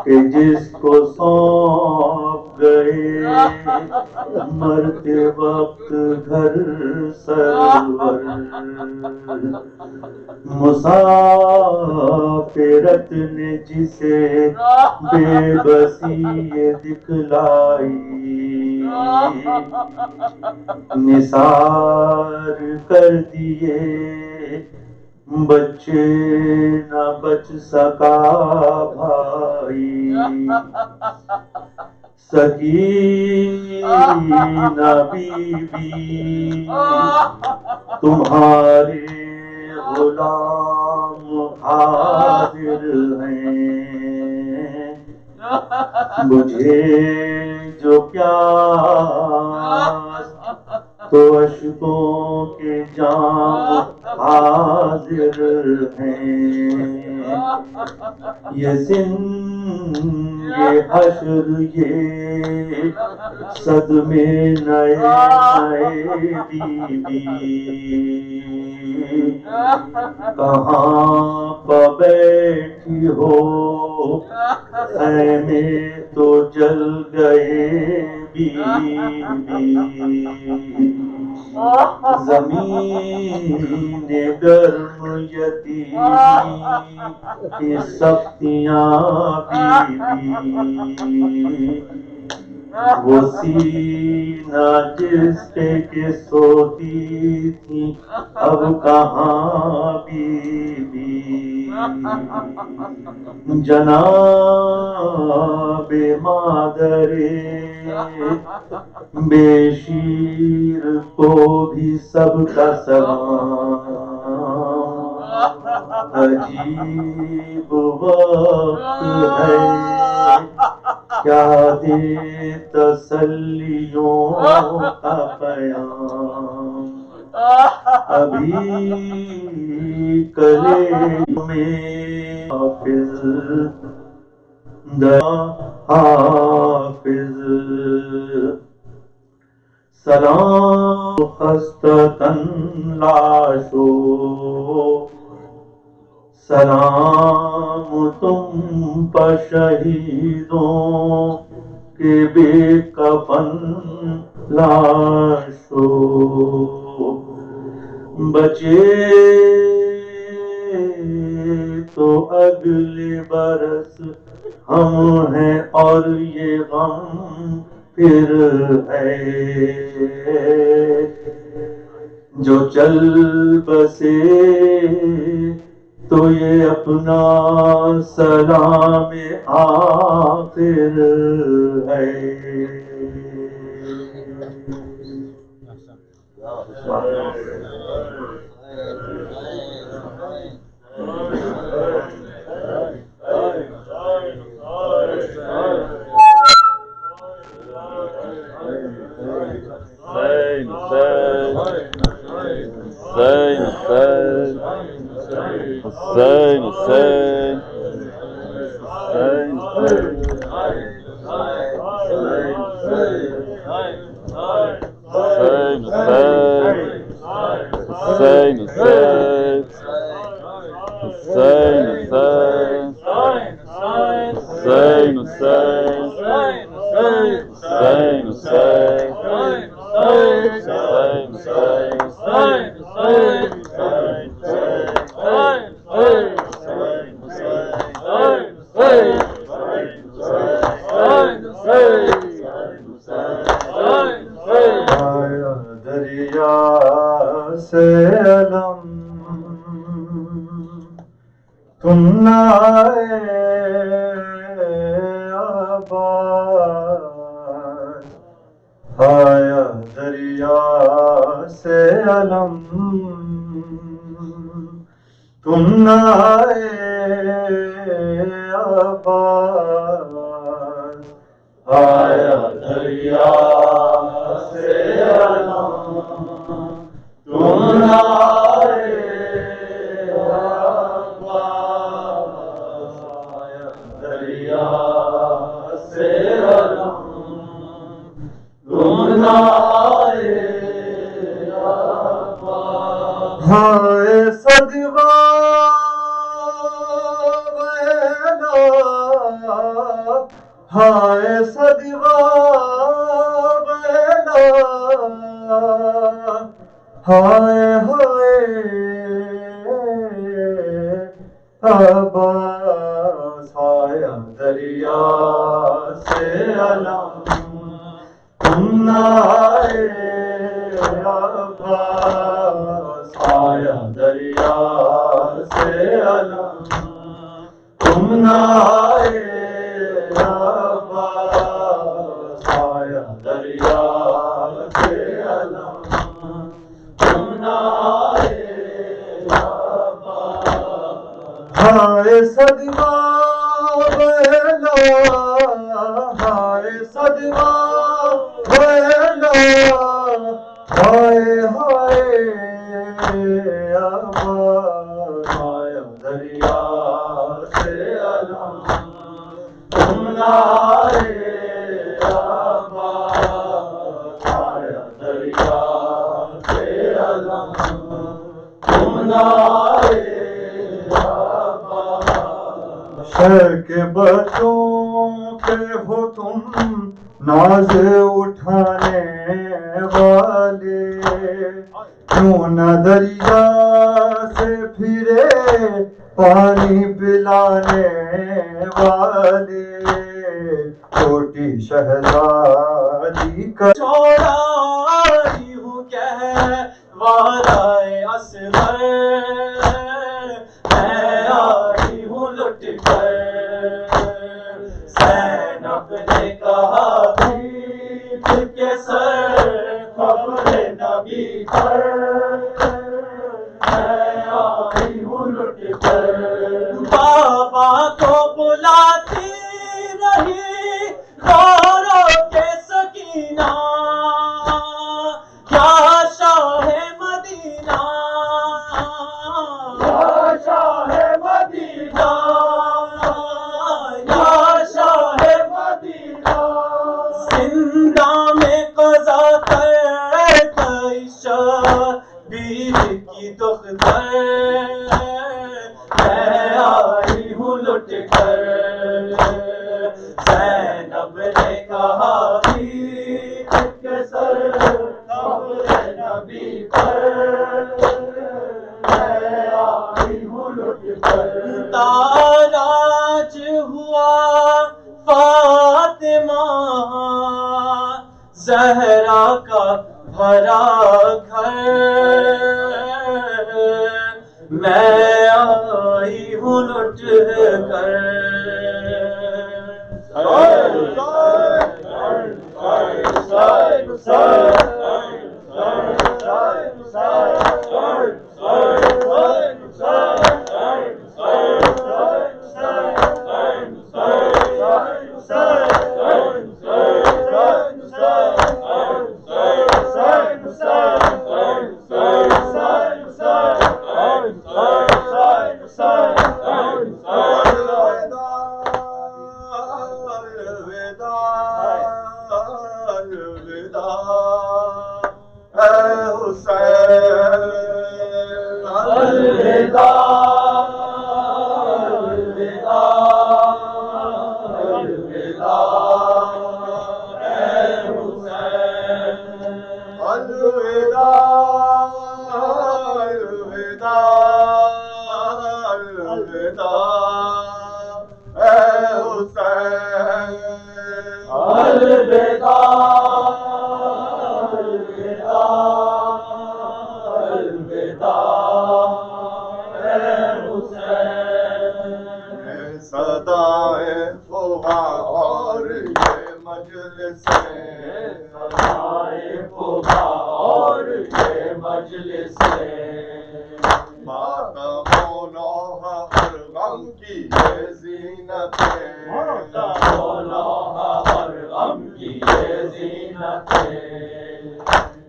S7: कि जिसको सौंप गए मरते वक्त घर सरवर मुसाफिरत ने जिसे बेबसी ये दिखलाई निसार कर दिए बच्चे न बच सका भाई सकीना बीबी तुम्हारे غلام حاضر ہیں، مجھے جو پیاس تو اشکوں کے جام حاضر ہیں، یہ زند یہ حشر یہ صدمے نئے نئے بی کہاں پہ بیٹھی ہو خیمے تو جل گئے بی زمین گرم یتیمی کی سختیاں بی وہ سینہ جس پہ کہ سوتی تھی اب کہاں بی جناب مادر بے شیر کو بھی سب کا سلام، عجیب وقت ہے کیا دے تسلیوں کا پیام، ابھی کلے میں حافظ حافظ سلام خستتن لاشو، سلام تم پر شہیدوں کے بے کفن لاشو، بچے تو اگلے برس ہم ہیں اور یہ غم پھر ہے، جو چل بسے تو یہ اپنا سلام آخر ہے۔ تم نہ آئے آباد، آیا دریا سے علم، تم نہ آئے آباد، آیا دریا سے علم، تم نہ آئے دریا سے علم، تم نہ آئے ہائے صدقہ ویلا، ہائے صدقہ ویلا، ہائے ہائے عباس، آیا دریا سے علم، تم نہ آئے عباس، آیا دریا سے علم، تم نہ آئے عباس، آیا دریا سے علم، تم نہ آئے ہائے ہائے آباد آیا دریا سے علم تم نہ آئے آباد آیا دریا سے علم تم نہ آئے آباد شہر کے بچوں پہ ہو تم ناز اٹھانے والے کیوں نہ دریا سے پھرے پانی پلانے والے چھوٹی شہزادی کا چھوڑائی ہوں کہوارائے اصغر میں آئی ہوں لٹ کر زینب نے کہا دید کے سر خبر نبی پر میں آئی ہوں لٹ کر بابا کو بلاتی رہی رو کے سکینہ کیا شاہ مدینہ یا شاہ مدینہ یا شاہ مدینہ زندہ میں قضا کر گئی شبیر کی دختر میں آئی ہوں لٹ کر زینب نے کہا دید کے سر خبر نبی پر میں آئی ہوں لٹ کر تاراج ہوا فاطمہ زہرا کا بھرا گھر میں آئی ہوں لٹ کر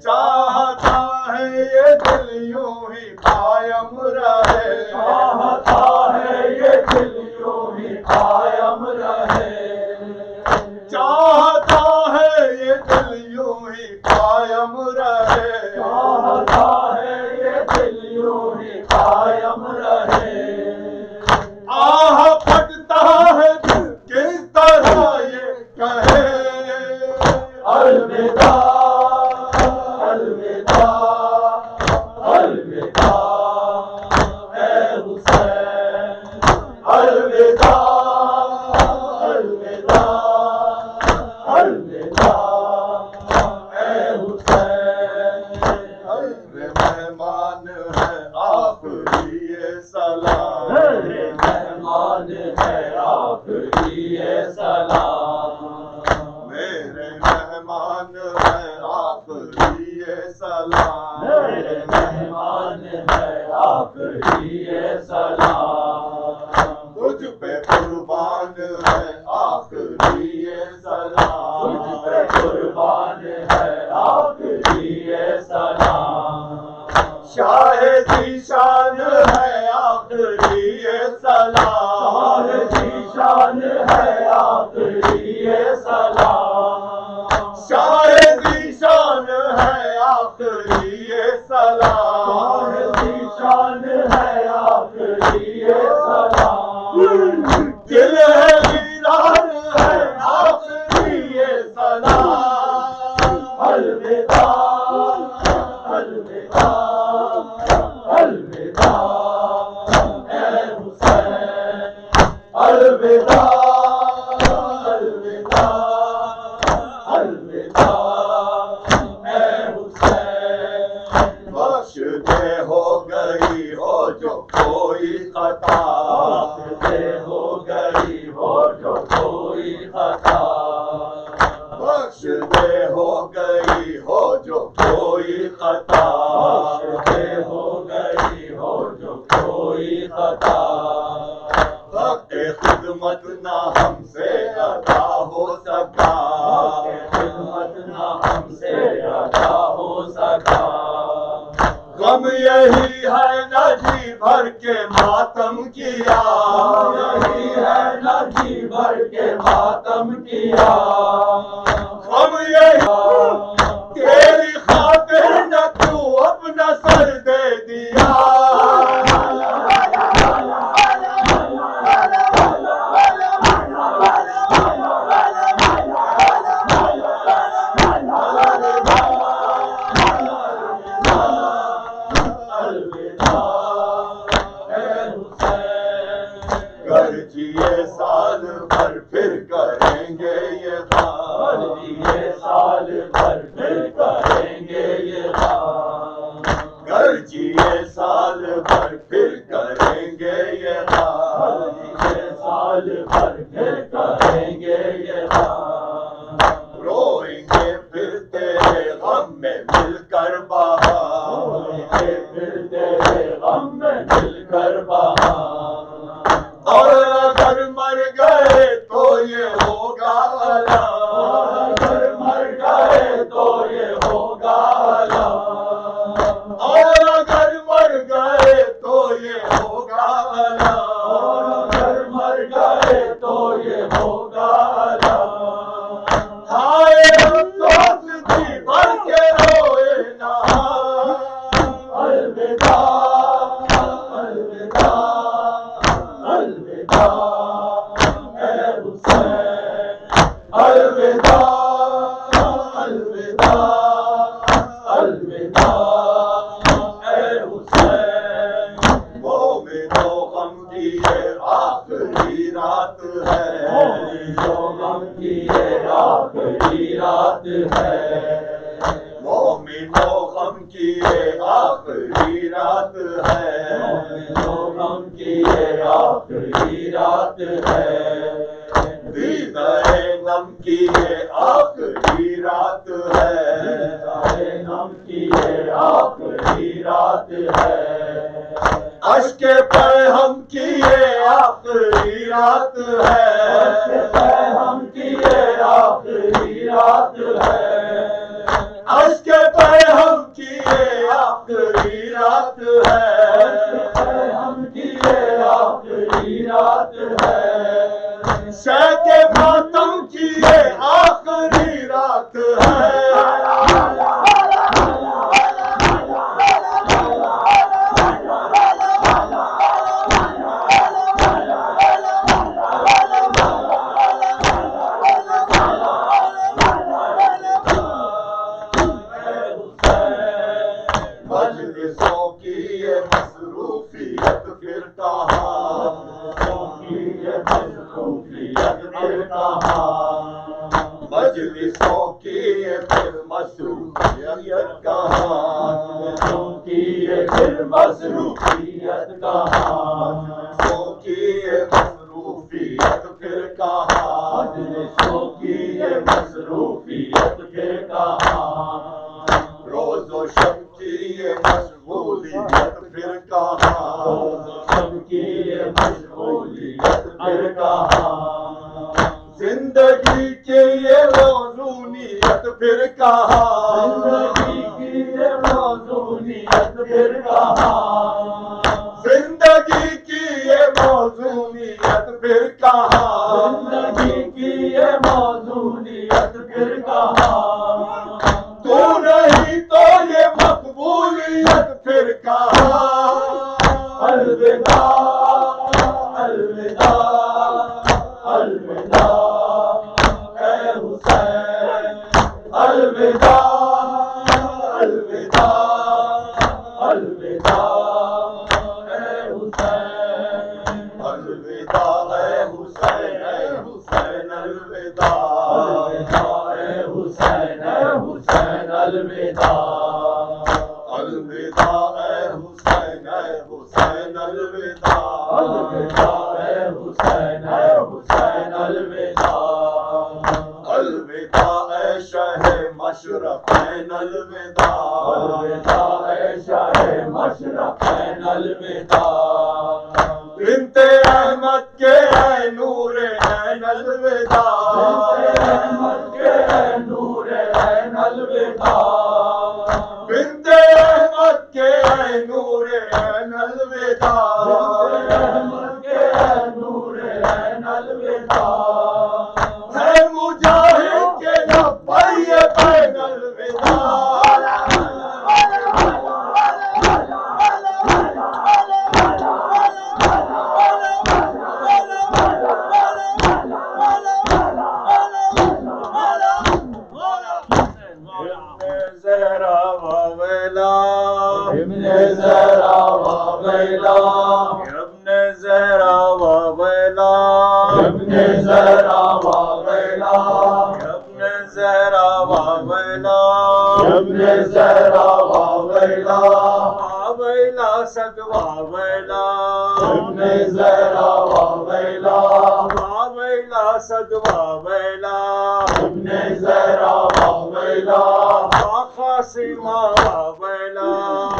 S7: چاہتا ہے یہ دل یوں ہی قائم رہے چاہتا ہے یہ دل یوں ہی قائم رہے چاہتا ہے یہ دل یوں ہی قائم رہے چاہتا ہے یہ دل یوں ہی قائم رہے آہ پھٹتا ہے دل کس طرح یہ کہے الوداع قربان ہے آپ کی ذیشان ہے آخری یہ سلام، ذیشان ہے آخری یہ سلام، شاہ ذیشان ہے آخری یہ سلام، ذیشان ہے آخری یہ سلام، دل ہے ویران ہے آخری یہ سلام، الوداع الوداع الوداع اے حسین، الوداع الوداع الوداع اے حسین، بخش دے ہو گئی ہو جو کوئی خطا، بخش دے ہو گئی ہو جو کوئی خطا، بخش دے ہو گئی ہو جو کوئی خطا، بخش دے ہو گئی ہو جو کوئی خطا، وقت خدمت نہ ہم سے ادا ہو سکا، وقت خدمت نہ ہم سے ادا ہو سکا، غم یہی ہے نہ جی بھر کے ماتم کیا، یہی ہے نہ جی بھر کے ماتم کیا، غم یہی تیری خاطر نہ تو اپنا سر دے دیا، گرجیے سال بھر پھر کریں گے یہ کام، گرجیے سال بھر پھر کریں گے یہ کام، گرجیے سال بھر پھر کریں گے یہ کام، گرجیے سال بھر پھر کریں گے یہ کام، روئیں گے پھر تیرے غم میں مل کر بہار، روئیں گے پھر تیرے غم میں مل کر بہار، اور اگر مر گئے تو یہ ہوگا عذاب، اگر مر گئے تو یہ ہوگا عذاب، اور اگر مر گئے تو یہ ہوگا عذاب، اگر مر گئے تو یہ ہوگا عذاب، ہائے افسوس جی بھر کے روئے نہ، الوداع الوداع الوداع اے حسین، الوداع الوداع الوداع اے حسین، مومنو غم کی یہ آخری رات ہے، مومنو غم کی یہ آخری رات ہے، مومنو غم کی یہ آخری رات ہے، مومنو غم کی یہ آخری رات ہے، ویدائے نم کی یہ آخری رات ہے، ویدائے نم کی یہ آخری رات ہے، اشک پیغام کی یہ آخری رات ہے، اشک پیغام کی یہ آخری رات ہے، اشک پیغام کی یہ آخری رات ہے، اشک پیغام کی یہ آخری رات ہے، شہ کے ماتم کی یہ آخری رات ہے، مجلسوں کی یہ مصروفیت پھر کہاں، مجلسوں کی یہ مصروفیت پھر کہاں، مجلسوں کی یہ پھر مصروفیت کہاں، مجلسوں کی یہ پھر مصروفیت کہاں، مجلسوں کی یہ مصروفیت پھر کہاں، مجلسوں کی یہ مصروفیت پھر کہاں، روز و شب کی یہ مشغولیت پھر کہاں، روز و شب کی یہ مشغولیت پھر کہاں، زندگی کی یہ موزونیت پھر کہاں، زندگی کی یہ موزونیت پھر کہاں، زندگی کی یہ موزونیت پھر کہاں، زندگی کی یہ موزونیت پھر کہاں، تو نہیں تو یہ مقبولیت پھر کہاں، الوداع الوداع الوداع اے حسین، الوداع الوداع الوداع اے حسین، الوداع اے حسین، اے حسین الوداع، الوداع اے حسین، اے حسین الوداع، الوداع اے حسین، اے حسین الوداع، الوداع اے حسین، اے حسین الوداع، الوداع اے شاہ مشرقین الوداع، الوداع اے شاہ مشرقین الوداع، بنت احمد کے اے نور عین الوداع، بنت احمد کے اے نور عین الوداع، بنت احمد کے اے نور عین الوداع، بنت احمد کے اے نور عین الوداع، ہے مجاہد کے لبیک بین الوداع، زہرا واویلا، ابن زہرا واویلا، ابن زہرا واویلا، ابن زہرا واویلا، ابن زہرا واویلا، ابن زہرا واویلا، واویلا صد واویلا، ابن زہرا واویلا، واویلا صد واویلا، ابن زہرا واویلا، خاصما واویلا،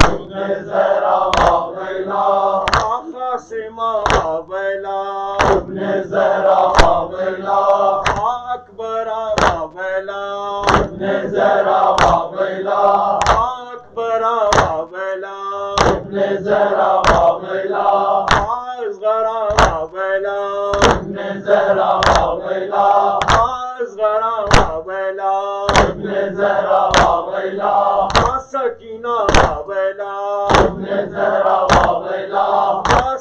S7: ابن زہرا واویلا، خاصما واویلا، ابن زہرا واویلا، اکبر واویلا، ابن زہرا واویلا، اکبر واویلا، ابن زہرا واویلا، اصغر واویلا، ابن زہرا واویلا، اصغر واویلا، ابن زہرا واویلا، سکینہ واویلا، ابن زہرا واویلا،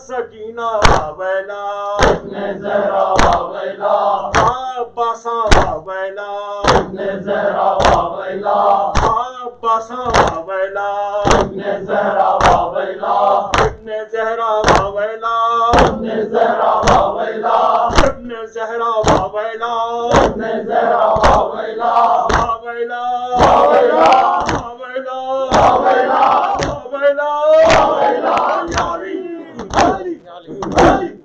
S7: سکینہ واویلا، ابن زہرا واویلا، عباسا واویلا، ابن زہرا واویلا، عباسا واویلا، ابن زہرا واویلا، ابن زہرا واویلا، ابن زہرا واویلا، ابن زہرا واویلا، ابن زہرا واویلا، واویلا واویلا واویلا واویلا واویلا واویلا، علی علی علی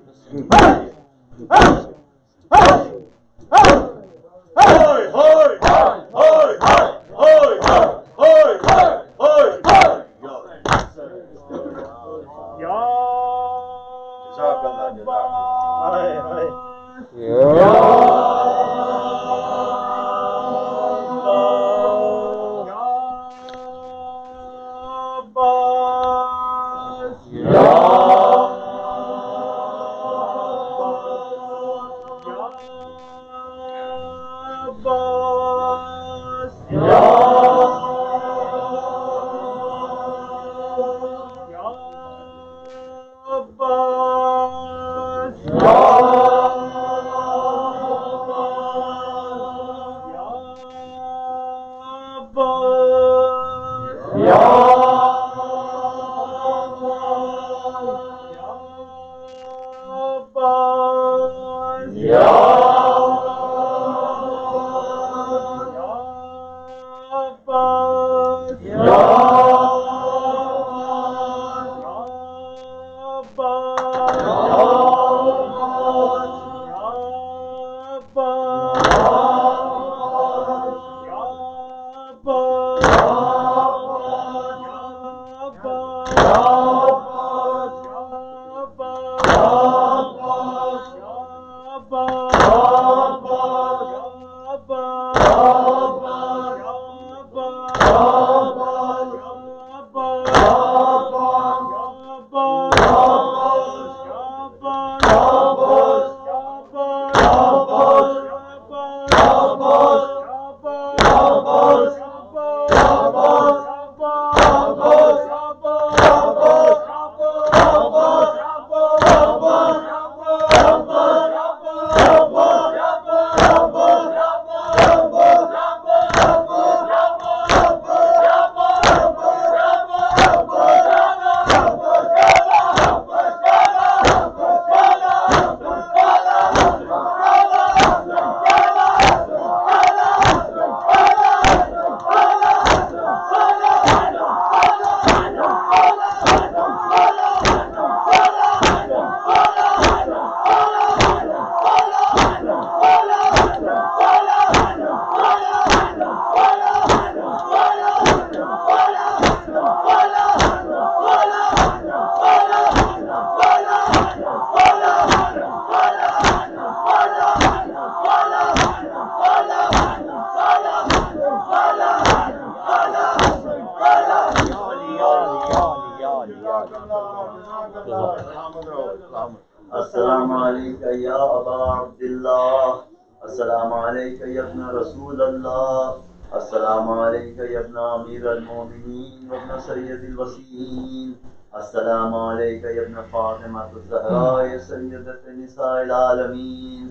S10: السلام علیکم یا ابا عبداللہ، السلام علیکم یا ابن رسول اللہ، السلام علیکم یا ابن امیر المومنین و ابن سید الوسیین، السلام علیکم یا ابن فاطمہ الزہراء سیدۃ نساء العالمین،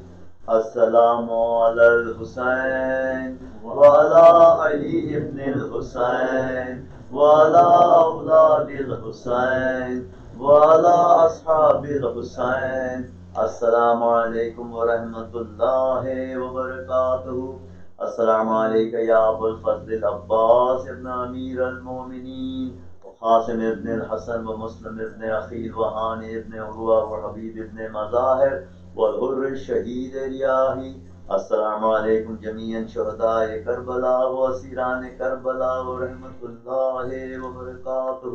S10: السلام علی الحسین وعلی علی ابن الحسین وعلی اولاد الحسین وعلی اصحاب الحسین، السلام علیکم ورحمۃ اللہ وبرکاتہ، السلام علیکم یا ابو الفضل العباس ابن امیر المومنین وقاسم ابن الحسن ومسلم ابن عقیل وہانی ابن عروہ وحبیب ابن مظاہر والحر الشہید ریاحی، السلام علیکم جمیعاً شہداء کربلا و اسیران کربلا ورحمۃ اللہ وبرکاتہ،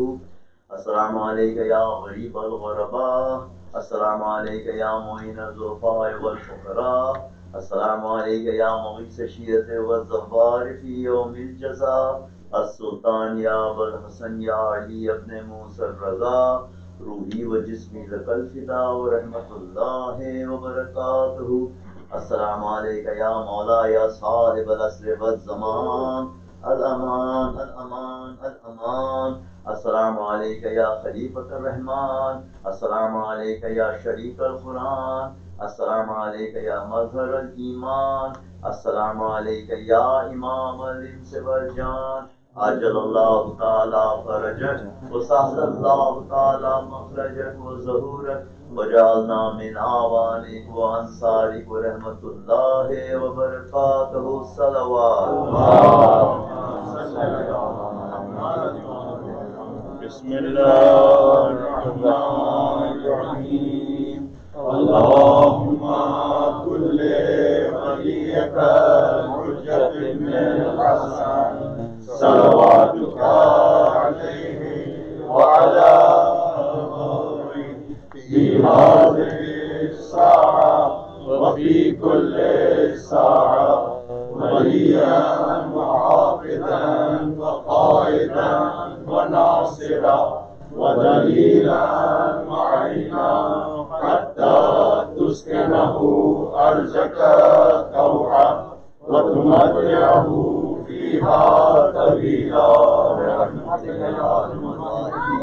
S10: السلام علیکم یا غریب الغرباء، السلام علیکم یا معین الضعفاء والفقراء، السلام علیکم یا مغیث الشیعۃ والزوار فی یوم الجزاء، السلطان یا ابو الحسن یا علی ابن موسی الرضا، روحی و جسمی لک الفداء ورحمۃ اللہ وبرکاتہ، السلام علیکم یا مولا یا صاحب العصر والزمان، الامان الامان الامان، السلام علیکم یا خلیفۃ الرحمن، السلام علیکم یا شریک القرآن، السلام علیکم یا مظہر الایمان، السلام علیکم یا امام الانس والجان، عجل اللہ تعالی فرجک وسہل اللہ تعالی مخرجک وظہورک وجعلنا من اعوانک وانصارک ورحمۃ اللہ وبرکاتہ، صلوات
S8: بسم اللہ الرحمن الرحیم، اللہم کل ولیک الحجۃ ابن الحسن صلواتک علیہ وعلی آلہ فی هذه الساعة وفی کل ساعة ولیا وحافظا وقائدا وناصرا ودلیلا معینا حتى تسکنه ارضک طوعا وتمتعه فيها طويلا برحمتك يا